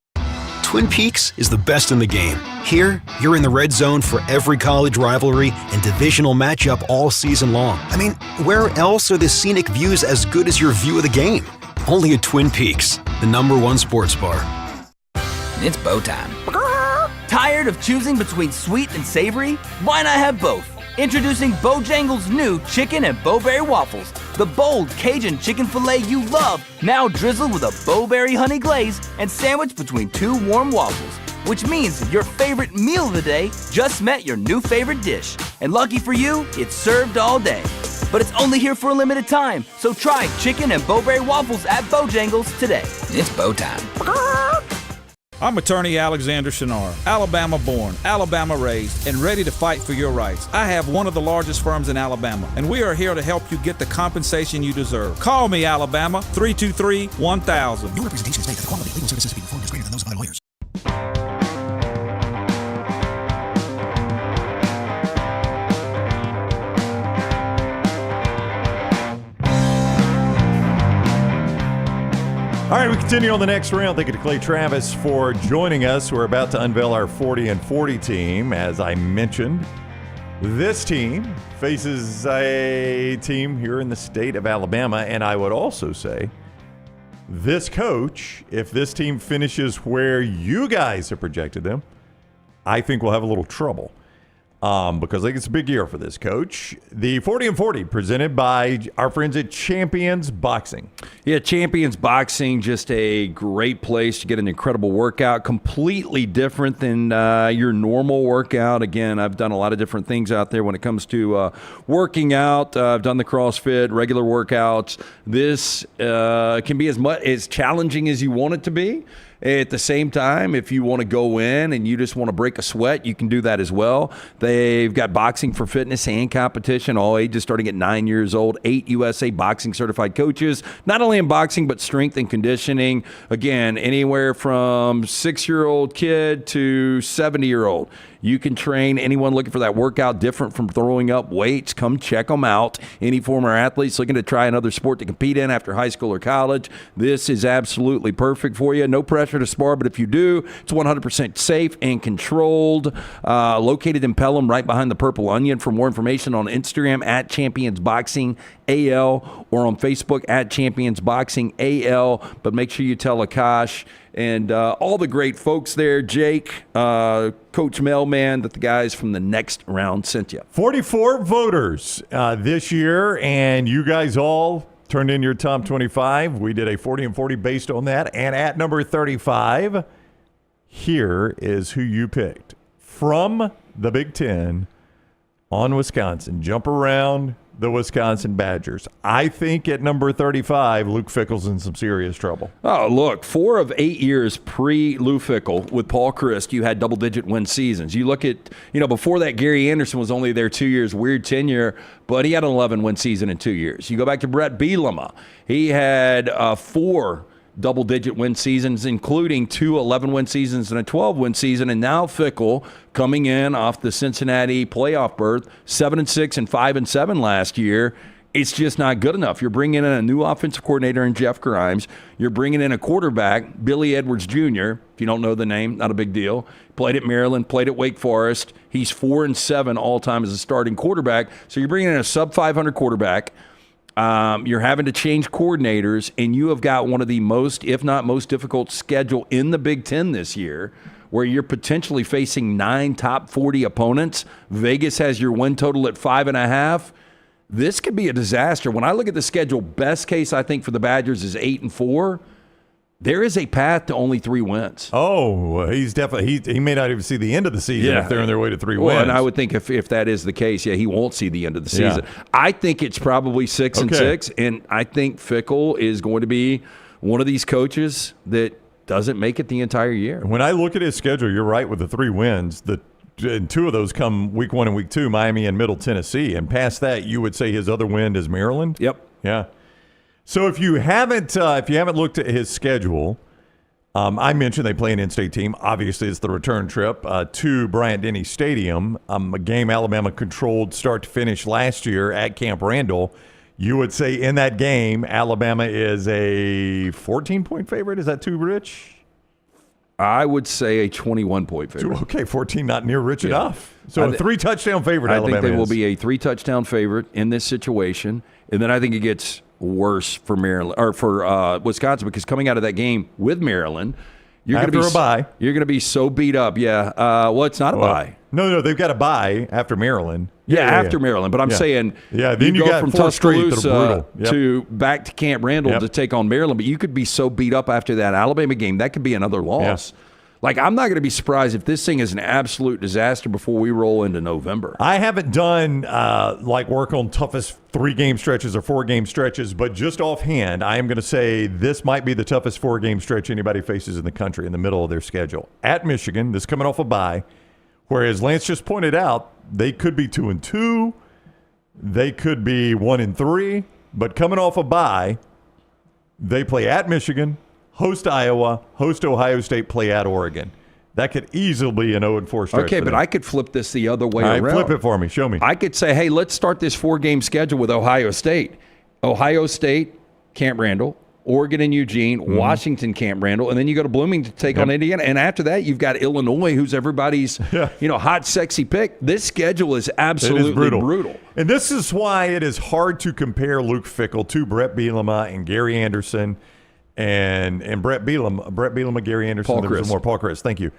Twin Peaks is the best in the game. Here, you're in the red zone for every college rivalry and divisional matchup all season long. I mean, where else are the scenic views as good as your view of the game? Only at Twin Peaks, the #1 sports bar. It's bow time. Tired of choosing between sweet and savory? Why not have both? Introducing Bojangles' new chicken and bowberry waffles. The bold Cajun chicken filet you love, now drizzled with a bowberry honey glaze and sandwiched between 2 warm waffles. Which means your favorite meal of the day just met your new favorite dish. And lucky for you, it's served all day. But it's only here for a limited time, so try chicken and bowberry waffles at Bojangles today. It's bow time. I'm attorney Alexander Shunnarah, Alabama born, Alabama raised, and ready to fight for your rights. I have one of the largest firms in Alabama, and we are here to help you get the compensation you deserve. Call me, Alabama, 323-1000. Your representation state that the quality of legal services being performed is greater than those of other lawyers. All right, we continue on the next round. Thank you to Clay Travis for joining us. We're about to unveil our 40 and 40 team. As I mentioned, this team faces a team here in the state of Alabama. And I would also say this coach, if this team finishes where you guys have projected them, I think we'll have a little trouble. Because I think it's a big year for this coach. The 40 and 40 presented by our friends at Champions Boxing. Yeah, Champions Boxing, just a great place to get an incredible workout. Completely different than your normal workout. Again, I've done a lot of different things out there when it comes to working out. I've done the CrossFit, regular workouts. This can be as challenging as you want it to be. At the same time, if you want to go in and you just want to break a sweat, you can do that as well. They've got boxing for fitness and competition, all ages starting at 9 years old, 8 USA boxing certified coaches, not only in boxing, but strength and conditioning. Again, anywhere from 6-year-old kid to 70-year-old. You can train anyone looking for that workout different from throwing up weights. Come check them out. Any former athletes looking to try another sport to compete in after high school or college, this is absolutely perfect for you. No pressure to spar, but if you do, it's 100% safe and controlled. Located in Pelham, right behind the Purple Onion. For more information on Instagram at Champions Boxing AL or on Facebook at Champions Boxing AL. But make sure you tell Akash and all the great folks there, Jake, Coach Mailman, that the guys from the Next Round sent you. 44 voters this year, and you guys all turned in your top 25. We did a 40 and 40 based on that. And at number 35, here is who you picked from the Big Ten on Wisconsin. Jump around the Wisconsin Badgers. I think at number 35, Luke Fickell's in some serious trouble. Oh, look, 4 of 8 years pre-Lou Fickell with Paul Chryst, you had double-digit win seasons. You look at, before that, Gary Anderson was only there 2 years, weird tenure, but he had an 11-win season in 2 years. You go back to Brett Bielema. He had 4 double-digit win seasons, including 2 11-win seasons and a 12-win season. And now Fickell, coming in off the Cincinnati playoff berth, 7-6 and 5-7 last year. It's just not good enough. You're bringing in a new offensive coordinator in Jeff Grimes. You're bringing in a quarterback, Billy Edwards Jr. If you don't know the name, not a big deal. Played at Maryland, played at Wake Forest. He's 4-7 all-time as a starting quarterback. So you're bringing in a sub-500 quarterback. You're having to change coordinators, and you have got one of the most, if not most difficult schedule in the Big Ten this year, where you're potentially facing 9 top 40 opponents. Vegas has your win total at 5.5. This could be a disaster. When I look at the schedule, best case I think for the Badgers is 8-4. There is a path to only 3 wins. Oh, he's definitely he may not even see the end of the season if they're on their way to 3 wins. And I would think if that is the case, he won't see the end of the season. Yeah. I think it's probably 6-6, and I think Fickell is going to be one of these coaches that doesn't make it the entire year. When I look at his schedule, you're right with the 3 wins. And 2 of those come week 1 and week 2, Miami and Middle Tennessee. And past that, you would say his other win is Maryland? Yep. Yeah. So if you haven't looked at his schedule, I mentioned they play an in-state team. Obviously, it's the return trip to Bryant-Denny Stadium, a game Alabama controlled start to finish last year at Camp Randall. You would say in that game, Alabama is a 14-point favorite. Is that too rich? I would say a 21-point favorite. Okay, 14 not near rich enough. So a 3-touchdown favorite, Alabama I think they will is. be a 3-touchdown favorite in this situation. And then I think it gets worse for Maryland or for Wisconsin, because coming out of that game with Maryland, you're going to be a bye. You're going to be so beat up. Yeah. Well, it's not a bye. No, they've got a bye after Maryland. After Maryland. But I'm saying, then you go got from 4 straight Tuscaloosa that are brutal. to back to Camp Randall to take on Maryland. But you could be so beat up after that Alabama game, that could be another loss. Yeah. Like, I'm not going to be surprised if this thing is an absolute disaster before we roll into November. I haven't done work on toughest 3-game stretches or 4-game stretches, but just offhand, I am going to say this might be the toughest 4-game stretch anybody faces in the country in the middle of their schedule. At Michigan, this coming off a bye, whereas Lance just pointed out, they could be 2-2, they could be 1-3, but coming off a bye, they play at Michigan, host Iowa, host Ohio State, play at Oregon. That could easily be an 0-4 stretch. Okay, but I could flip this the other way around. Flip it for me. Show me. I could say, hey, let's start this 4-game schedule with Ohio State. Ohio State, Camp Randall, Oregon and Eugene, Washington, Camp Randall, and then you go to Bloomington to take on Indiana. And after that, you've got Illinois, who's everybody's hot, sexy pick. This schedule is absolutely brutal. And this is why it is hard to compare Luke Fickell to Brett Bielema and Gary Anderson and Brett Bielema, Gary Anderson, Paul Chryst, thank you,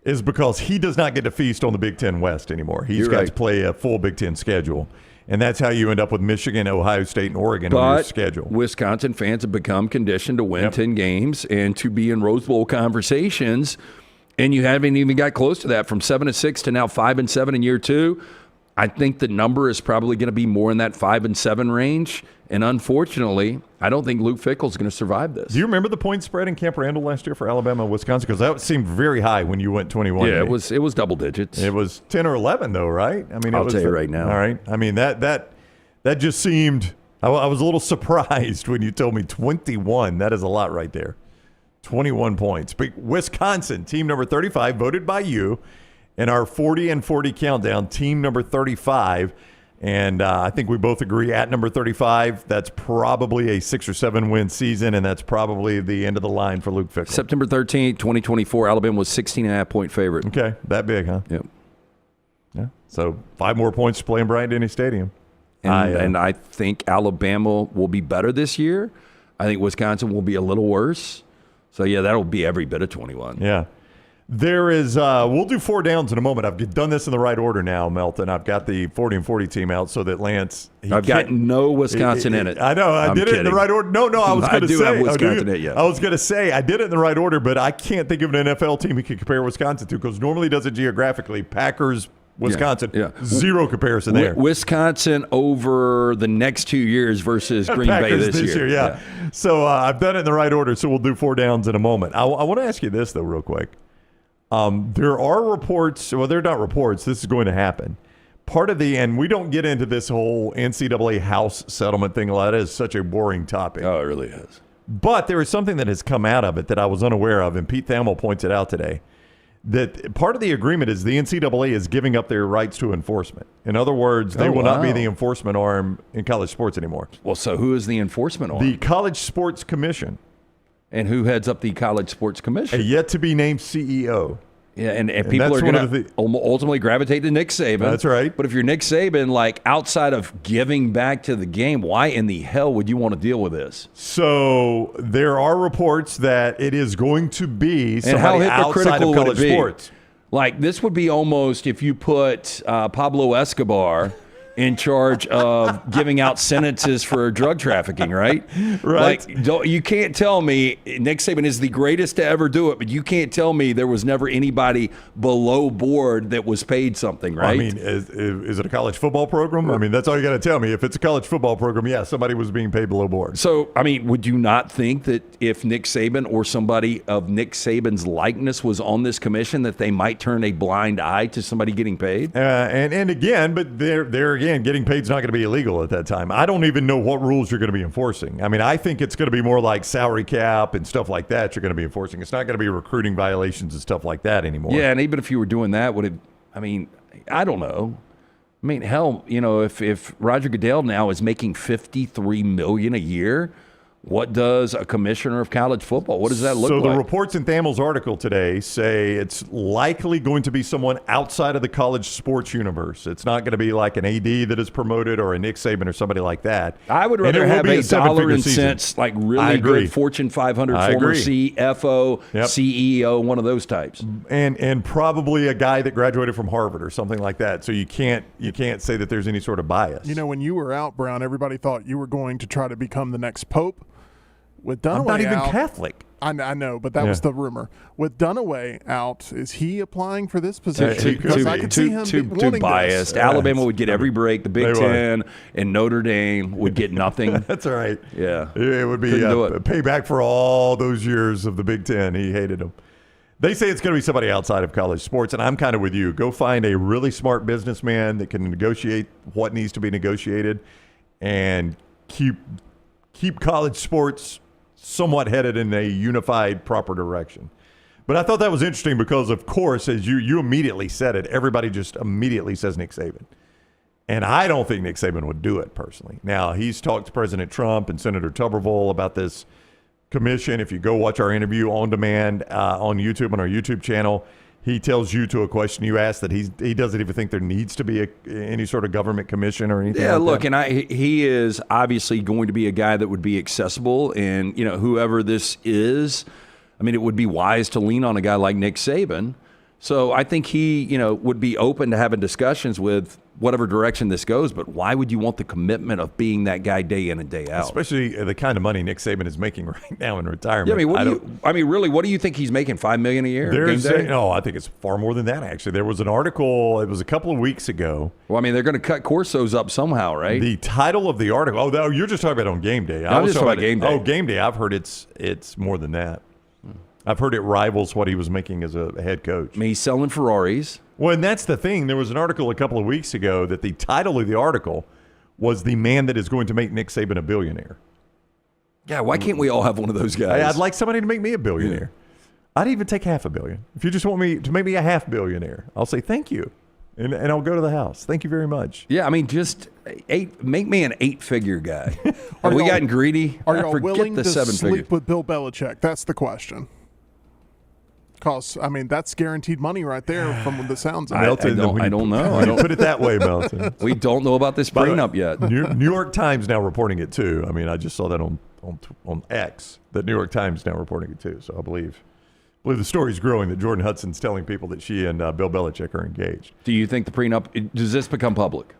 is because he does not get to feast on the Big Ten West anymore. He's got to play a full Big Ten schedule. And that's how you end up with Michigan, Ohio State, and Oregon on your schedule. Wisconsin fans have become conditioned to win 10 games and to be in Rose Bowl conversations, and you haven't even got close to that from 7-6 to now 5-7 in year 2. I think the number is probably going to be more in that 5-7 range. And unfortunately, I don't think Luke Fickell is going to survive this. Do you remember the point spread in Camp Randall last year for Alabama and Wisconsin? Because that seemed very high when you went 21. Yeah, it was double digits. It was 10 or 11 though, right? I mean, I'll tell you right now. All right. I mean, that just seemed. I was a little surprised when you told me 21. That is a lot right there. 21 points. But Wisconsin, team number 35, voted by you. In our 40 and 40 countdown, team number 35, and I think we both agree at number 35, that's probably a 6 or 7 win season, and that's probably the end of the line for Luke Fickell. September 13th, 2024, Alabama was 16.5-point favorite. Okay, that big, huh? Yep. Yeah. So 5 more points to play in Bryant-Denny Stadium. And I think Alabama will be better this year. I think Wisconsin will be a little worse. So, yeah, that'll be every bit of 21. Yeah. There is, we'll do 4 downs in a moment. I've done this in the right order now, Melton. I've got the 40 and 40 team out so that Lance. I've got no Wisconsin in it. I know. I did it in the right order. No, I was going to say. I do have Wisconsin in it, yeah. I was going to say I did it in the right order, but I can't think of an NFL team we could compare Wisconsin to because normally does it geographically. Packers, Wisconsin, zero comparison there. Wisconsin over the next 2 years versus Green Bay this year. Yeah. So I've done it in the right order, so we'll do 4 downs in a moment. I want to ask you this, though, real quick. There are reports, well, they're not reports, this is going to happen. Part of and we don't get into this whole NCAA house settlement thing a lot. It is such a boring topic. Oh, it really is. But there is something that has come out of it that I was unaware of, and Pete Thamel points it out today, that part of the agreement is the NCAA is giving up their rights to enforcement. In other words, they will not be the enforcement arm in college sports anymore. Well, so who is the enforcement arm? The College Sports Commission. And who heads up the College Sports Commission? A yet-to-be-named CEO. Yeah, and people are going to ultimately gravitate to Nick Saban. That's right. But if you're Nick Saban, like outside of giving back to the game, why in the hell would you want to deal with this? So there are reports that it is going to be somebody outside of college sports. Like this would be almost if you put Pablo Escobar in charge of giving out sentences for drug trafficking, right? Right. Like, you can't tell me Nick Saban is the greatest to ever do it, but you can't tell me there was never anybody below board that was paid something, right? I mean, is it a college football program? I mean, that's all you got to tell me. If it's a college football program, yeah, somebody was being paid below board. So, I mean, would you not think that if Nick Saban or somebody of Nick Saban's likeness was on this commission that they might turn a blind eye to somebody getting paid? And again, but they're again, getting paid is not going to be illegal at that time. I don't even know what rules you're going to be enforcing. I mean, I think it's going to be more like salary cap and stuff like that you're going to be enforcing. It's not going to be recruiting violations and stuff like that anymore. Yeah, and even if you were doing that, I don't know. I mean, hell, if Roger Goodell now is making $53 million a year, what does a commissioner of college football, what does that look like? So the reports in Thamel's article today say it's likely going to be someone outside of the college sports universe. It's not going to be like an AD that is promoted or a Nick Saban or somebody like that. I would rather have a dollar and cents, like really good Fortune 500 former CFO, CEO, one of those types. And probably a guy that graduated from Harvard or something like that. So you can't say that there's any sort of bias. When you were out, Brown, everybody thought you were going to try to become the next pope. With Dunaway I'm not even out, Catholic. I know, but that was the rumor. With Dunaway out, is he applying for this position? Because I could see him too biased. Alabama would get every break. The Big Ten and Notre Dame would get nothing. That's all right. Yeah. It would be a payback for all those years of the Big Ten. He hated them. They say it's going to be somebody outside of college sports, and I'm kind of with you. Go find a really smart businessman that can negotiate what needs to be negotiated and keep college sports somewhat headed in a unified, proper direction. But I thought that was interesting because, of course, as you immediately said it, everybody just immediately says Nick Saban. And I don't think Nick Saban would do it personally. Now, he's talked to President Trump and Senator Tuberville about this commission. If you go watch our interview on demand on YouTube, on our YouTube channel, he tells you to a question you asked that he doesn't even think there needs to be any sort of government commission or anything. Yeah, like look, that. and he is obviously going to be a guy that would be accessible, and whoever this is, I mean, it would be wise to lean on a guy like Nick Saban. So I think he, would be open to having discussions with whatever direction this goes, but why would you want the commitment of being that guy day in and day out? Especially the kind of money Nick Saban is making right now in retirement. Yeah, really, what do you think he's making? $5 million a year? I think it's far more than that, actually. There was an article, it was a couple of weeks ago. Well, I mean, they're going to cut Corsos up somehow, right? The title of the article, you're just talking about on game day. I'm just talking about game day. Oh, game day. I've heard it's more than that. I've heard it rivals what he was making as a head coach. I mean, he's selling Ferraris. Well, and that's the thing. There was an article a couple of weeks ago that the title of the article was the man that is going to make Nick Saban a billionaire. Yeah, why can't we all have one of those guys? I'd like somebody to make me a billionaire. I'd even take $500 million. If you just want me to make me a half billionaire, I'll say thank you. And I'll go to the house. Thank you very much. Yeah, I mean, just make me an 8-figure guy. Are we gotten greedy? Are y'all Forget willing the to 7-figure. sleep with Bill Belichick? That's the question. Because, I mean, that's guaranteed money right there from the sounds of it. Melton, I don't know. When you put it that way, Melton. We don't know about this prenup yet. New York Times now reporting it too. I mean, I just saw that on X. The New York Times now reporting it too. So I believe the story's growing that Jordan Hudson's telling people that she and Bill Belichick are engaged. Do you think the prenup, does this become public?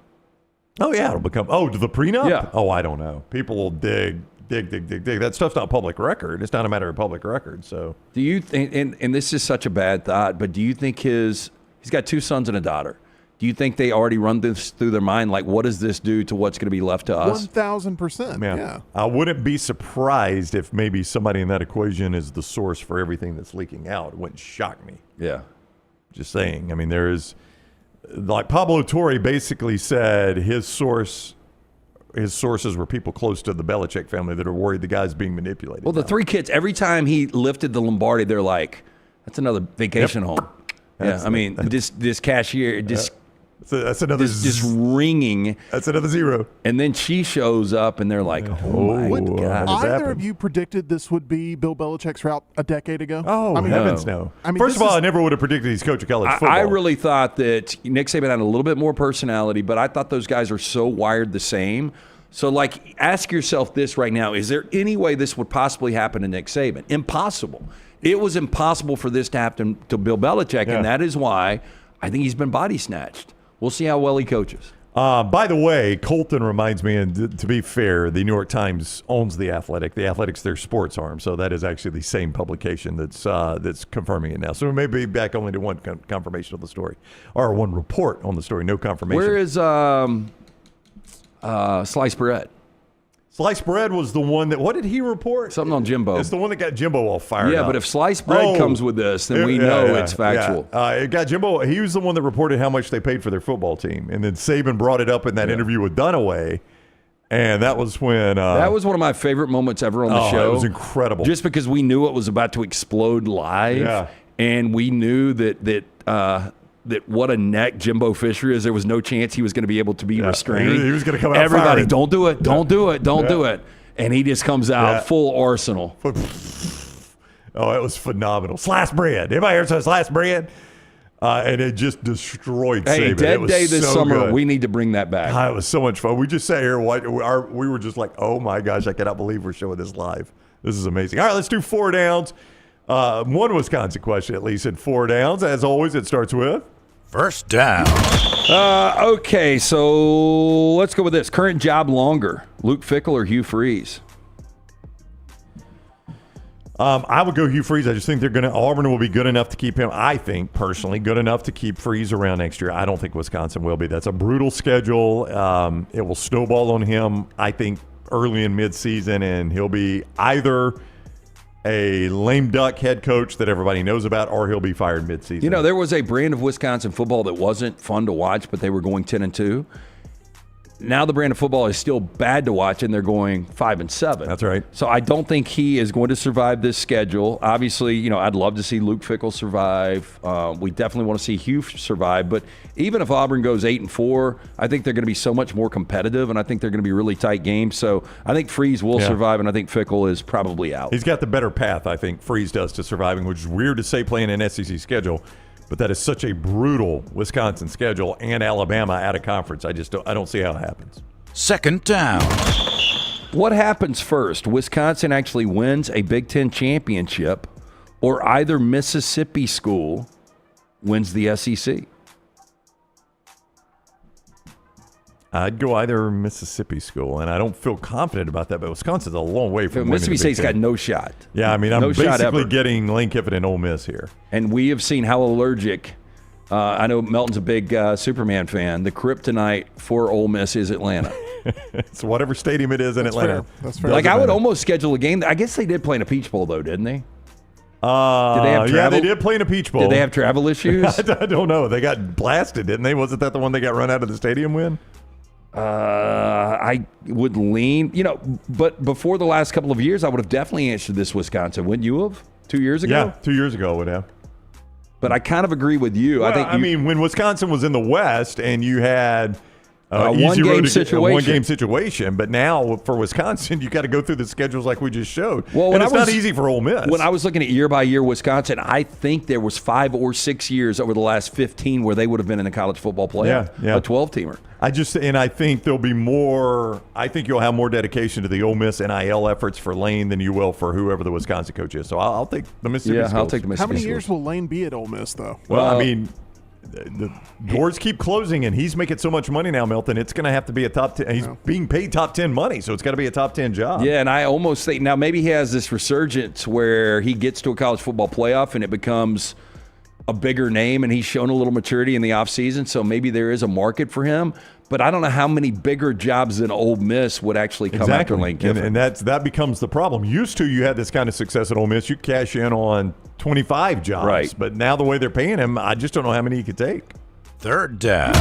Oh, yeah, it'll become. Oh, the prenup? Yeah. Oh, I don't know. People will dig. That stuff's not public record. It's not a matter of public record. So, do you think? And this is such a bad thought, but do you think he's got 2 sons and a daughter? Do you think they already run this through their mind? Like, what does this do to what's going to be left to us? 1,000%. Yeah. I wouldn't be surprised if maybe somebody in that equation is the source for everything that's leaking out. It wouldn't shock me. Yeah. Just saying. I mean, there is, like Pablo Torre basically said, his sources were people close to the Belichick family that are worried the guy's being manipulated. Well, the 3 kids, every time he lifted the Lombardi, they're like, that's another vacation home. I mean, this cashier, that's another just ringing. That's another 0. And then she shows up, and they're like, oh, my God. Either of you predicted this would be Bill Belichick's route a decade ago? Oh, I mean, heavens no. I mean, First of all, I never would have predicted he's coaching college football. I really thought that Nick Saban had a little bit more personality, but I thought those guys are so wired the same. So, like, ask yourself this right now. Is there any way this would possibly happen to Nick Saban? Impossible. It was impossible for this to happen to Bill Belichick, and that is why I think he's been body snatched. We'll see how well he coaches. By the way, Colton reminds me, and to be fair, the New York Times owns The Athletic. The Athletic's their sports arm, so that is actually the same publication that's confirming it now. So we may be back only to one confirmation of the story, or one report on the story, no confirmation. Where is Sliced Bread? Sliced Bread was the one that, what did he report? Something on Jimbo. It's the one that got Jimbo all fired up. Yeah, but if Sliced Bread comes with this, then we know it's factual. Yeah. It got Jimbo. He was the one that reported how much they paid for their football team. And then Sabin brought it up in that interview with Dunaway. And that was when... that was one of my favorite moments ever on the show. It was incredible. Just because we knew it was about to explode live. Yeah. And we knew that what a neck Jimbo Fisher is. There was no chance he was going to be able to be restrained. He was going to come out Everybody, firing. don't do it. Don't do it. Don't do it. And he just comes out full arsenal. Oh, it was phenomenal. Sliced bread. Anybody heard of sliced bread? And it just destroyed Sabin. Hey, Dead Day this summer, good. we need to bring that back. It was so much fun. We just sat here. We were just like, oh, my gosh, I cannot believe we're showing this live. This is amazing. All right, let's do 4 downs. One Wisconsin question, at least, in 4 downs. As always, it starts with... First down. Okay, so let's go with this. Current job longer, Luke Fickell or Hugh Freeze? I would go Hugh Freeze. I just think Auburn will be good enough to keep him. I think, personally, good enough to keep Freeze around next year. I don't think Wisconsin will be. That's a brutal schedule. It will snowball on him, I think, early in midseason, and he'll be either a lame duck head coach that everybody knows about, or he'll be fired midseason. You know, there was a brand of Wisconsin football that wasn't fun to watch, but they were going 10-2. Now the brand of football is still bad to watch, and they're going 5-7. That's right. So I don't think he is going to survive this schedule. Obviously, you know, I'd love to see Luke Fickell survive. We definitely want to see Hugh survive. But even if Auburn goes 8-4, I think they're going to be so much more competitive, and I think they're going to be really tight games. So I think Freeze will survive, and I think Fickell is probably out. He's got the better path, I think, Freeze does to surviving, which is weird to say playing an SEC schedule. But that is such a brutal Wisconsin schedule, and Alabama out of conference. I don't see how it happens. Second down. What happens first? Wisconsin actually wins a Big Ten championship, or either Mississippi school wins the SEC? I'd go either Mississippi school, and I don't feel confident about that, but Wisconsin's a long way from winning Mississippi the Big State's Ten. got no shot. Yeah, I mean, I'm No shot basically ever. getting Lane Kiffin and Ole Miss here. And we have seen how allergic. I know Melton's a big Superman fan. The kryptonite for Ole Miss is Atlanta. It's whatever stadium it is in Atlanta. Fair. That's fair. Like, I would almost schedule a game. I guess they did play in a Peach Bowl, though, didn't they? Did they have Yeah, travel? they did play in a Peach Bowl. Did they have travel issues? I don't know. They got blasted, didn't they? Wasn't that the one they got run out of the stadium with? I would lean, but before the last couple of years, I would have definitely answered this Wisconsin. Wouldn't you have? 2 years ago? Yeah, 2 years ago I would have. But I kind of agree with you. Well, I think when Wisconsin was in the West and you had a one-game situation, but now for Wisconsin, you got to go through the schedules like we just showed. Well, and it's not easy for Ole Miss. When I was looking at year-by-year Wisconsin, I think there was 5 or 6 years over the last 15 where they would have been in the college football playoff, a 12-teamer. I think there'll be more. I think you'll have more dedication to the Ole Miss NIL efforts for Lane than you will for whoever the Wisconsin coach is. So I'll take the Mississippi Schools. I'll take the Mississippi How many Schools. years will Lane be at Ole Miss, though? Well, the doors keep closing, and he's making so much money now, Milton. It's going to have to be a top 10. He's being paid top 10 money, so it's got to be a top 10 job. Yeah, and I almost think now maybe he has this resurgence where he gets to a college football playoff and it becomes a bigger name, and he's shown a little maturity in the offseason, so maybe there is a market for him. But I don't know how many bigger jobs than Ole Miss would actually come after Lane Kiffin. And that becomes the problem. Used to, you had this kind of success at Ole Miss. You cash in on 25 jobs. Right. But now the way they're paying him, I just don't know how many he could take. Third down.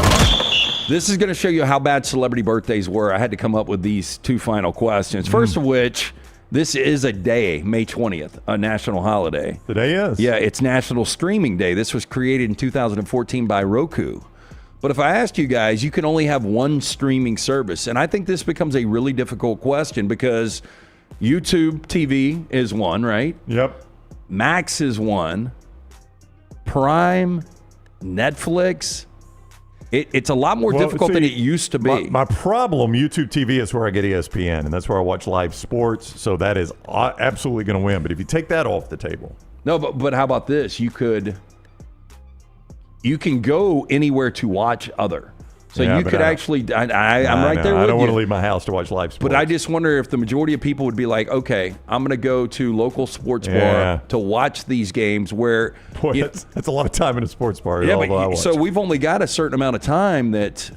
This is going to show you how bad celebrity birthdays were. I had to come up with these 2 final questions. First of which, this is a day, May 20th, a national holiday. Today is. Yeah, it's National Streaming Day. This was created in 2014 by Roku. But if I asked you guys, you can only have one streaming service. And I think this becomes a really difficult question because YouTube TV is one, right? Yep. Max is one. Prime, Netflix. It's a lot more difficult than it used to be. My problem, YouTube TV, is where I get ESPN, and that's where I watch live sports. So that is absolutely going to win. But if you take that off the table. No, but how about this? You can go anywhere to watch other. So you could actually, I'm right there with you. I don't want to leave my house to watch live sports. But I just wonder if the majority of people would be like, okay, I'm going to go to local sports bar to watch these games where. Boy, that's a lot of time in a sports bar. Yeah, but so we've only got a certain amount of time that,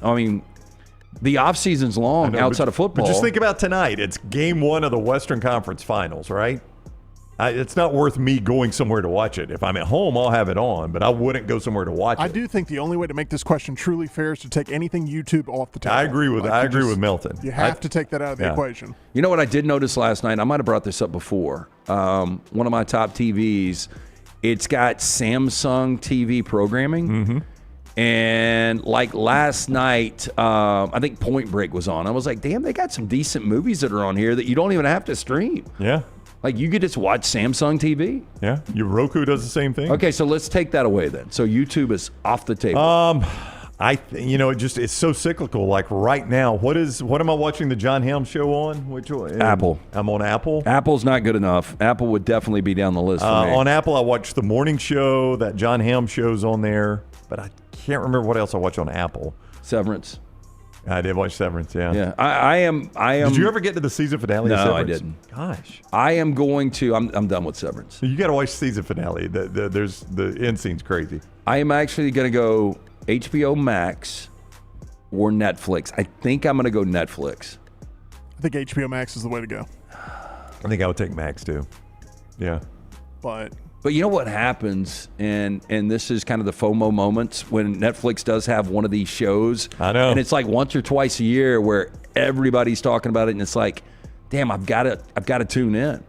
the off season's long outside of football. But just think about tonight. It's game 1 of the Western Conference Finals, right? It's not worth me going somewhere to watch it. If I'm at home, I'll have it on, but I wouldn't go somewhere to watch it. I do think the only way to make this question truly fair is to take anything YouTube off the table. I agree with Milton. You have to take that out of the equation. You know what I did notice last night? I might have brought this up before. One of my top TVs, it's got Samsung TV programming. Mm-hmm. And like last night, I think Point Break was on. I was like, damn, they got some decent movies that are on here that you don't even have to stream. Yeah. Like, you could just watch Samsung TV? Yeah. Your Roku does the same thing. Okay, so let's take that away then. So YouTube is off the table. It's so cyclical. Like right now, what am I watching the John Hamm show on? Which one? Apple. I'm on Apple. Apple's not good enough. Apple would definitely be down the list for me. On Apple, I watch the morning show. That John Hamm show's on there. But I can't remember what else I watch on Apple. Severance. I did watch Severance, yeah. Yeah, I am. Did you ever get to the season finale of Severance? No, I didn't. Gosh. I am going to. I'm done with Severance. So you got to watch season finale. There's the end scene's crazy. I am actually going to go HBO Max or Netflix. I think I'm going to go Netflix. I think HBO Max is the way to go. I think I would take Max too. Yeah. But you know what happens, and this is kind of the FOMO moments when Netflix does have one of these shows. I know. And it's like once or twice a year where everybody's talking about it, and it's like, damn, I've got to tune in.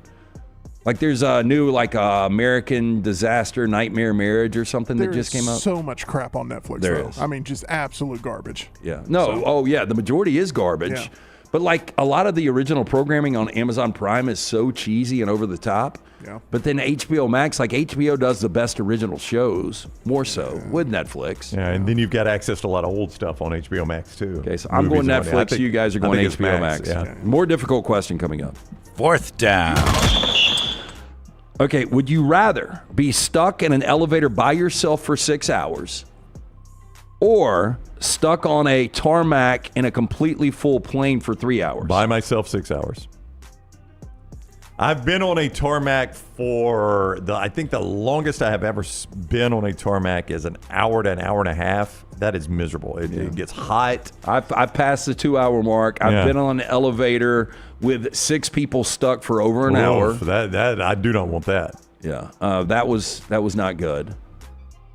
Like there's a new American Disaster Nightmare Marriage or something that just came out. There's so much crap on Netflix. There is. I mean, just absolute garbage. Yeah. No. The majority is garbage. Yeah. But like a lot of the original programming on Amazon Prime is so cheesy and over the top. Yeah. But then HBO Max, like HBO does the best original shows, more so with Netflix. Yeah, and then you've got access to a lot of old stuff on HBO Max too. Okay, so I'm going Netflix. You guys are going HBO Max. Yeah. More difficult question coming up. Fourth down. Okay, would you rather be stuck in an elevator by yourself for 6 hours or stuck on a tarmac in a completely full plane for 3 hours? By myself 6 hours. I've been on a tarmac for I think the longest I have ever been on a tarmac is an hour to an hour and a half. That is miserable. It gets hot. I've passed the 2 hour mark. I've been on an elevator with 6 people stuck for over an hour. That I do not want that. Yeah, that was not good.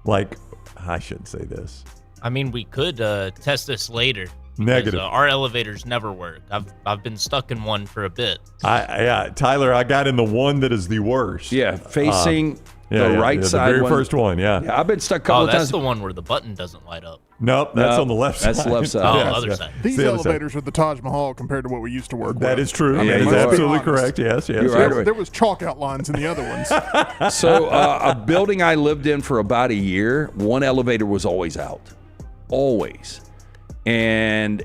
Like, I shouldn't say this. I mean, we could test this later Negative. Our elevators never work. I've been stuck in one for a bit. Tyler, I got in the one that is the worst. Yeah, facing the right side. The very first one, yeah. I've been stuck a couple of times. That's the one where the button doesn't light up. Nope, that's on the left side. That's the left side. Other side. These elevators are the Taj Mahal compared to what we used to work with. That is true. I mean, That is let's be absolutely honest. correct. Yes. There was chalk outlines in the other ones. So a building I lived in for about a year, one elevator was always out. Always. And,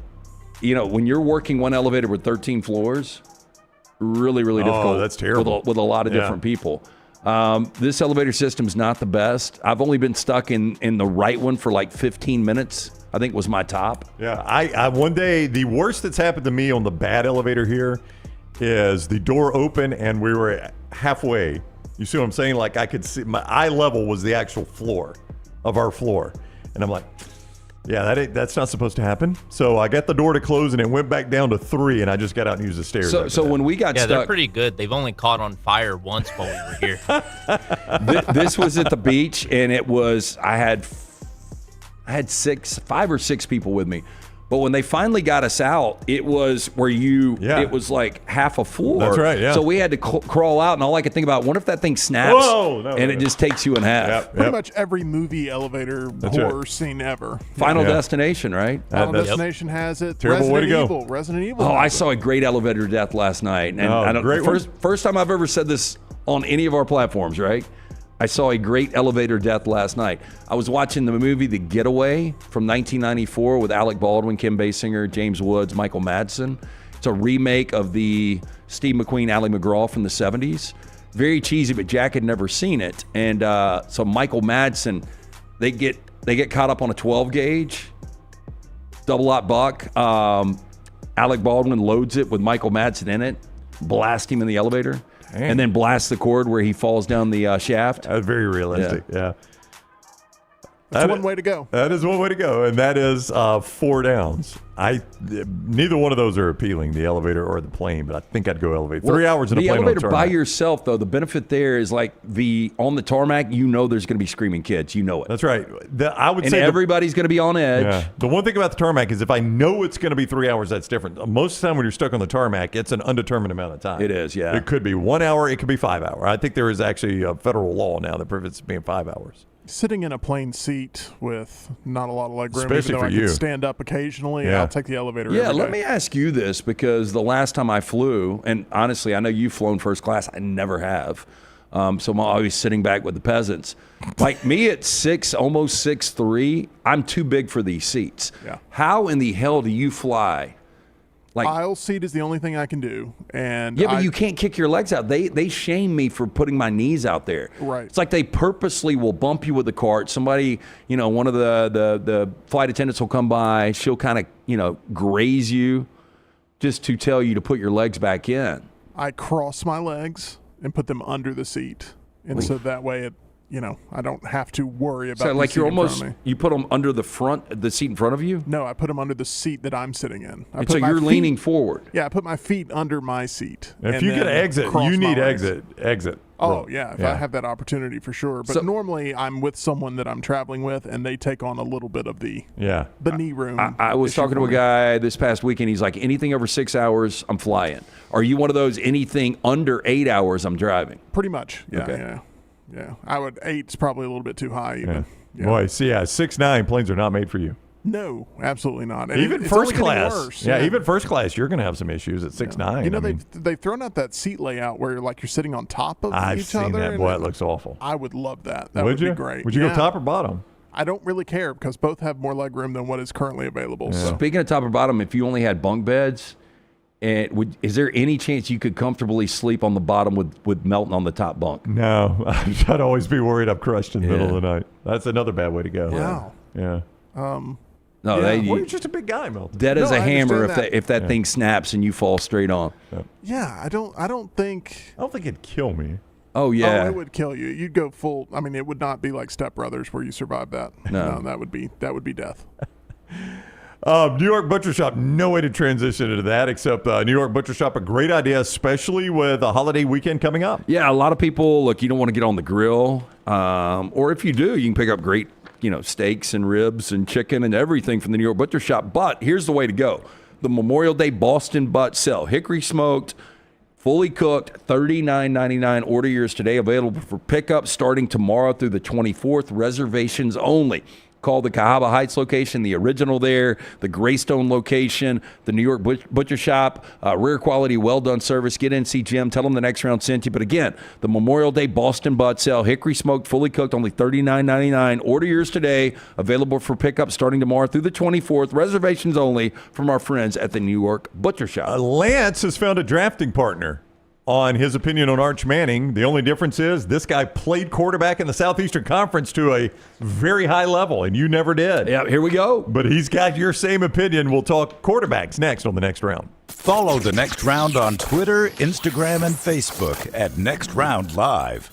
when you're working one elevator with 13 floors, really, really difficult. That's terrible. With a lot of different people. This elevator system is not the best. I've only been stuck in the right one for like 15 minutes. I think was my top. Yeah, I one day, the worst that's happened to me on the bad elevator here is the door open and we were halfway. You see what I'm saying? Like I could see, my eye level was the actual floor of our floor. And I'm like, yeah, that's not supposed to happen. So I got the door to close and it went back down to 3 and I just got out and used the stairs. So when we got stuck. They're pretty good. They've only caught on fire once while we were here. This was at the beach and it was, I had 5 or 6 people with me. But when they finally got us out, it was where it was like half a floor. That's right, yeah. So we had to crawl out, and all I could think about, what if that thing snaps it just takes you in half? Yep. Pretty much every movie elevator horror scene ever. Final Destination, right? Final Destination has it. Terrible way to go. Resident Evil. Oh, I saw a great elevator death last night. And first time I've ever said this on any of our platforms, right? I saw a great elevator death last night. I was watching the movie The Getaway from 1994 with Alec Baldwin, Kim Basinger, James Woods, Michael Madsen. It's a remake of the Steve McQueen, Ally McGraw from the 70s. Very cheesy, but Jack had never seen it. And so Michael Madsen, they get caught up on a 12 gauge, double-lot buck. Alec Baldwin loads it with Michael Madsen in it, blast him in the elevator. Dang. And then blast the cord where he falls down the shaft. That's very realistic, yeah. That's one way to go. That is one way to go, and that is 4 downs. Neither one of those are appealing, the elevator or the plane, but I think I'd go elevator. 3 hours in a plane on the elevator tarmac. by yourself, though, the benefit there is like on the tarmac, there's going to be screaming kids. You know it. That's right. I would say everybody's going to be on edge. Yeah. The one thing about the tarmac is if I know it's going to be 3 hours, that's different. Most of the time when you're stuck on the tarmac, it's an undetermined amount of time. It is, yeah. It could be 1 hour. It could be 5 hours. I think there is actually a federal law now that prevents it being 5 hours. Sitting in a plane seat with not a lot of leg room, especially even though for I you. can stand up occasionally, I'll take the elevator. Yeah, every let day. me ask you this, because the last time I flew, and honestly, I know you've flown first class. I never have. So I'm always sitting back with the peasants. Like me at 6, almost 6'3", I'm too big for these seats. Yeah. How in the hell do you fly? Aisle seat is the only thing I can do, and but you can't kick your legs out. They shame me for putting my knees out there. Right. It's like they purposely will bump you with the cart. Somebody, one of the flight attendants will come by. She'll kind of graze you, just to tell you to put your legs back in. I cross my legs and put them under the seat, and so that way I don't have to worry about. So like the you're seat in front almost of me. you put them under the seat in front of you. No, I put them under the seat that I'm sitting in. And so you're leaning forward. Yeah, I put my feet under my seat. If you get exit, you need exit. Oh, yeah, if I have that opportunity for sure. But normally I'm with someone that I'm traveling with, and they take on a little bit of the knee room. I was talking to a guy this past weekend. He's like, anything over 6 hours, I'm flying. Are you one of those, anything under 8 hours, I'm driving? Pretty much, yeah, Okay. yeah. I would, 8's probably a little bit too high even. Yeah. Boy, 6'9" planes are not made for you. No, absolutely not. And even it's first only getting class. worse. Yeah, even first class, you're going to have some issues at 6'9". They've thrown out that seat layout where you're sitting on top of I've each seen other. that. Boy, it looks awful. I would love that. That would you? be great. Would you go top or bottom? I don't really care because both have more leg room than what is currently available. Yeah. So. Speaking of top or bottom, if you only had bunk beds, is there any chance you could comfortably sleep on the bottom with Melton on the top bunk? No, I'd always be worried I'm crushed in the middle of the night. That's another bad way to go. Wow. Yeah. No, you're just a big guy, Melton. Dead as a hammer that if that thing snaps and you fall straight on. Yeah, I don't think it'd kill me. Oh yeah, it would kill you. You'd go full. I mean, it would not be like Step Brothers where you survive that. No, that would be death. New York Butcher Shop, no way to transition into that except New York Butcher Shop, a great idea, especially with a holiday weekend coming up. Yeah, a lot of people, look, you don't want to get on the grill, or if you do, you can pick up great steaks and ribs and chicken and everything from the New York Butcher Shop. But here's the way to go. The Memorial Day Boston butt sell. Hickory smoked, fully cooked, $39.99. Order yours today. Available for pickup starting tomorrow through the 24th. Reservations only. Call the Cahaba Heights location, the original there, the Greystone location, the New York Butcher Shop, rare quality, well-done service. Get in, see Jim. Tell them the next round sent you. But again, the Memorial Day Boston butt sale, hickory smoked, fully cooked, only $39.99. Order yours today. Available for pickup starting tomorrow through the 24th. Reservations only from our friends at the New York Butcher Shop. Lance has found a drafting partner on his opinion on Arch Manning. The only difference is this guy played quarterback in the Southeastern Conference to a very high level, and you never did. Yeah, here we go. But he's got your same opinion. We'll talk quarterbacks next on the Next Round. Follow the Next Round on Twitter, Instagram, and Facebook at Next Round Live.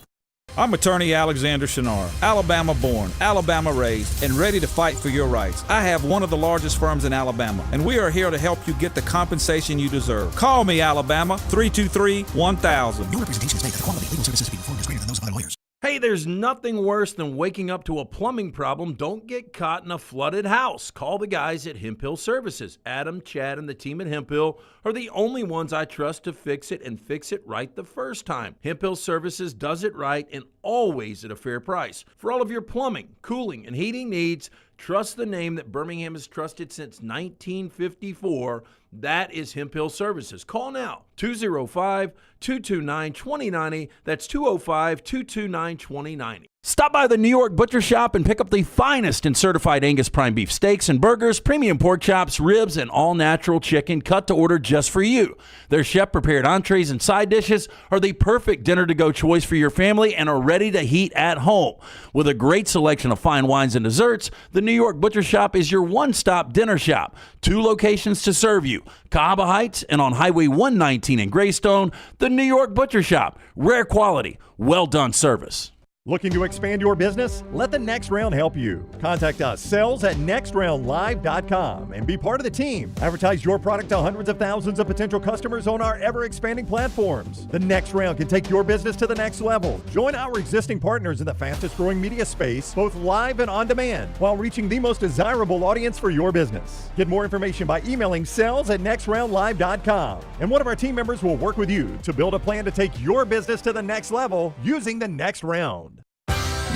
I'm attorney Alexander Shunnarah, Alabama born, Alabama raised, and ready to fight for your rights. I have one of the largest firms in Alabama, and we are here to help you get the compensation you deserve. Call me, Alabama, 323-1000. No representation is made that the quality of legal services being performed is greater than those of other lawyers. Hey, there's nothing worse than waking up to a plumbing problem. Don't get caught in a flooded house. Call the guys at Hemp Hill Services. Adam, Chad, and the team at Hemp Hill are the only ones I trust to fix it and fix it right the first time. Hemp Hill Services does it right and always at a fair price. For all of your plumbing, cooling, and heating needs, trust the name that Birmingham has trusted since 1954. That is Hemp Hill Services. Call now, 205-229-2090. That's 205-229-2090. Stop by the New York Butcher Shop and pick up the finest in certified Angus prime beef steaks and burgers, premium pork chops, ribs, and all-natural chicken cut to order just for you. Their chef-prepared entrees and side dishes are the perfect dinner-to-go choice for your family and are ready to heat at home. With a great selection of fine wines and desserts, the New York Butcher Shop is your one-stop dinner shop. 2 locations to serve you, Cahaba Heights and on Highway 119 in Greystone. The New York Butcher Shop, rare quality, well-done service. Looking to expand your business? Let the Next Round help you. Contact us, sales@nextroundlive.com, and be part of the team. Advertise your product to hundreds of thousands of potential customers on our ever-expanding platforms. The Next Round can take your business to the next level. Join our existing partners in the fastest-growing media space, both live and on demand, while reaching the most desirable audience for your business. Get more information by emailing sales@nextroundlive.com, and one of our team members will work with you to build a plan to take your business to the next level using the Next Round.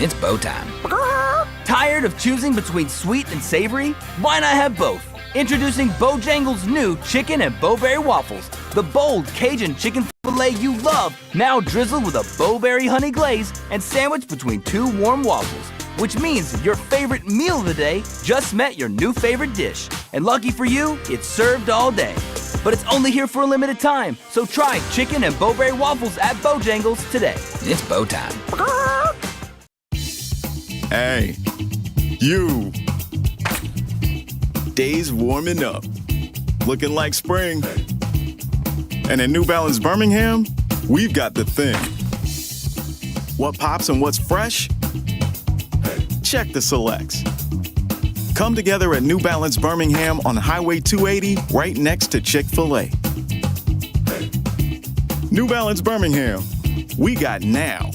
It's bow time. Tired of choosing between sweet and savory? Why not have both? Introducing Bojangles' new chicken and bowberry waffles. The bold Cajun chicken filet you love, now drizzled with a bowberry honey glaze and sandwiched between 2 warm waffles. Which means your favorite meal of the day just met your new favorite dish. And lucky for you, it's served all day. But it's only here for a limited time, so try chicken and bowberry waffles at Bojangles today. It's bow time. Hey, you. Days warming up, looking like spring. And at New Balance Birmingham, we've got the thing. What pops and what's fresh? Check the selects. Come together at New Balance Birmingham on Highway 280, right next to Chick-fil-A. New Balance Birmingham, we got now.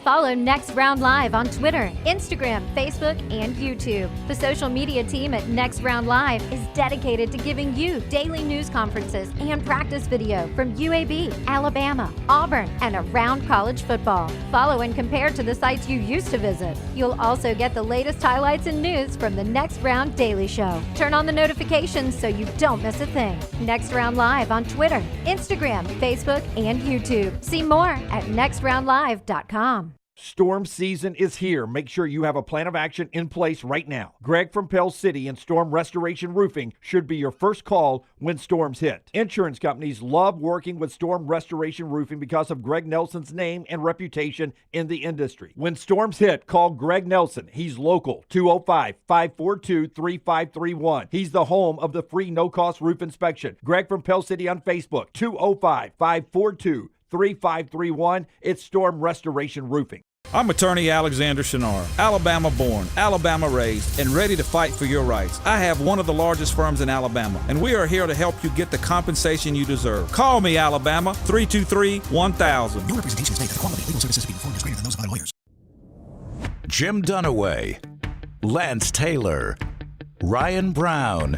Follow Next Round Live on Twitter, Instagram, Facebook, and YouTube. The social media team at Next Round Live is dedicated to giving you daily news conferences and practice video from UAB, Alabama, Auburn, and around college football. Follow and compare to the sites you used to visit. You'll also get the latest highlights and news from the Next Round Daily Show. Turn on the notifications so you don't miss a thing. Next Round Live on Twitter, Instagram, Facebook, and YouTube. See more at nextroundlive.com. Storm season is here. Make sure you have a plan of action in place right now. Greg from Pell City and Storm Restoration Roofing should be your first call when storms hit. Insurance companies love working with Storm Restoration Roofing because of Greg Nelson's name and reputation in the industry. When storms hit, call Greg Nelson. He's local, 205-542-3531. He's the home of the free no-cost roof inspection. Greg from Pell City on Facebook, 205-542-3531. It's Storm Restoration Roofing. I'm attorney Alexander Shunnarah, Alabama born, Alabama raised, and ready to fight for your rights. I have one of the largest firms in Alabama, and we are here to help you get the compensation you deserve. Call me, Alabama, 323-1000. No representation is made that the quality of legal services being performed is greater than those of other lawyers. Jim Dunaway, Lance Taylor, Ryan Brown.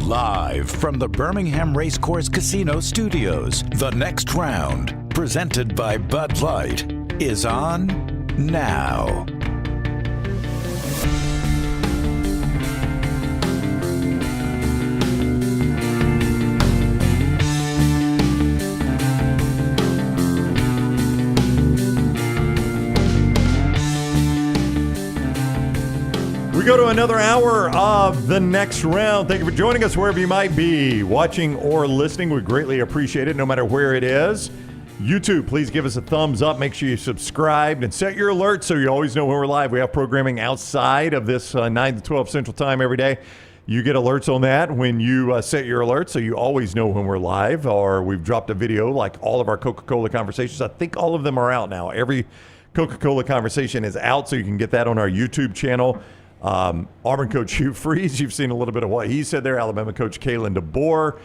Live from the Birmingham Racecourse Casino Studios, the next round, presented by Bud Light, is on now. We go to another hour of the next round. Thank you for joining us wherever you might be watching or listening. We greatly appreciate it no matter where it is. YouTube, please give us a thumbs up. Make sure you subscribe and set your alerts so you always know when we're live. We have programming outside of this 9 to 12 Central Time every day. You get alerts on that when you set your alerts so you always know when we're live, or we've dropped a video like all of our Coca-Cola conversations. I think all of them are out now. Every Coca-Cola conversation is out, so you can get that on our YouTube channel. Auburn coach Hugh Freeze, you've seen a little bit of what he said there. Alabama coach Kalen DeBoer,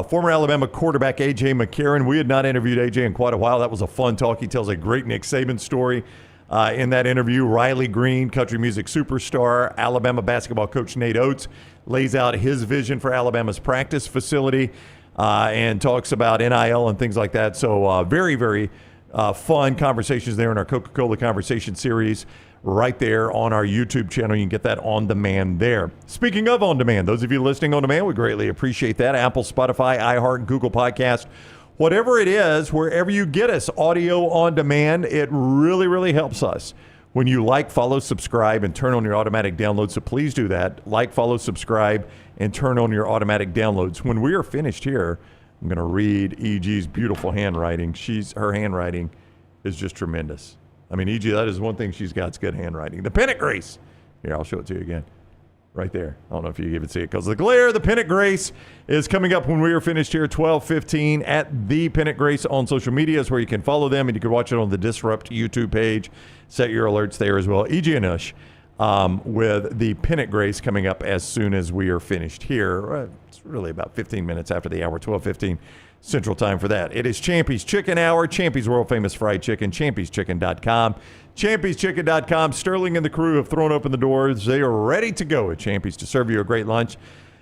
former Alabama quarterback A.J. McCarron. We had not interviewed A.J. in quite a while. That was a fun talk. He tells a great Nick Saban story in that interview. Riley Green, country music superstar. Alabama basketball coach Nate Oates lays out his vision for Alabama's practice facility and talks about NIL and things like that. So very, very fun conversations there in our Coca-Cola Conversation series. Right there on our YouTube channel. You can get that on demand there. Speaking of on demand, those of you listening on demand, we greatly appreciate that. Apple, Spotify, iHeart, and Google Podcast. Whatever it is, wherever you get us, audio on demand, it really, really helps us. When you like, follow, subscribe, and turn on your automatic downloads. So please do that. Like, follow, subscribe, and turn on your automatic downloads. When we are finished here, I'm going to read E.G.'s beautiful handwriting. Her handwriting is just tremendous. I mean, E.G., that is one thing she's got. It's good handwriting. The pennant grace. Here, I'll show it to you again. Right there. I don't know if you can even see it because of the glare. The pennant grace is coming up when we are finished here, 12:15 at the Pennant Grace on social media is where you can follow them, and you can watch it on the Disrupt YouTube page. Set your alerts there as well. E.G. and Ush with the Pennant Grace coming up as soon as we are finished here. It's really about 15 minutes after the hour, 12:15. Central Time for that. It is Champy's Chicken Hour, Champy's World Famous Fried Chicken, champyschicken.com. Champyschicken.com. Sterling and the crew have thrown open the doors. They are ready to go at Champy's to serve you a great lunch.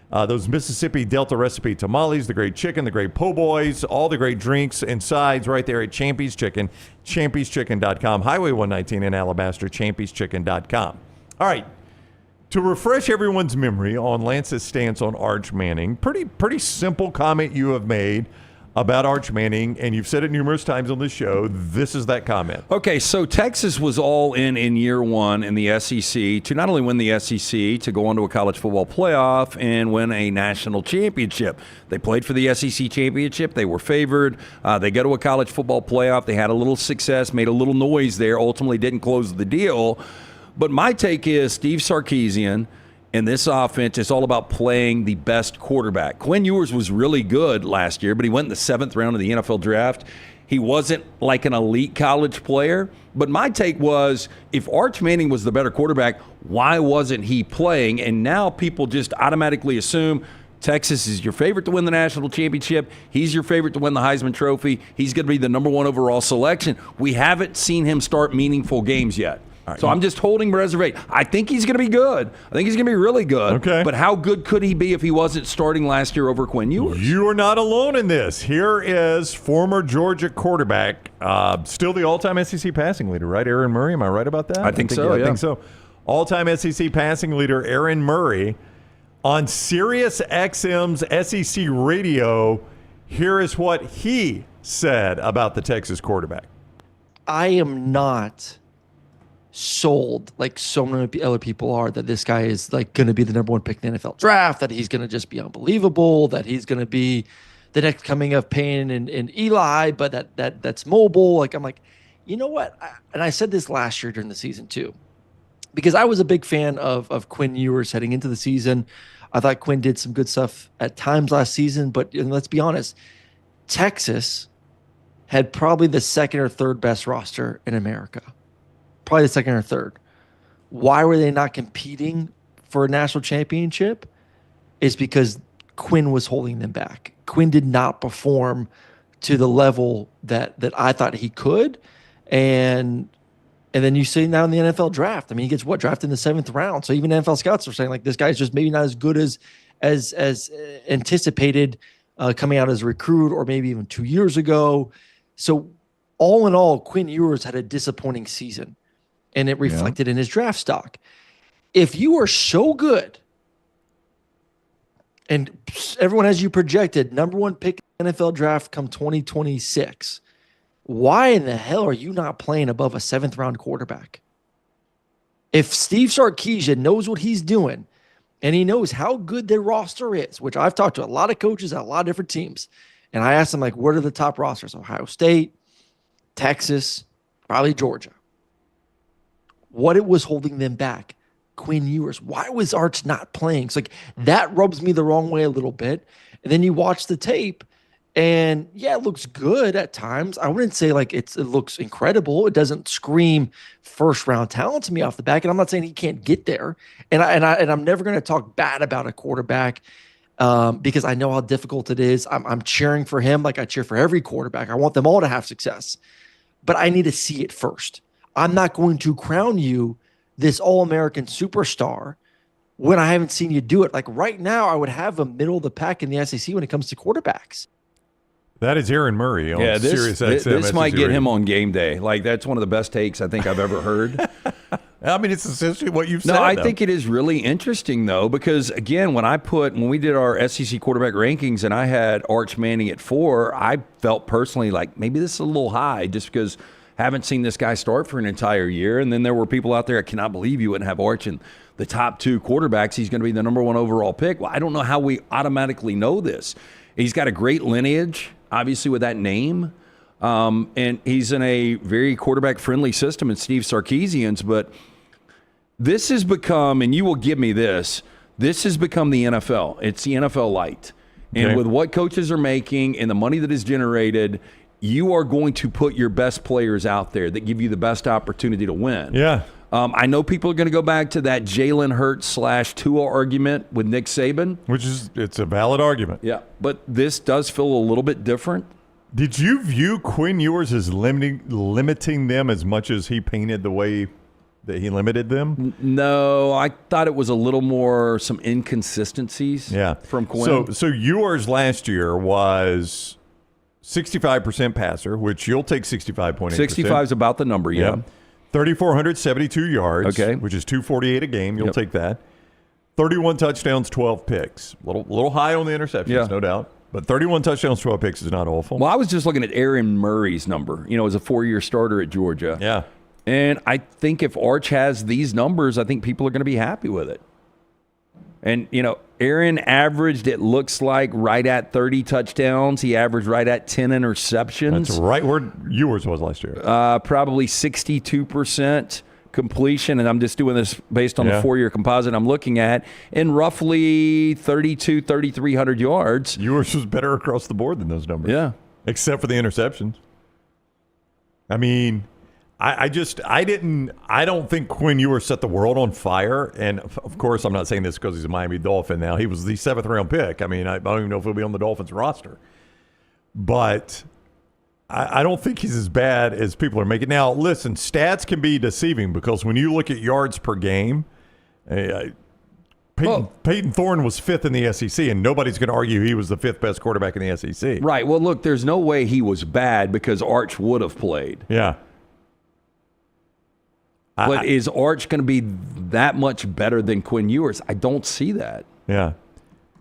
Those Mississippi Delta recipe tamales, the great chicken, the great po' boys, all the great drinks and sides right there at Champy's Chicken, champyschicken.com. Highway 119 in Alabaster, champyschicken.com. All right. To refresh everyone's memory on Lance's stance on Arch Manning, pretty simple comment you have made about Arch Manning, and you've said it numerous times on this show. This is that comment. Okay, so Texas was all in year one in the SEC to not only win the SEC, to go on to a college football playoff and win a national championship. They played for the SEC championship. They were favored. They go to a college football playoff. They had a little success, made a little noise there, ultimately didn't close the deal. But my take is Steve Sarkisian and this offense is all about playing the best quarterback. Quinn Ewers was really good last year, but he went in the 7th round of the NFL draft. He wasn't like an elite college player. But my take was, if Arch Manning was the better quarterback, why wasn't he playing? And now people just automatically assume Texas is your favorite to win the national championship. He's your favorite to win the Heisman Trophy. He's going to be the number 1 overall selection. We haven't seen him start meaningful games yet. Right. So I'm just holding reservation. I think he's going to be good. I think he's going to be really good. Okay. But how good could he be if he wasn't starting last year over Quinn Ewers? You are not alone in this. Here is former Georgia quarterback, still the all-time SEC passing leader, right? Aaron Murray. Am I right about that? I think so. I think so. All-time SEC passing leader Aaron Murray on Sirius XM's SEC radio. Here is what he said about the Texas quarterback. I am not sold like so many other people are that this guy is like going to be the number 1 pick in the NFL draft, that he's going to just be unbelievable, that he's going to be the next coming of Payne and Eli, but that's mobile. Like, I'm like, you know what? And I said this last year during the season too, because I was a big fan of Quinn Ewers heading into the season. I thought Quinn did some good stuff at times last season, but let's be honest, Texas had probably the 2nd or 3rd best roster in America. Probably the 2nd or 3rd. Why were they not competing for a national championship? Is because Quinn was holding them back. Quinn did not perform to the level that I thought he could. And And then you see now in the NFL draft, I mean, he gets drafted in the 7th round. So even NFL scouts are saying like this guy's just maybe not as good as anticipated coming out as a recruit, or maybe even 2 years ago. So all in all, Quinn Ewers had a disappointing season, and it reflected in his draft stock. If you are so good and everyone has you projected number 1 pick in the NFL draft come 2026, why in the hell are you not playing above a 7th round quarterback? If Steve Sarkisian knows what he's doing and he knows how good their roster is, which I've talked to a lot of coaches at a lot of different teams, and I asked them, like, what are the top rosters? Ohio State, Texas, probably Georgia. What it was holding them back? Quinn Ewers. Why was Arch not playing? So like that rubs me the wrong way a little bit. And then you watch the tape, and yeah, it looks good at times. I wouldn't say like it looks incredible. It doesn't scream first round talent to me off the back. And I'm not saying he can't get there. And I'm never going to talk bad about a quarterback because I know how difficult it is. I'm cheering for him like I cheer for every quarterback. I want them all to have success, but I need to see it first. I'm not going to crown you this all-American superstar when I haven't seen you do it. Like right now, I would have a middle of the pack in the SEC when it comes to quarterbacks. That is Aaron Murray on Sirius XM. This might get him on game day. Like, that's one of the best takes I think I've ever heard. I mean, it's essentially what you've said. No, I think it is really interesting, though, because, again, when we did our SEC quarterback rankings and I had Arch Manning at 4, I felt personally like maybe this is a little high just because I haven't seen this guy start for an entire year. And then there were people out there, I cannot believe you wouldn't have Arch in the top 2 quarterbacks. He's going to be the number 1 overall pick. Well, I don't know how we automatically know this. He's got a great lineage, obviously, with that name. And he's in a very quarterback-friendly system in Steve Sarkisian's. But this has become, and you will give me this has become the NFL. It's the NFL light. And with what coaches are making and the money that is generated, you are going to put your best players out there that give you the best opportunity to win. Yeah. I know people are going to go back to that Jalen Hurts / Tua argument with Nick Sabin. It's a valid argument. Yeah, but this does feel a little bit different. Did you view Quinn Ewers as limiting them as much as he painted the way that he limited them? No, I thought it was a little more some inconsistencies from Quinn. So Ewers last year was 65% passer, which you'll take 65.8%. 65 is about the number, yeah. 3,472 yards, which is 248 a game. You'll take that. 31 touchdowns, 12 picks. A little high on the interceptions, no doubt. But 31 touchdowns, 12 picks is not awful. Well, I was just looking at Aaron Murray's number, as a 4-year starter at Georgia. Yeah. And I think if Arch has these numbers, I think people are going to be happy with it. And, Aaron averaged, it looks like, right at 30 touchdowns. He averaged right at 10 interceptions. That's right where Ewers was last year. Probably 62% completion, and I'm just doing this based on the 4-year composite I'm looking at, and roughly 3,300 yards. Ewers was better across the board than those numbers. Yeah. Except for the interceptions. I mean, I don't think Quinn Ewers set the world on fire. And of course, I'm not saying this because he's a Miami Dolphin now. He was the 7th round pick. I mean, I don't even know if he'll be on the Dolphins roster. But I don't think he's as bad as people are making. Now, listen, stats can be deceiving because when you look at yards per game, Peyton Thorne was 5th in the SEC, and nobody's going to argue he was the 5th best quarterback in the SEC. Right. Well, look, there's no way he was bad because Arch would have played. Yeah. But is Arch going to be that much better than Quinn Ewers? I don't see that. Yeah.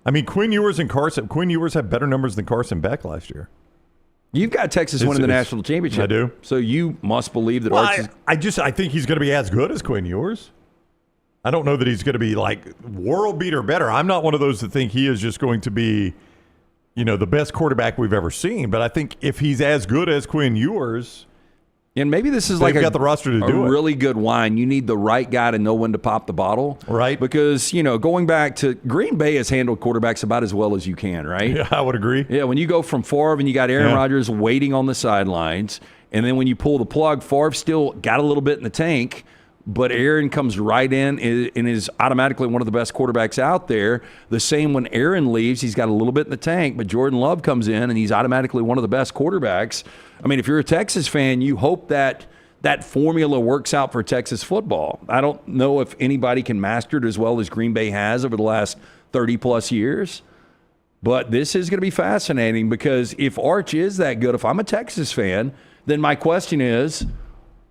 I mean, Quinn Ewers have better numbers than Carson Beck last year. You've got Texas winning the national championship. I do. So you must believe that Arch is... I think he's going to be as good as Quinn Ewers. I don't know that he's going to be like world beater better. I'm not one of those that think he is just going to be, the best quarterback we've ever seen. But I think if he's as good as Quinn Ewers... And maybe this is got the roster to do it. Really good wine. You need the right guy to know when to pop the bottle. Right. Because, going back to Green Bay has handled quarterbacks about as well as you can, right? Yeah, I would agree. Yeah, when you go from Favre and you got Aaron Rodgers waiting on the sidelines, and then when you pull the plug, Favre still got a little bit in the tank, but Aaron comes right in and is automatically one of the best quarterbacks out there. The same when Aaron leaves, he's got a little bit in the tank, but Jordan Love comes in and he's automatically one of the best quarterbacks. I mean, if you're a Texas fan, you hope that that formula works out for Texas football. I don't know if anybody can master it as well as Green Bay has over the last 30-plus years. But this is going to be fascinating because if Arch is that good, if I'm a Texas fan, then my question is,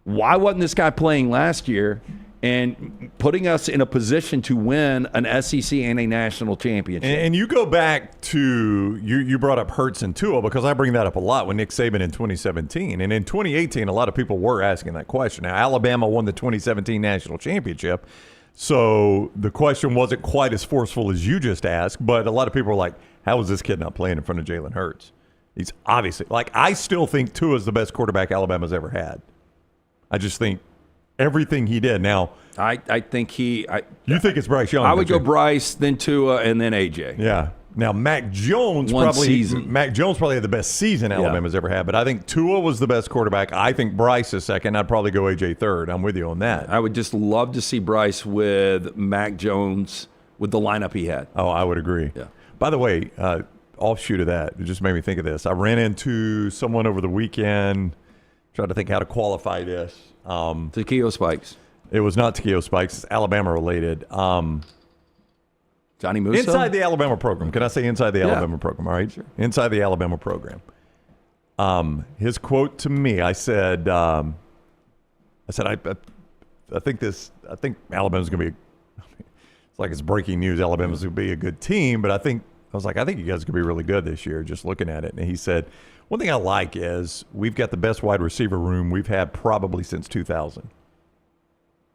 why wasn't this guy playing last year and putting us in a position to win an SEC and a national championship? And you go back to, you brought up Hurts and Tua, because I bring that up a lot with Nick Saban in 2017. And in 2018, a lot of people were asking that question. Now, Alabama won the 2017 national championship, so the question wasn't quite as forceful as you just asked, but a lot of people were like, how is this kid not playing in front of Jalen Hurts? He's obviously, I still think Tua is the best quarterback Alabama's ever had. I just think everything he did. Now, I think you think it's Bryce Young? I would go Bryce, then Tua, and then AJ. Yeah. Now, Mac Jones probably had the best season Alabama's ever had, but I think Tua was the best quarterback. I think Bryce is second. I'd probably go AJ third. I'm with you on that. I would just love to see Bryce with Mac Jones with the lineup he had. Oh, I would agree. Yeah. By the way, offshoot of that, it just made me think of this. I ran into someone over the weekend, trying to think how to qualify this. Takeo Spikes. It was not Takeo Spikes. It's Alabama related. Johnny Musso? Inside the Alabama program. Can I say inside the Alabama program? All right. Sure. Inside the Alabama program. His quote to me, I think Alabama's going to be, it's like it's breaking news. Alabama's going to be a good team, but I think you guys are going to be really good this year, just looking at it. And he said, one thing I like is we've got the best wide receiver room we've had probably since 2000.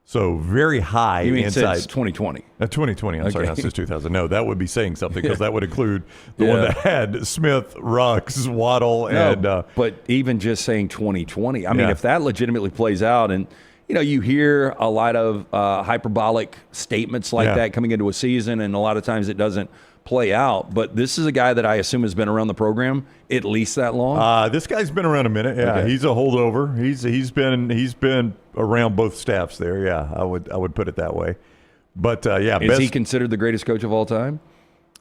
So very high. You mean inside. since 2020? 2020. I'm sorry, not since 2000. No, that would be saying something because that would include the one that had Smith, Rux, Waddle, and. But even just saying 2020, I mean, if that legitimately plays out, and you hear a lot of hyperbolic statements like that coming into a season, and a lot of times it doesn't play out. But this is a guy that I assume has been around the program at least that long. This guy's been around a minute. Yeah, Okay. He's a holdover. He's been around both staffs there. Yeah, I would put it that way. But is he considered the greatest coach of all time?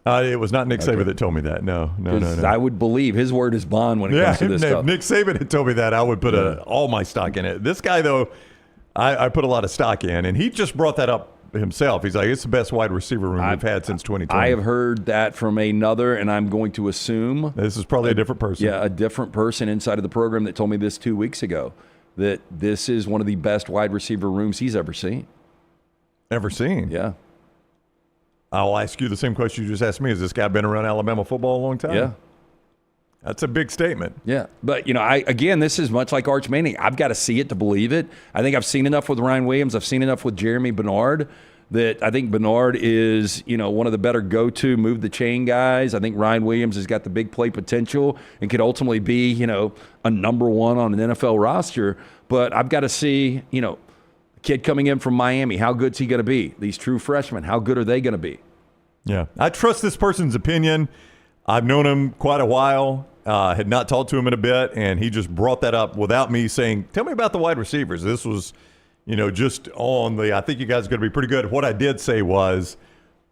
It was not Nick Saban that told me that. No. I would believe his word is bond when it comes to this stuff. If Nick Saban had told me that, I would put all my stock in it. This guy, though, I put a lot of stock in, and he just brought that up himself. He's like, it's the best wide receiver room we've had since 2020. I have heard that from another, and I'm going to assume this is probably a different person. Yeah, a different person inside of the program that told me this 2 weeks ago, that this is one of the best wide receiver rooms he's ever seen. Ever seen? Yeah. I'll ask you the same question you just asked me. Has this guy been around Alabama football a long time? Yeah. That's a big statement. Yeah. But, this is much like Arch Manning. I've got to see it to believe it. I think I've seen enough with Ryan Williams. I've seen enough with Jeremy Bernard that I think Bernard is, one of the better go-to move-the-chain guys. I think Ryan Williams has got the big play potential and could ultimately be, a number one on an NFL roster. But I've got to see, a kid coming in from Miami, how good's he going to be? These true freshmen, how good are they going to be? Yeah. I trust this person's opinion. I've known him quite a while, had not talked to him in a bit, and he just brought that up without me saying, tell me about the wide receivers. This was, just on I think you guys are going to be pretty good. What I did say was,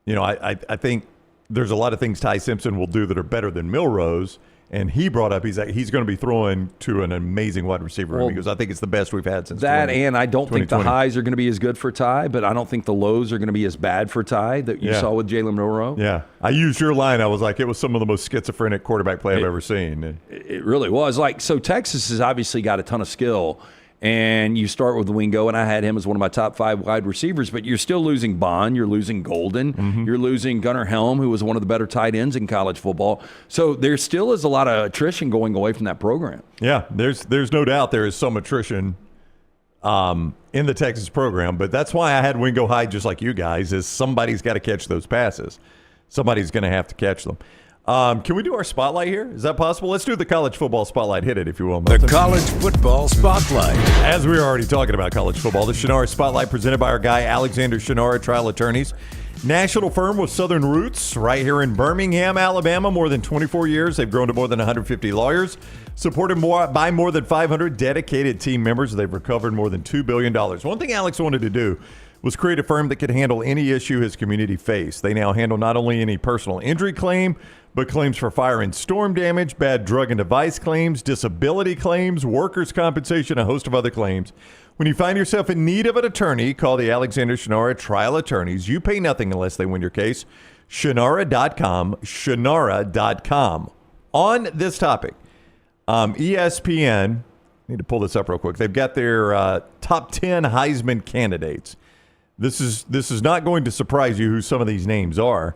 I think there's a lot of things Ty Simpson will do that are better than Milrose. And he brought up, he's going to be throwing to an amazing wide receiver room because I think it's the best we've had since that. And I don't think the highs are going to be as good for Ty, but I don't think the lows are going to be as bad for Ty that you saw with Jalen Milroe. Yeah. I used your line. I was like, it was some of the most schizophrenic quarterback play I've ever seen. It really was. So Texas has obviously got a ton of skill. And you start with Wingo, and I had him as one of my top 5 wide receivers, but you're still losing Bond, you're losing Golden, you're losing Gunnar Helm, who was one of the better tight ends in college football. So there still is a lot of attrition going away from that program. Yeah, there's no doubt there is some attrition in the Texas program, but that's why I had Wingo high just like you guys, is somebody's got to catch those passes. Somebody's going to have to catch them. Can we do our spotlight here? Is that possible? Let's do the college football spotlight. Hit it, if you will, Milton. The college football spotlight. As we were already talking about college football, the Shunnarah spotlight presented by our guy, Alexander Shunnarah, trial attorneys. National firm with Southern roots right here in Birmingham, Alabama. More than 24 years. They've grown to more than 150 lawyers, supported by more than 500 dedicated team members. They've recovered more than $2 billion. One thing Alex wanted to do was create a firm that could handle any issue his community faced. They now handle not only any personal injury claim, but claims for fire and storm damage, bad drug and device claims, disability claims, workers' compensation, a host of other claims. When you find yourself in need of an attorney, call the Alexander Shunnarah Trial Attorneys. You pay nothing unless they win your case. Shunnarah.com, Shunnarah.com. On this topic, ESPN, need to pull this up real quick. They've got their top 10 Heisman candidates. This is not going to surprise you who some of these names are.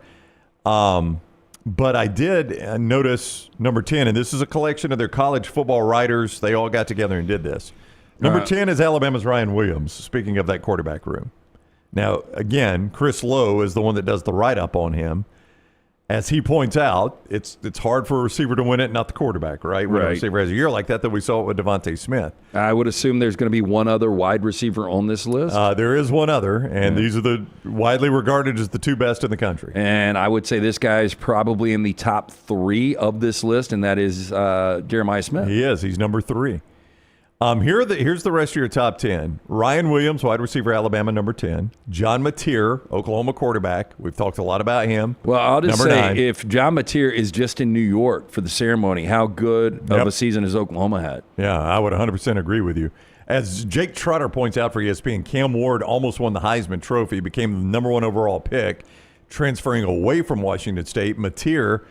But I did notice number 10, and this is a collection of their college football writers. They all got together and did this. Number 10 is Alabama's Ryan Williams, speaking of that quarterback room. Now, again, Chris Lowe is the one that does the write-up on him. As he points out, it's hard for a receiver to win it, not the quarterback, right? When a receiver has a year like that we saw it with Devontae Smith. I would assume there's going to be one other wide receiver on this list. There is one other, and these are the widely regarded as the two best in the country. And I would say this guy is probably in the top 3 of this list, and that is Jeremiah Smith. He is. He's number 3. Here's the rest of your top 10. Ryan Williams, wide receiver, Alabama, number 10. John Mateer, Oklahoma quarterback. We've talked a lot about him. Well, I'll just number say, 9. if John Mateer is just in New York for the ceremony, how good of a season has Oklahoma had? Yeah, I would 100% agree with you. As Jake Trotter points out for ESPN, Cam Ward almost won the Heisman Trophy, became the number 1 overall pick, transferring away from Washington State. Mateer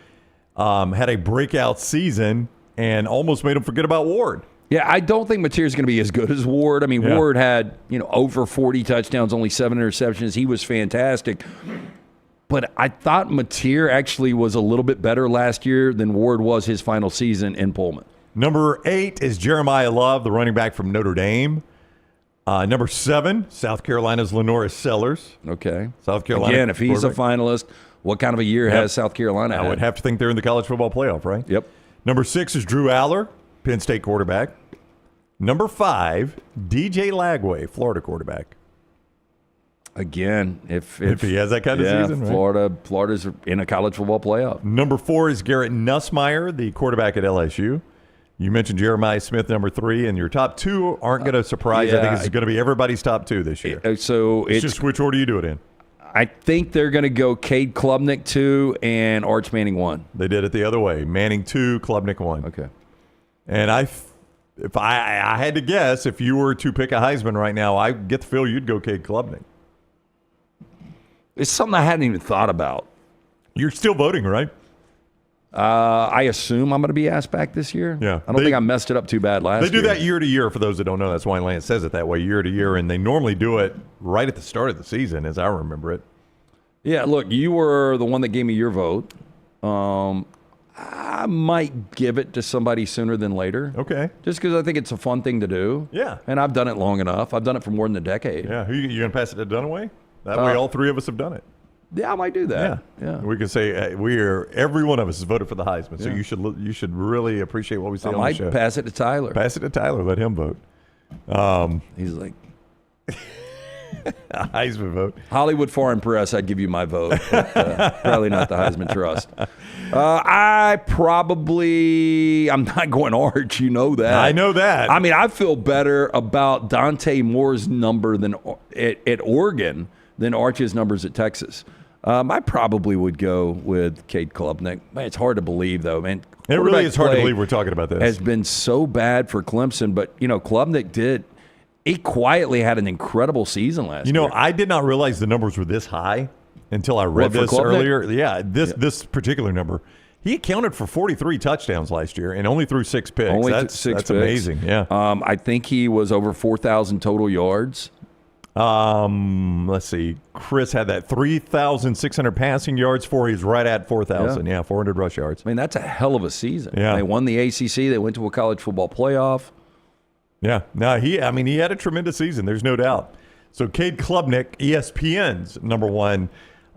had a breakout season and almost made him forget about Ward. Yeah, I don't think Mateer is going to be as good as Ward. I mean, Ward had, over 40 touchdowns, only 7 interceptions. He was fantastic. But I thought Mateer actually was a little bit better last year than Ward was his final season in Pullman. Number 8 is Jeremiah Love, the running back from Notre Dame. Number 7, South Carolina's Lenoris Sellers. Okay. South Carolina. Again, if he's a finalist, what kind of a year has South Carolina had? I would have to think they're in the college football playoff, right? Yep. Number 6 is Drew Aller, Penn State quarterback. Number 5, DJ Lagway, Florida quarterback. Again, if he has that kind of season, right? Florida's in a college football playoff. Number 4 is Garrett Nussmeier, the quarterback at LSU. You mentioned Jeremiah Smith, number 3, and your top 2 aren't going to surprise. I think it's going to be everybody's top 2 this year. So it's just which order you do it in. I think they're going to go Cade Klubnik 2 and Arch Manning 1. They did it the other way. Manning 2, Klubnik 1. Okay. And if I had to guess, if you were to pick a Heisman right now, I get the feel you'd go Cade Klubnik. It's something I hadn't even thought about. You're still voting, right? I assume I'm going to be asked back this year. Yeah. I don't think I messed it up too bad last year. They do that year to year, for those that don't know. That's why Lance says it that way, year to year. And they normally do it right at the start of the season, as I remember it. Yeah, look, you were the one that gave me your vote. I might give it to somebody sooner than later. Okay. Just because I think it's a fun thing to do. Yeah. And I've done it long enough. I've done it for more than a decade. Yeah. Who you going to pass it to Dunaway? That way all 3 of us have done it. Yeah, I might do that. Yeah. We can say every one of us has voted for the Heisman, so you should really appreciate what we say on the show. I might pass it to Tyler. Pass it to Tyler. Let him vote. He's like... a Heisman vote. Hollywood Foreign Press, I'd give you my vote, but probably not the Heisman Trust. I'm not going Arch, you know that. I know that. I mean, I feel better about Dante Moore's number at Oregon than Arch's numbers at Texas. I probably would go with Cade Klubnik. Man, it's hard to believe, though, man. It really is hard to believe we're talking about this. Has been so bad for Clemson, but, Klubnik he quietly had an incredible season last year. I did not realize the numbers were this high until I read this earlier. Yeah, this particular number. He accounted for 43 touchdowns last year and only threw 6 picks. That's amazing. Yeah. I think he was over 4,000 total yards. Let's see. Chris had that 3,600 passing yards for. He's right at 4,000. Yeah, 400 rush yards. I mean, that's a hell of a season. Yeah. They won the ACC. They went to a college football playoff. Yeah. No, he had a tremendous season. There's no doubt. So Cade Klubnik, ESPN's number 1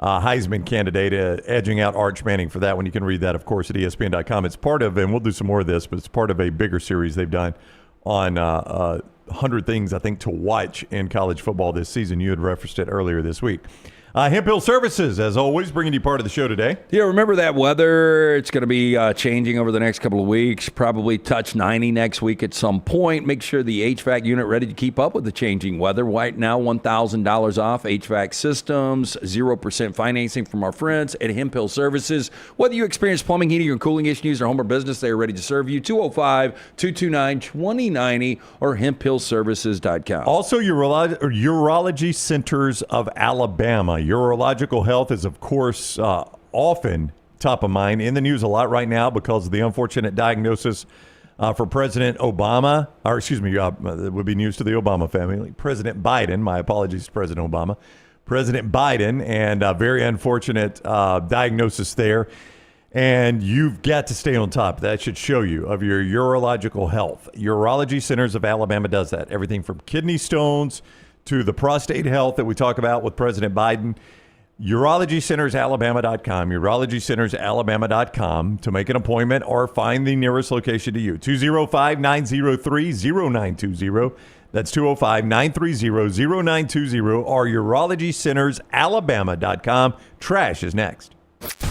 Heisman candidate, edging out Arch Manning for that one. You can read that, of course, at ESPN.com. It's part of, and we'll do some more of this, but it's part of a bigger series they've done on 100 things, I think, to watch in college football this season. You had referenced it earlier this week. Hemp Hill Services, as always, bringing you part of the show today. Yeah, remember that weather. It's going to be changing over the next couple of weeks. Probably touch 90 next week at some point. Make sure the HVAC unit ready to keep up with the changing weather. Right now, $1,000 off HVAC systems, 0% financing from our friends at Hemp Hill Services. Whether you experience plumbing, heating, or cooling issues or home or business, they are ready to serve you. 205-229-2090 or hemphillservices.com. Also, Urology Centers of Alabama. Urological health is, of course, often top of mind in the news a lot right now because of the unfortunate diagnosis for President Obama, or excuse me, it would be news to the Obama family. President Biden, my apologies to President Obama. President Biden, and a very unfortunate diagnosis there. And you've got to stay on top. That should show you of your urological health. Urology Centers of Alabama does that. Everything from kidney stones to the prostate health that we talk about with President Biden. UrologyCentersAlabama.com, UrologyCentersAlabama.com to make an appointment or find the nearest location to you. 205-903-0920. That's 205-930-0920 or UrologyCentersAlabama.com. Trash is next.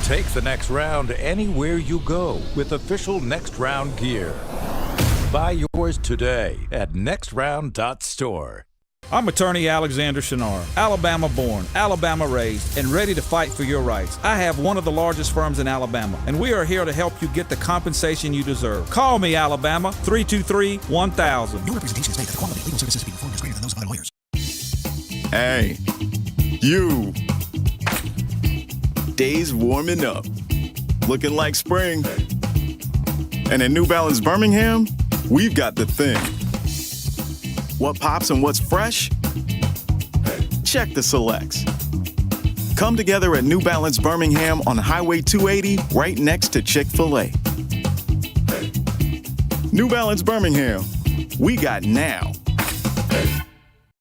Take the next round anywhere you go with official Next Round gear. Buy yours today at nextround.store. I'm attorney Alexander Shunnarah, Alabama born, Alabama raised, and ready to fight for your rights. I have one of the largest firms in Alabama, and we are here to help you get the compensation you deserve. Call me, Alabama, 323-1000. No representation is made that the quality of legal services being performed is greater than those of other lawyers. Hey, you. Days warming up. Looking like spring. And at New Balance Birmingham, we've got the thing. What pops and what's fresh? Check the selects. Come together at New Balance Birmingham on Highway 280 right next to Chick-fil-A. New Balance Birmingham. We got now.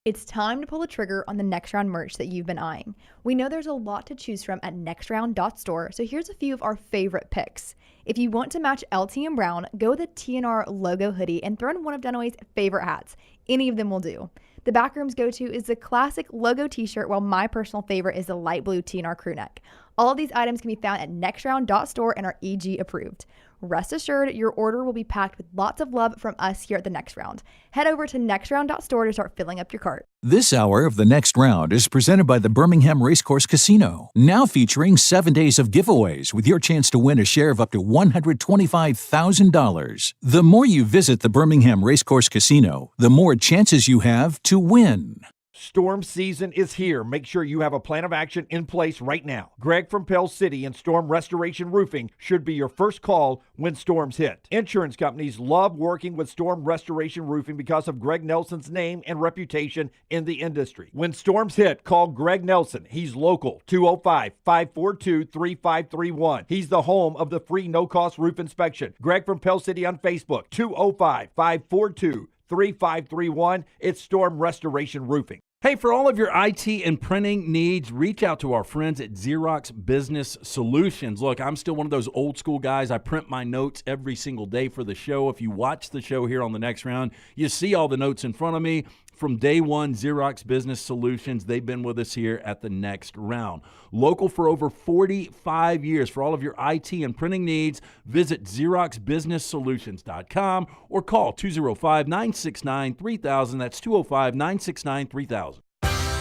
It's time to pull the trigger on the Next Round merch that you've been eyeing. We know there's a lot to choose from at nextround.store, so here's a few of our favorite picks. If you want to match LT and Brown, go with a TNR logo hoodie and throw in one of Dunaway's favorite hats. Any of them will do. The Backroom's go-to is the classic logo t-shirt, while my personal favorite is the light blue TNR crew neck. All of these items can be found at nextround.store and are EG approved. Rest assured, your order will be packed with lots of love from us here at the Next Round. Head over to nextround.store to start filling up your cart. This hour of the Next Round is presented by the Birmingham Racecourse Casino, now featuring 7 days of giveaways with your chance to win a share of up to $125,000. The more you visit the Birmingham Racecourse Casino, the more chances you have to win. Storm season is here. Make sure you have a plan of action in place right now. Greg from Pell City and Storm Restoration Roofing should be your first call when storms hit. Insurance companies love working with Storm Restoration Roofing because of Greg Nelson's name and reputation in the industry. When storms hit, call Greg Nelson. He's local, 205-542-3531. He's the home of the free no-cost roof inspection. Greg from Pell City on Facebook, 205-542-3531. It's Storm Restoration Roofing. Hey, for all of your IT and printing needs, reach out to our friends at Xerox Business Solutions. Look, I'm still one of those old school guys. I print my notes every single day for the show. If you watch the show here on the Next Round, you see all the notes in front of me. From day one, Xerox Business Solutions, they've been with us here at the Next Round. Local for over 45 years. For all of your IT and printing needs, visit XeroxBusinessSolutions.com or call 205-969-3000. That's 205-969-3000.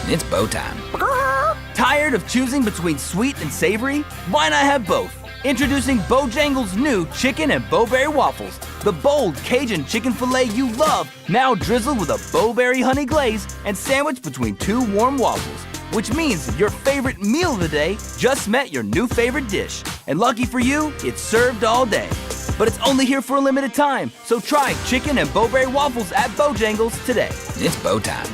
It's bow time. Tired of choosing between sweet and savory? Why not have both? Introducing Bojangles' new chicken and bowberry waffles. The bold Cajun chicken filet you love, now drizzled with a bowberry honey glaze and sandwiched between two warm waffles. Which means your favorite meal of the day just met your new favorite dish. And lucky for you, it's served all day. But it's only here for a limited time, so try chicken and bowberry waffles at Bojangles today. It's bow time.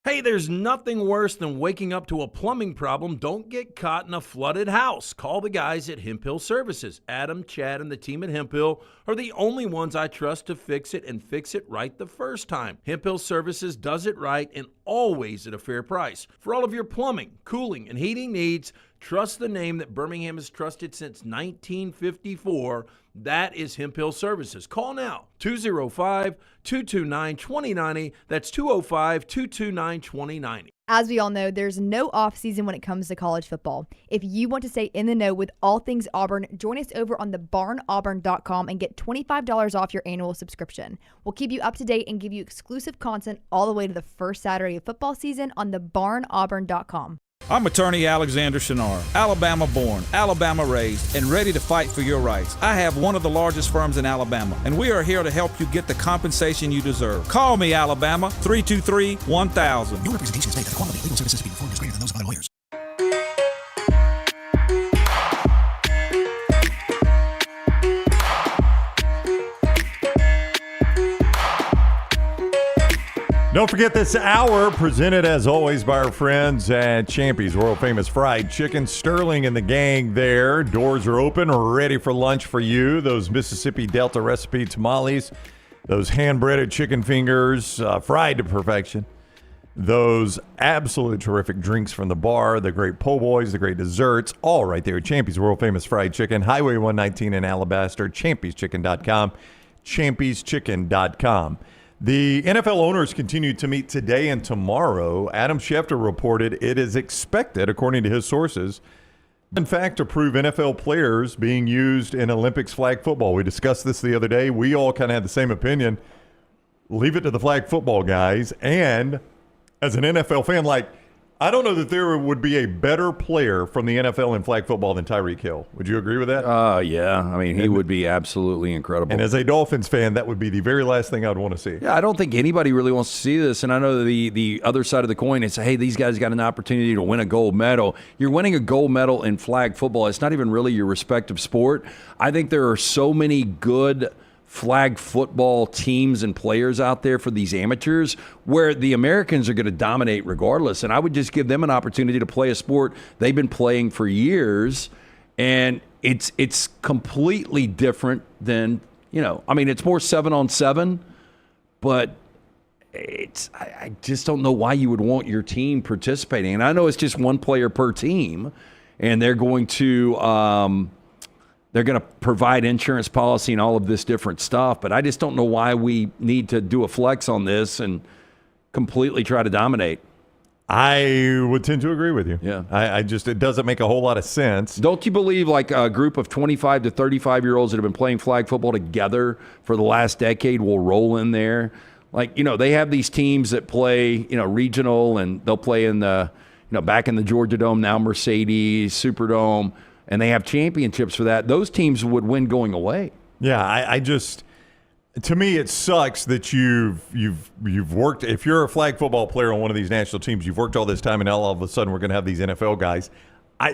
Hey, there's nothing worse than waking up to a plumbing problem. Don't get caught in a flooded house. Call the guys at Hemp Hill Services. Adam, Chad, and the team at Hemp Hill are the only ones I trust to fix it and fix it right the first time. Hemp Hill Services does it right and always at a fair price. For all of your plumbing, cooling, and heating needs, trust the name that Birmingham has trusted since 1954. That is Hemp Hill Services. Call now, 205-229-2090. That's 205-229-2090. As we all know, there's no off season when it comes to college football. If you want to stay in the know with all things Auburn, join us over on thebarnauburn.com and get $25 off your annual subscription. We'll keep you up to date and give you exclusive content all the way to the first Saturday of football season on thebarnauburn.com. I'm attorney Alexander Shunnarah, Alabama born, Alabama raised, and ready to fight for your rights. I have one of the largest firms in Alabama, and we are here to help you get the compensation you deserve. Call me, Alabama, 323-1000. No representation is made that the quality of legal services being performed is greater than those of other lawyers. Don't forget this hour, presented as always by our friends at Champy's, world famous fried chicken. Sterling and the gang there. Doors are open, ready for lunch for you. Those Mississippi Delta recipe tamales, those hand-breaded chicken fingers, fried to perfection. Those absolutely terrific drinks from the bar, the great po' boys, the great desserts, all right there at Champy's, world famous fried chicken. Highway 119 in Alabaster, champyschicken.com, champyschicken.com. The NFL owners continue to meet today and tomorrow. Adam Schefter reported it is expected, according to his sources, in fact, to approve NFL players being used in Olympics flag football. We discussed this the other day. We all kind of had the same opinion. Leave it to the flag football guys. And as an NFL fan, I don't know that there would be a better player from the NFL in flag football than Tyreek Hill. Would you agree with that? Yeah. I mean, he would be absolutely incredible. And as a Dolphins fan, that would be the very last thing I'd want to see. Yeah, I don't think anybody really wants to see this. And I know the other side of the coin is, hey, these guys got an opportunity to win a gold medal. You're winning a gold medal in flag football. It's not even really your respective sport. I think there are so many good flag football teams and players out there for these amateurs where the Americans are going to dominate regardless. And I would just give them an opportunity to play a sport they've been playing for years. And it's completely different than, it's more 7-on-7, but I just don't know why you would want your team participating. And I know it's just one player per team, and they're going to provide insurance policy and all of this different stuff. But I just don't know why we need to do a flex on this and completely try to dominate. I would tend to agree with you. Yeah. It doesn't make a whole lot of sense. Don't you believe like a group of 25 to 35-year-olds that have been playing flag football together for the last decade will roll in there? They have these teams that play, regional, and they'll play in the, back in the Georgia Dome, now Mercedes, Superdome, and they have championships for that. Those teams would win going away. Yeah, to me, it sucks that you've worked. If you're a flag football player on one of these national teams, you've worked all this time, and now all of a sudden we're going to have these NFL guys.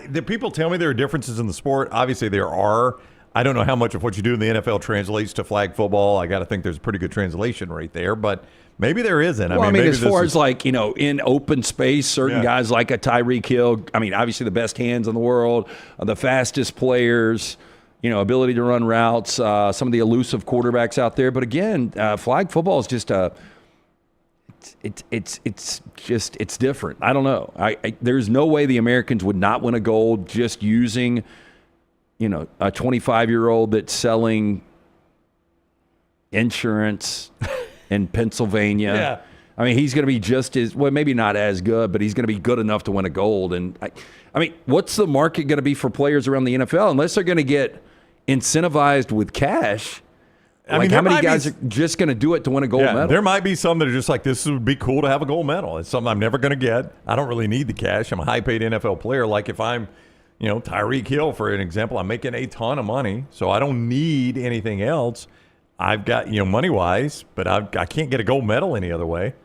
The people tell me there are differences in the sport. Obviously, there are. I don't know how much of what you do in the NFL translates to flag football. I got to think there's a pretty good translation right there, but maybe there isn't. As far as in open space, certain guys like a Tyreek Hill, obviously the best hands in the world, the fastest players, ability to run routes, some of the elusive quarterbacks out there. But again, flag football is just it's different. I don't know. There's no way the Americans would not win a gold just using, a 25-year-old that's selling insurance in Pennsylvania. Yeah. He's going to be just as, well, maybe not as good, but he's going to be good enough to win a gold. And what's the market going to be for players around the NFL unless they're going to get incentivized with cash? How many guys are just going to do it to win a gold medal? There might be some that are just like, this would be cool to have a gold medal. It's something I'm never going to get. I don't really need the cash. I'm a high-paid NFL player. Like if I'm, Tyreek Hill, for an example, I'm making a ton of money, so I don't need anything else. I've got, money-wise, but I can't get a gold medal any other way.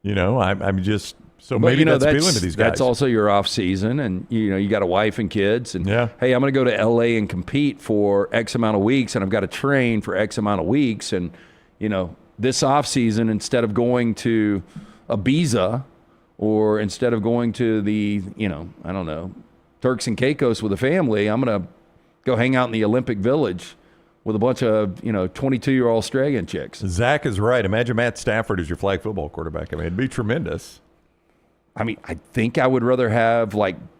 I'm just – so maybe that's appealing to these guys. That's also your off season, and you got a wife and kids, and hey, I'm going to go to LA and compete for X amount of weeks, and I've got to train for X amount of weeks, and this off season, instead of going to Ibiza, or instead of going to the I don't know, Turks and Caicos with a family, I'm going to go hang out in the Olympic Village with a bunch of 22-year-old Australian chicks. Zach is right. Imagine Matt Stafford as your flag football quarterback. It'd be tremendous. I think I would rather have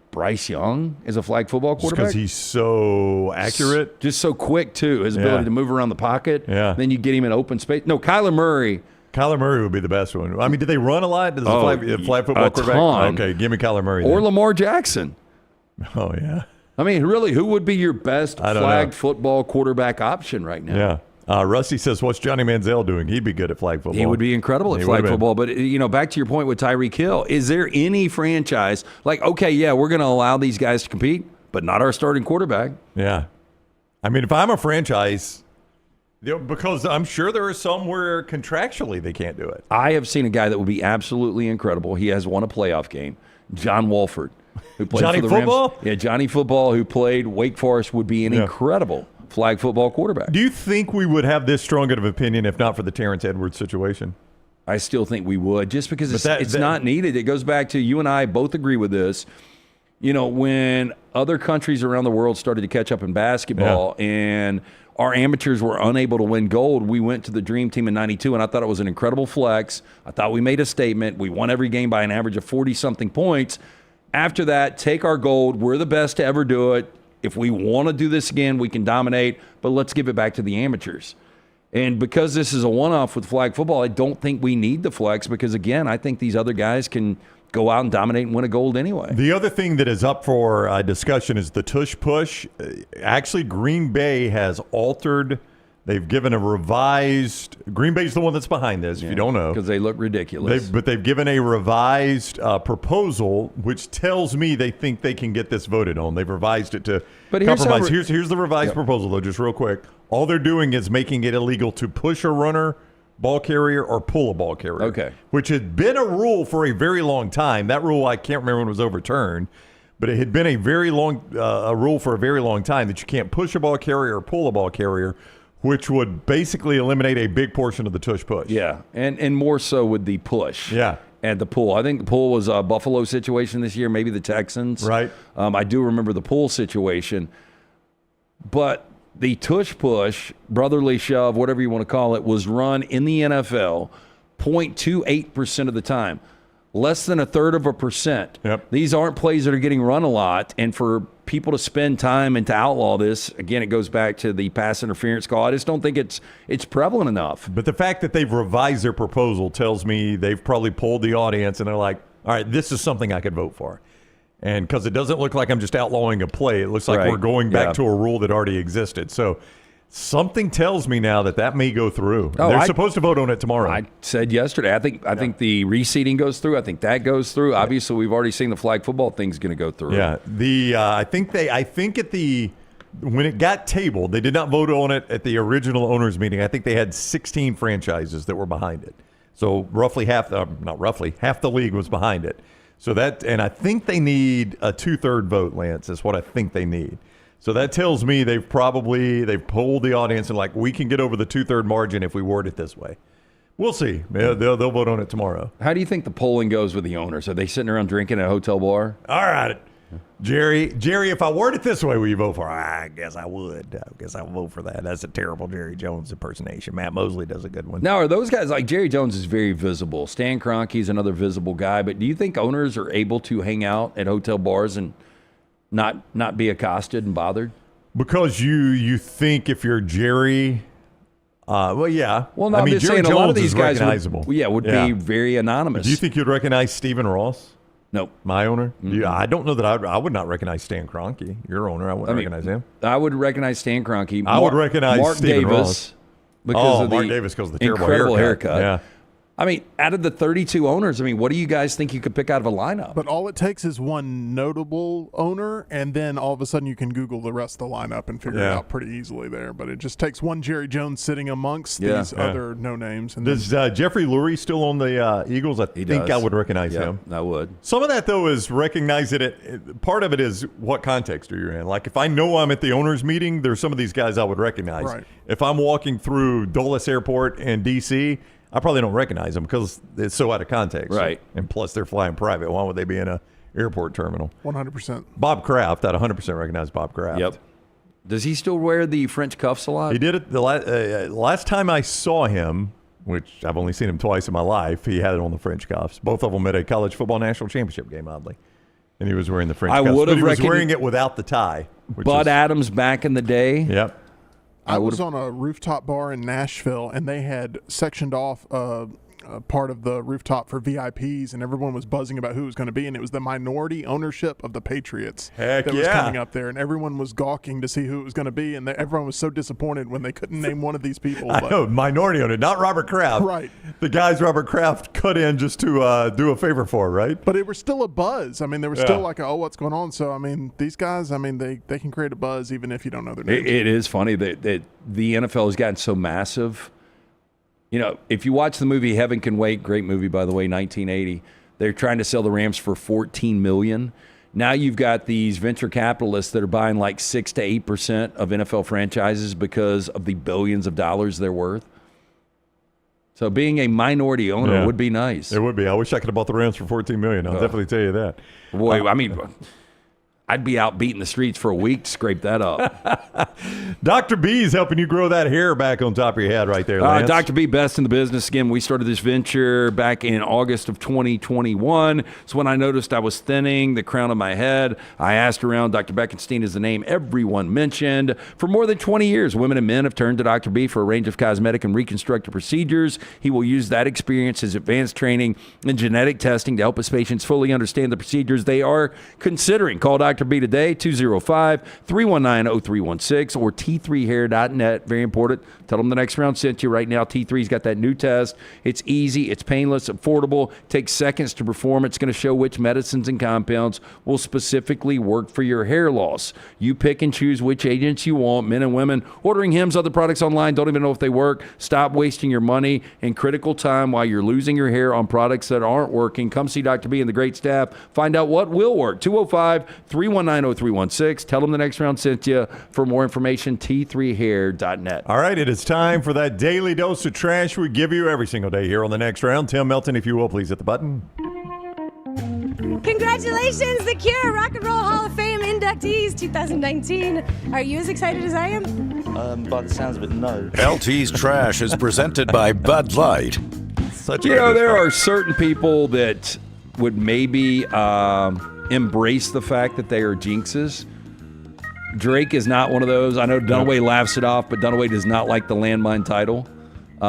Bryce Young as a flag football quarterback. Because he's so accurate. Just so quick, too. His ability to move around the pocket. Yeah. Then you get him in open space. No, Kyler Murray Kyler Murray would be the best one. I mean, do they run a lot? Does the flag football quarterback? Ton. Okay, give me Kyler Murray. Or then. Lamar Jackson. Oh, yeah. I mean, really, who would be your best flag football quarterback option right now? Yeah. Rusty says, what's Johnny Manziel doing? He'd be good at flag football. He would be incredible at flag football. But, back to your point with Tyreek Hill, is there any franchise like, okay, yeah, we're going to allow these guys to compete, but not our starting quarterback? Yeah. I mean, if I'm a franchise, because I'm sure there are some where contractually they can't do it. I have seen a guy that would be absolutely incredible. He has won a playoff game, John Wolford. Who played Johnny for the Football? Rams. Yeah, Johnny Football, who played Wake Forest, would be an incredible flag football quarterback. Do you think we would have this strong of an opinion if not for the Terrence Edwards situation? I still think we would, just because it's not needed. It goes back to you and I both agree with this. When other countries around the world started to catch up in basketball and our amateurs were unable to win gold, we went to the Dream Team in 92, and I thought it was an incredible flex. I thought we made a statement. We won every game by an average of 40-something points. After that, take our gold. We're the best to ever do it. If we want to do this again, we can dominate, but let's give it back to the amateurs. And because this is a one-off with flag football, I don't think we need the flex because, again, I think these other guys can go out and dominate and win a gold anyway. The other thing that is up for discussion is the tush push. Actually, Green Bay has altered. They've given a revised – Green Bay's the one that's behind this, if you don't know. Because they look ridiculous. But they've given a revised proposal, which tells me they think they can get this voted on. They've revised it to compromise. Here's the revised proposal, though, just real quick. All they're doing is making it illegal to push a runner, ball carrier, or pull a ball carrier. Okay. Which had been a rule for a very long time. That rule, I can't remember when it was overturned. But it had been a very long a rule for a very long time that you can't push a ball carrier or pull a ball carrier, which would basically eliminate a big portion of the tush push. Yeah, and more so with the push. Yeah. And the pull. I think the pull was a Buffalo situation this year, maybe the Texans. Right. I do remember the pull situation. But the tush push, brotherly shove, whatever you want to call it, was run in the NFL 0.28% of the time. Less than 1/3%. Yep. These aren't plays that are getting run a lot. And for people to spend time and to outlaw this, again, it goes back to the pass interference call. I just don't think it's prevalent enough. But the fact that they've revised their proposal tells me they've probably polled the audience and they're like, all right, this is something I could vote for. And because it doesn't look like I'm just outlawing a play, it looks like we're going back to a rule that already existed. So something tells me now that may go through. They're supposed to vote on it tomorrow. I said yesterday, I think the reseeding goes through. I think that goes through. Yeah. Obviously, we've already seen the flag football thing's going to go through. Yeah. When it got tabled, they did not vote on it at the original owners meeting. I think they had 16 franchises that were behind it. So roughly half the league was behind it. So and I think they need a 2/3 vote, Lance, is what I think they need. So that tells me they've polled the audience and we can get over the 2/3 margin if we word it this way. We'll see. They'll vote on it tomorrow. How do you think the polling goes with the owners? Are they sitting around drinking at a hotel bar? All right. Jerry, if I word it this way, will you vote for it? I guess I would. I guess I'll vote for that. That's a terrible Jerry Jones impersonation. Matt Mosley does a good one. Now, are those guys like Jerry Jones is very visible. Stan Kroenke's another visible guy. But do you think owners are able to hang out at hotel bars and not be accosted and bothered? Because you think if you're Jerry, well, yeah. Well, no, I mean, I'm just Jerry saying Jones a lot of these guys recognizable. would be very anonymous. Do you think you'd recognize Stephen Ross? No. My owner? Mm-hmm. I don't know that I would not recognize Stan Kroenke. Your owner, I wouldn't recognize him. I would recognize Stan Kroenke. I would recognize Mark Stephen Davis Ross. because Mark Davis because of the incredible haircut. Yeah. I mean, out of the 32 owners, what do you guys think you could pick out of a lineup? But all it takes is one notable owner, and then all of a sudden you can Google the rest of the lineup and figure it out pretty easily there. But it just takes one Jerry Jones sitting amongst these other no-names. And does Jeffrey Lurie still on the Eagles? I think I would recognize him. I would. Some of that, though, is recognizing it. Part of it is what context are you in? Like, if I know I'm at the owners' meeting, there's some of these guys I would recognize. Right. If I'm walking through Dulles Airport in D.C., I probably don't recognize them because it's so out of context. Right. And plus, they're flying private. Why would they be in a airport terminal? 100%. Bob Kraft, I'd 100% recognize Bob Kraft. Yep. Does he still wear the French cuffs a lot? He did it the last time I saw him, which I've only seen him twice in my life. He had it on the French cuffs. Both of them at a college football national championship game, oddly. And he was wearing the French cuffs. But he was wearing it without the tie. Bud Adams back in the day. Yep. I was on a rooftop bar in Nashville, and they had sectioned off part of the rooftop for VIPs, and everyone was buzzing about who it was going to be, and it was the minority ownership of the Patriots Heck that was yeah. coming up there, and everyone was gawking to see who it was going to be, and everyone was so disappointed when they couldn't name one of these people. I know, minority owner, not Robert Kraft. Right. The guys Robert Kraft cut in just to do a favor for, right? But it was still a buzz. I mean, there was still like, oh, what's going on? So, I mean, these guys, I mean, they can create a buzz even if you don't know their names. It is funny that the NFL has gotten so massive. You know, if you watch the movie Heaven Can Wait, great movie, by the way, 1980, they're trying to sell the Rams for $14 million. Now you've got these venture capitalists that are buying like 6 to 8% of NFL franchises because of the billions of dollars they're worth. So being a minority owner would be nice. It would be. I wish I could have bought the Rams for $14 million. I'll definitely tell you that. Boy, I mean, I'd be out beating the streets for a week to scrape that up. Dr. B's helping you grow that hair back on top of your head right there, Lance. Dr. B, best in the business. Again, we started this venture back in August of 2021. So when I noticed I was thinning the crown of my head, I asked around. Dr. Beckenstein is the name everyone mentioned. For more than 20 years, women and men have turned to Dr. B for a range of cosmetic and reconstructive procedures. He will use that experience, his advanced training in genetic testing to help his patients fully understand the procedures they are considering. Call Dr. B today, 205-319-0316 or T3hair.net. Very important. Tell them the next round sent you right now. T3's got that new test. It's easy, it's painless, affordable, takes seconds to perform. It's going to show which medicines and compounds will specifically work for your hair loss. You pick and choose which agents you want. Men and women ordering Hims, other products online, don't even know if they work. Stop wasting your money and critical time while you're losing your hair on products that aren't working. Come see Dr. B and the great staff. Find out what will work. 205-319-0316. Tell them the next round sent you. For more information, T3hair.net. All right, it is time for that daily dose of trash we give you every single day here on the next round. Tim Melton, if you will, please hit the button. Congratulations, the Cure Rock and Roll Hall of Fame inductees 2019. Are you as excited as I am? By the sounds of it, no. LT's Trash is presented by Bud Light. There are certain people that would maybe embrace the fact that they are jinxes. Drake is not one of those. I know Dunaway laughs it off, but Dunaway does not like the landmine title. He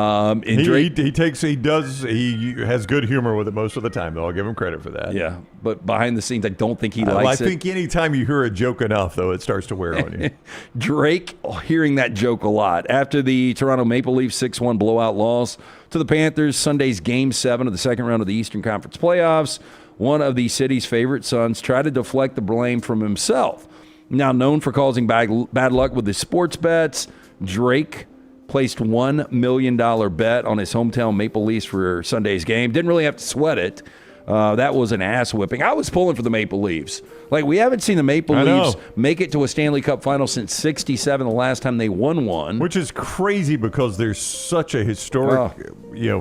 has good humor with it most of the time, though. I'll give him credit for that. Yeah, but behind the scenes, I don't think he likes it. I think anytime you hear a joke enough, though, it starts to wear on you. Drake hearing that joke a lot. After the Toronto Maple Leafs 6-1 blowout loss to the Panthers, Sunday's Game 7 of the second round of the Eastern Conference playoffs, one of the city's favorite sons tried to deflect the blame from himself. Now known for causing bad luck with his sports bets, Drake placed $1 million bet on his hometown Maple Leafs for Sunday's game. Didn't really have to sweat it. That was an ass whipping. I was pulling for the Maple Leafs. Like, we haven't seen the Maple Leafs make it to a Stanley Cup final since '67, the last time they won one. Which is crazy because there's such a historic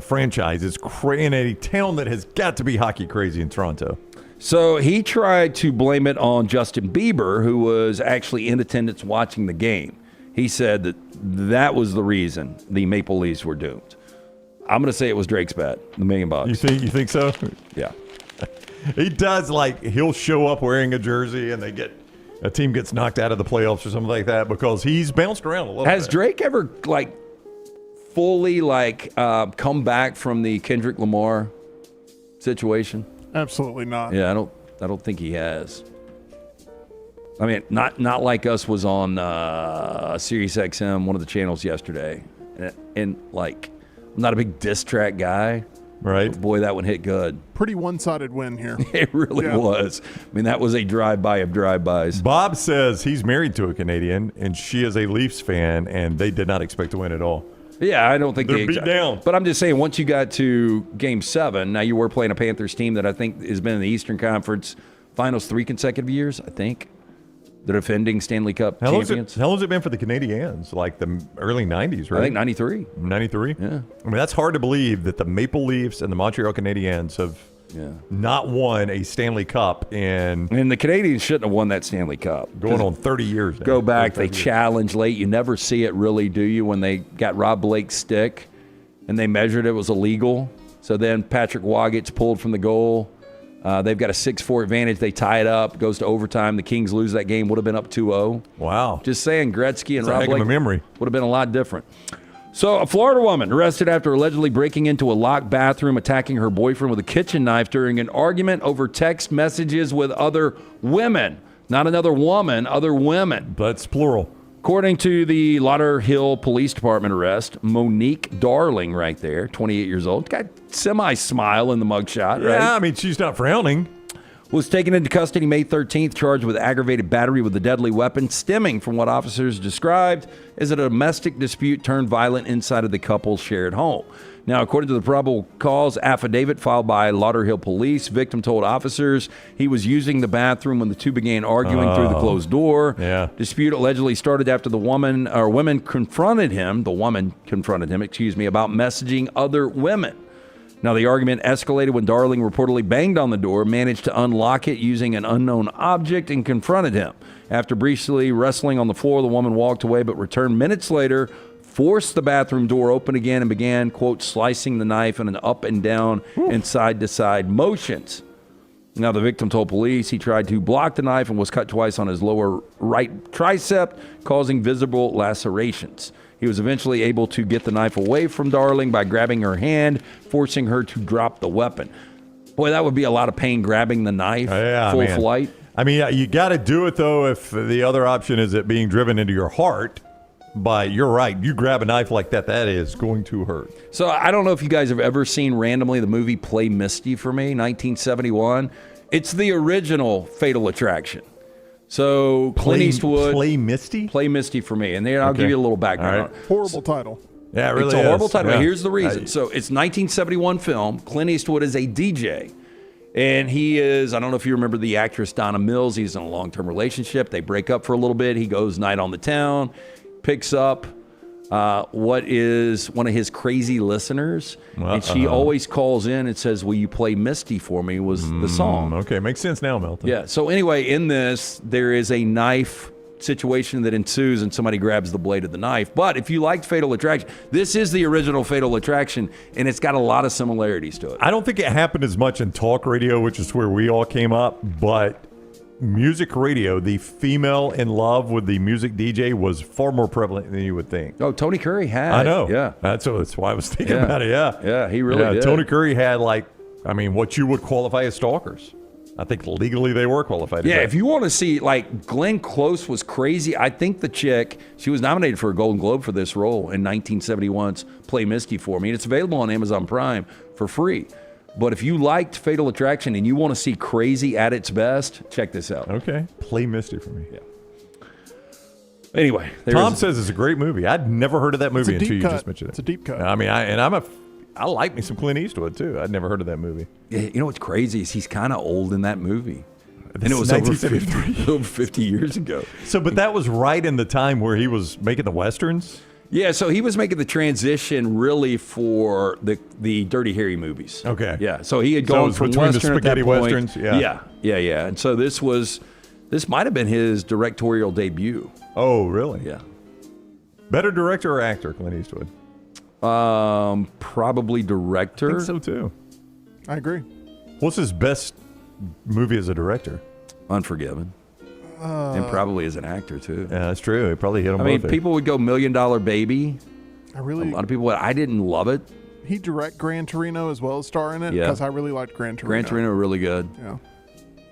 franchise. It's in a town that has got to be hockey crazy in Toronto. So he tried to blame it on Justin Bieber, who was actually in attendance watching the game. He said that was the reason the Maple Leafs were doomed. I'm going to say it was Drake's bet, the $1 million. You think so? Yeah. He does, he'll show up wearing a jersey and a team gets knocked out of the playoffs or something like that because he's bounced around a little bit. Has Drake ever fully come back from the Kendrick Lamar situation? Absolutely not. Yeah, I don't think he has. I mean, not like us was on Sirius XM, one of the channels yesterday, and I'm not a big diss track guy. Right. But boy, that one hit good. Pretty one-sided win here. It really was. I mean, that was a drive-by of drive-bys. Bob says he's married to a Canadian, and she is a Leafs fan, and they did not expect to win at all. Yeah, I don't think they're beat down. But I'm just saying, once you got to Game 7, now you were playing a Panthers team that I think has been in the Eastern Conference Finals 3 consecutive years, I think. The defending Stanley Cup champions. How long has it been for the Canadiens? Like the early 90s, right? I think 93. 93? Yeah. I mean, that's hard to believe that the Maple Leafs and the Montreal Canadiens have not won a Stanley Cup in... And the Canadiens shouldn't have won that Stanley Cup. Going on 30 years now. Go back, they challenged late. You never see it really, do you, when they got Rob Blake's stick and they measured it was illegal. So then Patrick Waugh gets pulled from the goal. They've got a 6-4 advantage. They tie it up, goes to overtime. The Kings lose that game, would have been up 2-0. Wow. Just saying, Gretzky and Rob Blake memory would have been a lot different. So, a Florida woman arrested after allegedly breaking into a locked bathroom, attacking her boyfriend with a kitchen knife during an argument over text messages with other women. Not another woman, other women. That's plural. According to the Lauderhill Police Department arrest, Monique Darling, right there, 28 years old, got semi-smile in the mugshot, right? Yeah, I mean, she's not frowning. Was taken into custody May 13th, charged with aggravated battery with a deadly weapon, stemming from what officers described as a domestic dispute turned violent inside of the couple's shared home. Now, according to the probable cause affidavit filed by Lauderhill Police, victim told officers he was using the bathroom when the two began arguing through the closed door. Yeah. Dispute allegedly started after the woman confronted him about messaging other women. Now, the argument escalated when Darling reportedly banged on the door, managed to unlock it using an unknown object, and confronted him. After briefly wrestling on the floor, the woman walked away but returned minutes later, forced the bathroom door open again, and began, quote, slicing the knife in an up and down and side-to-side motions. Now, the victim told police he tried to block the knife and was cut twice on his lower right tricep, causing visible lacerations. He was eventually able to get the knife away from Darling by grabbing her hand, forcing her to drop the weapon. Boy, that would be a lot of pain, grabbing the knife full flight. I mean, you got to do it, though, if the other option is it being driven into your heart. But you're right. You grab a knife like that, that is going to hurt. So I don't know if you guys have ever seen randomly the movie Play Misty for Me, 1971. It's the original Fatal Attraction. So Clint Eastwood. Play Misty? Play Misty for Me. And then I'll give you a little background. Right. Horrible title. Yeah, it really is. It's a horrible title. Yeah. Here's the reason. So it's 1971 film. Clint Eastwood is a DJ. And he is, I don't know if you remember the actress Donna Mills. He's in a long-term relationship. They break up for a little bit. He goes night on the town, picks up what is one of his crazy listeners. And she always calls in and says, will you play Misty for me, was the song. Okay, makes sense now, Milton. Yeah, so anyway, in this, there is a knife situation that ensues and somebody grabs the blade of the knife. But if you liked Fatal Attraction, this is the original Fatal Attraction, and it's got a lot of similarities to it. I don't think it happened as much in talk radio, which is where we all came up, but music radio, the female in love with the music DJ was far more prevalent than you would think. Oh, Tony Curry had. I know. Yeah. That's why I was thinking about it. Yeah. Yeah, he really did. Tony Curry had, what you would qualify as stalkers. I think legally they were qualified. Yeah, if you want to see, Glenn Close was crazy. I think the chick, she was nominated for a Golden Globe for this role in 1971's Play Misty for Me. And it's available on Amazon Prime for free. But if you liked Fatal Attraction and you want to see crazy at its best, check this out. Okay. Play Misty for me. Yeah. Anyway. Tom says it's a great movie. I'd never heard of that movie until you just mentioned it. It's a deep cut. I mean, I like me some Clint Eastwood, too. I'd never heard of that movie. Yeah, you know what's crazy is he's kind of old in that movie. This and it was over 1973. 50 years ago. So, but that was right in the time where he was making the Westerns? Yeah, so he was making the transition really for the Dirty Harry movies. Okay. Yeah, so he had gone from between Western the spaghetti at that point. Westerns. Yeah. And so this might have been his directorial debut. Oh, really? Yeah. Better director or actor, Clint Eastwood? Probably director. I think so, too. I agree. What's his best movie as a director? Unforgiven. And probably as an actor, too. Yeah, that's true. He probably hit him I mean, both people would go $1 Million Baby. A lot of people would. I didn't love it. He direct Gran Torino as well as star in it Yeah. because I really liked Gran Torino. Gran Torino were really good. Yeah.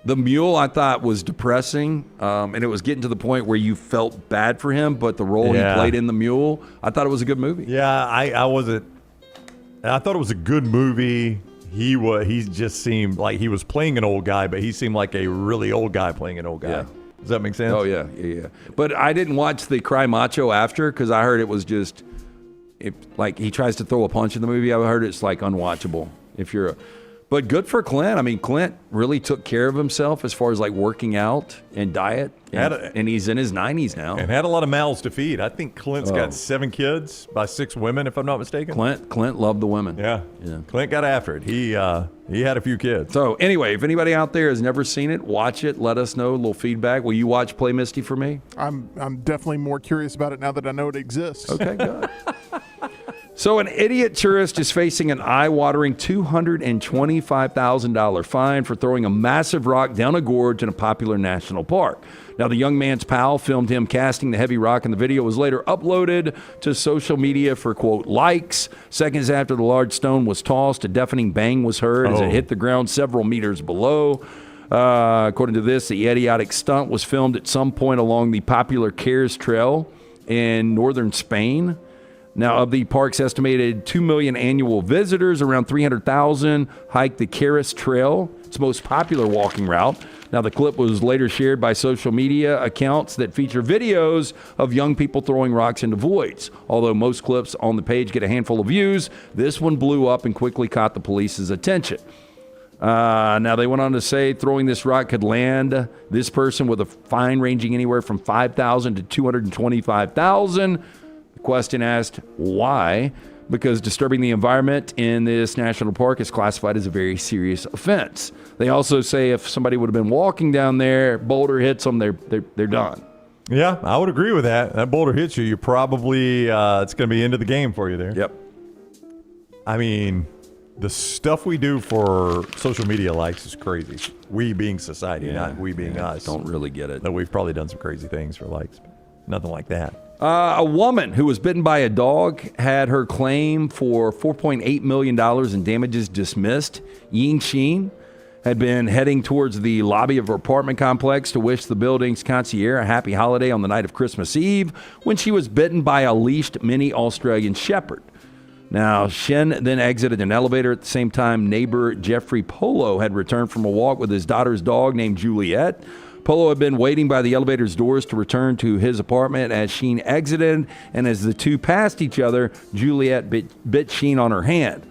The Mule, I thought, was depressing, and it was getting to the point where you felt bad for him, but the role he played in The Mule, I thought it was a good movie. Yeah, I wasn't. I thought it was a good movie. He just seemed like he was playing an old guy, but he seemed like a really old guy playing an old guy. Yeah. Does that make sense? Oh, yeah. But I didn't watch the Cry Macho after because I heard it was just, he tries to throw a punch in the movie. I heard it's unwatchable But good for Clint. I mean, Clint really took care of himself as far as working out and diet. And he's in his 90s now. And had a lot of mouths to feed. I think Clint's got 7 kids by 6 women, if I'm not mistaken. Clint loved the women. Yeah. Clint got after it. He had a few kids. So anyway, if anybody out there has never seen it, watch it. Let us know. A little feedback. Will you watch Play Misty for me? I'm definitely more curious about it now that I know it exists. Okay, good. So an idiot tourist is facing an eye-watering $225,000 fine for throwing a massive rock down a gorge in a popular national park. Now, the young man's pal filmed him casting the heavy rock, and the video was later uploaded to social media for, quote, likes. Seconds after the large stone was tossed, a deafening bang was heard as it hit the ground several meters below. According to this, the idiotic stunt was filmed at some point along the popular Cares Trail in northern Spain. Now, of the park's estimated 2 million annual visitors, around 300,000 hike the Cares Trail, its most popular walking route. Now, the clip was later shared by social media accounts that feature videos of young people throwing rocks into voids. Although most clips on the page get a handful of views, this one blew up and quickly caught the police's attention. Now, they went on to say throwing this rock could land this person with a fine ranging anywhere from $5,000 to $225,000. The question asked, why? Because disturbing the environment in this national park is classified as a very serious offense. They also say if somebody would have been walking down there, boulder hits them, they're done. Yeah, I would agree with that. That boulder hits you, you're probably it's going to be into the game for you there. Yep. I mean, the stuff we do for social media likes is crazy. We being society, not we being us. Don't really get it. That we've probably done some crazy things for likes. Nothing like that. A woman who was bitten by a dog had her claim for $4.8 million in damages dismissed. Ying Sheen had been heading towards the lobby of her apartment complex to wish the building's concierge a happy holiday on the night of Christmas Eve when she was bitten by a leashed mini Australian Shepherd. Now, Shin then exited an elevator at the same time. Neighbor Jeffrey Polo had returned from a walk with his daughter's dog named Juliet. Polo had been waiting by the elevator's doors to return to his apartment as Sheen exited, and as the two passed each other, Juliet bit Sheen on her hand.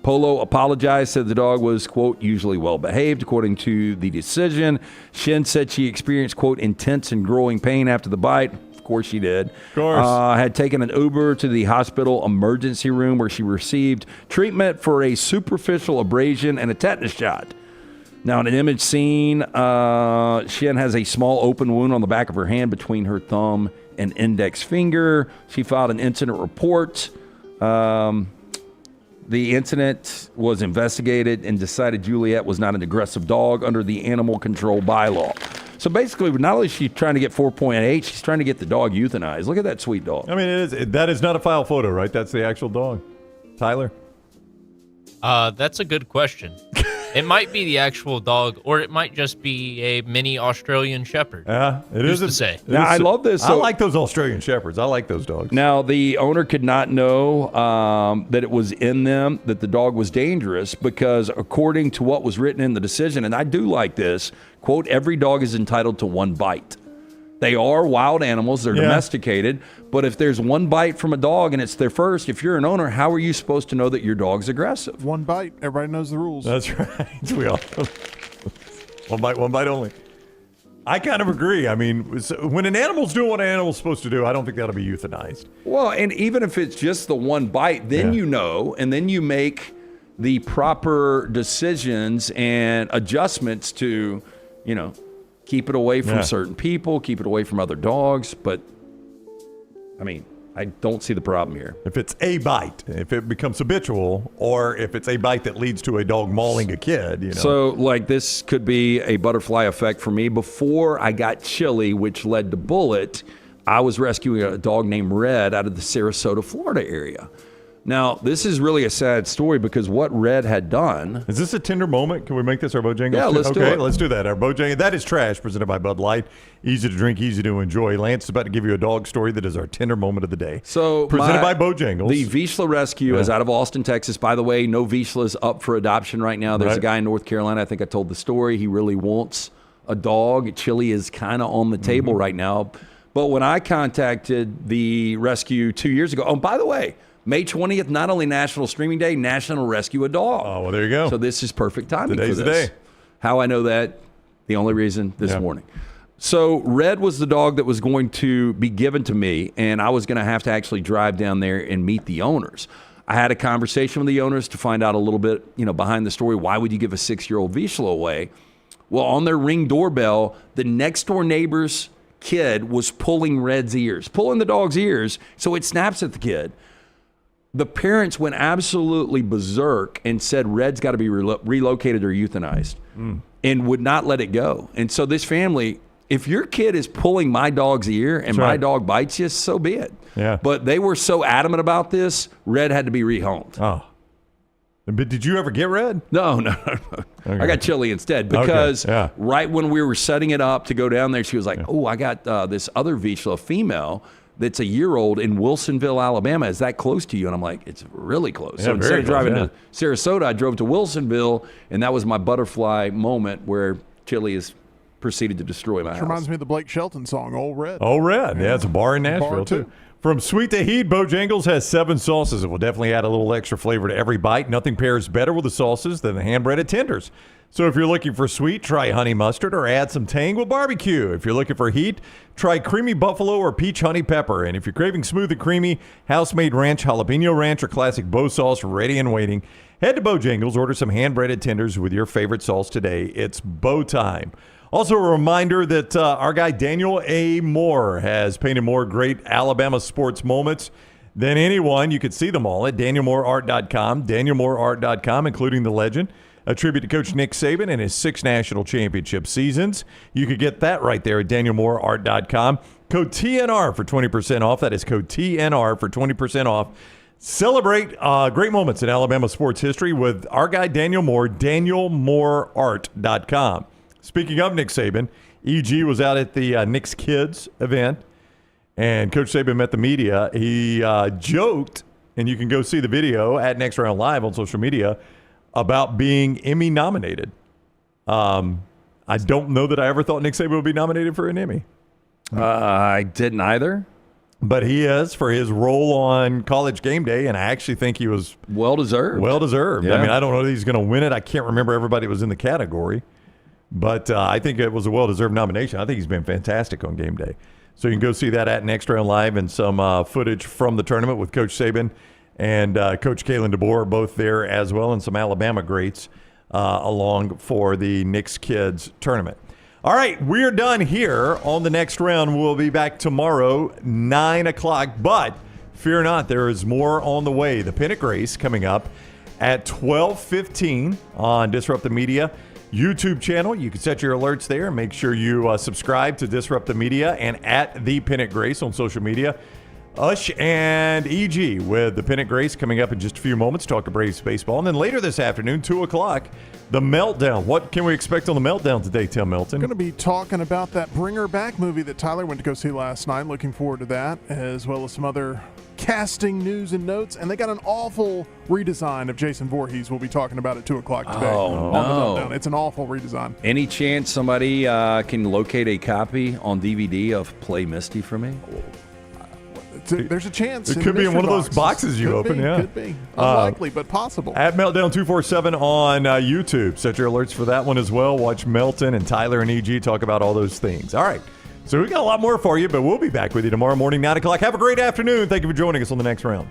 Polo apologized, said the dog was, quote, usually well behaved, according to the decision. Shin said she experienced, quote, intense and growing pain after the bite. Of course she did. Of course. Had taken an Uber to the hospital emergency room where she received treatment for a superficial abrasion and a tetanus shot. Now, in an image seen, Shin has a small open wound on the back of her hand between her thumb and index finger. She filed an incident report. The incident was investigated and decided Juliet was not an aggressive dog under the animal control bylaw. So basically, not only is she trying to get 4.8, she's trying to get the dog euthanized. Look at that sweet dog. I mean, that is not a file photo, right? That's the actual dog. Tyler? That's a good question. It might be the actual dog, or it might just be a mini Australian Shepherd. Yeah, it Who's is. to say? Now, I love this. I like those Australian Shepherds. I like those dogs. Now, the owner could not know that it was in them, that the dog was dangerous, because according to what was written in the decision, and I do like this, quote, every dog is entitled to one bite. They are wild animals. They're domesticated. But if there's one bite from a dog and it's their first, if you're an owner, how are you supposed to know that your dog's aggressive? One bite. Everybody knows the rules. That's right. We all one bite only. I kind of agree. I mean, when an animal's doing what an animal's supposed to do, I don't think that'll be euthanized. Well, and even if it's just the one bite, then you know, and then you make the proper decisions and adjustments to, keep it away from certain people, keep it away from other dogs. But, I mean, I don't see the problem here. If it's a bite, if it becomes habitual, or if it's a bite that leads to a dog mauling a kid, So, this could be a butterfly effect for me. Before I got chili, which led to Bullet, I was rescuing a dog named Red out of the Sarasota, Florida area. Now, this is really a sad story because what Red had done... Is this a tender moment? Can we make this our Bojangles? Yeah, let's do it. Okay, let's do that. Our Bojangles. That is Trash, presented by Bud Light. Easy to drink, easy to enjoy. Lance is about to give you a dog story that is our tender moment of the day. So presented by Bojangles. The Vizsla Rescue is out of Austin, Texas. By the way, no Vizsla's up for adoption right now. There's a guy in North Carolina. I think I told the story. He really wants a dog. Chili is kind of on the table right now. But when I contacted the rescue 2 years ago, by the way, May 20th, not only National Streaming Day, National Rescue a Dog. Oh, well, there you go. So this is perfect timing Today's for this. the day. How I know that? The only reason this morning. So Red was the dog that was going to be given to me, and I was going to have to actually drive down there and meet the owners. I had a conversation with the owners to find out a little bit, behind the story. Why would you give a 6-year-old Vizsla away? Well, on their Ring doorbell, the next door neighbor's kid was pulling Red's ears, pulling the dog's ears, so it snaps at the kid. the parents went absolutely berserk and said Red's got to be relocated or euthanized and would not let it go. And so this family, if your kid is pulling my dog's ear and my dog bites you, so be it. Yeah. But they were so adamant about this, Red had to be rehomed. Oh. But did you ever get Red? No. Okay. I got Chili instead because right when we were setting it up to go down there, she was like, oh, I got this other Vizsla female that's a year-old in Wilsonville, Alabama. Is that close to you? And I'm like, it's really close. So instead of driving to Sarasota, I drove to Wilsonville, and that was my butterfly moment where Chili has proceeded to destroy my house. Reminds me of the Blake Shelton song, Old Red. Old Red. Yeah, it's a bar in Nashville, too. From sweet to heat, Bojangles has 7 sauces. It will definitely add a little extra flavor to every bite. Nothing pairs better with the sauces than the hand-breaded tenders. So if you're looking for sweet, try honey mustard or add some tang with barbecue. If you're looking for heat, try creamy buffalo or peach honey pepper. And if you're craving smooth and creamy, house-made ranch, jalapeno ranch, or classic Bo sauce ready and waiting, head to Bojangles, order some hand-breaded tenders with your favorite sauce today. It's Bo time. Also, a reminder that our guy Daniel A. Moore has painted more great Alabama sports moments than anyone. You can see them all at danielmooreart.com, danielmooreart.com, including the legend, a tribute to Coach Nick Sabin and his 6 national championship seasons. You could get that right there at danielmooreart.com. Code TNR for 20% off. That is code TNR for 20% off. Celebrate great moments in Alabama sports history with our guy Daniel Moore, danielmooreart.com. Speaking of Nick Saban, EG was out at the Nick's Kids event, and Coach Saban met the media. He joked, and you can go see the video at Next Round Live on social media, about being Emmy nominated. I don't know that I ever thought Nick Saban would be nominated for an Emmy. I didn't either. But he is for his role on College Game Day, and I actually think he was well-deserved. Well-deserved. Yeah. I mean, I don't know that he's going to win it. I can't remember everybody that was in the category. But I think it was a well-deserved nomination. I think he's been fantastic on game day. So you can go see that at Next Round Live and some footage from the tournament with Coach Saban and Coach Kalen DeBoer, both there as well, and some Alabama greats along for the Nick's Kids tournament. All right, we're done here on the Next Round. We'll be back tomorrow, 9 o'clock. But fear not, there is more on the way. The Pennant Race coming up at 12:15 on Disrupt the Media YouTube channel. You can set your alerts there and make sure you subscribe to Disrupt the Media and at The Pennant Grace on social media. Ush and EG with the Pennant Grace coming up in just a few moments. Talk to Braves baseball. And then later this afternoon, 2 o'clock, the Meltdown. What can we expect on the Meltdown today, Tim Milton? We're going to be talking about that Bring Her Back movie that Tyler went to go see last night. Looking forward to that, as well as some other casting news and notes. And they got an awful redesign of Jason Voorhees. We'll be talking about at 2 o'clock today. Oh, on the no. Meltdown. It's an awful redesign. Any chance somebody can locate a copy on DVD of Play Misty for me? There's a chance. It could be in one of those boxes you open. Yeah, could be. Unlikely, but possible. At Meltdown 247 on YouTube. Set your alerts for that one as well. Watch Melton and Tyler and EG talk about all those things. All right. So we got a lot more for you, but we'll be back with you tomorrow morning, 9 o'clock. Have a great afternoon. Thank you for joining us on the Next Round.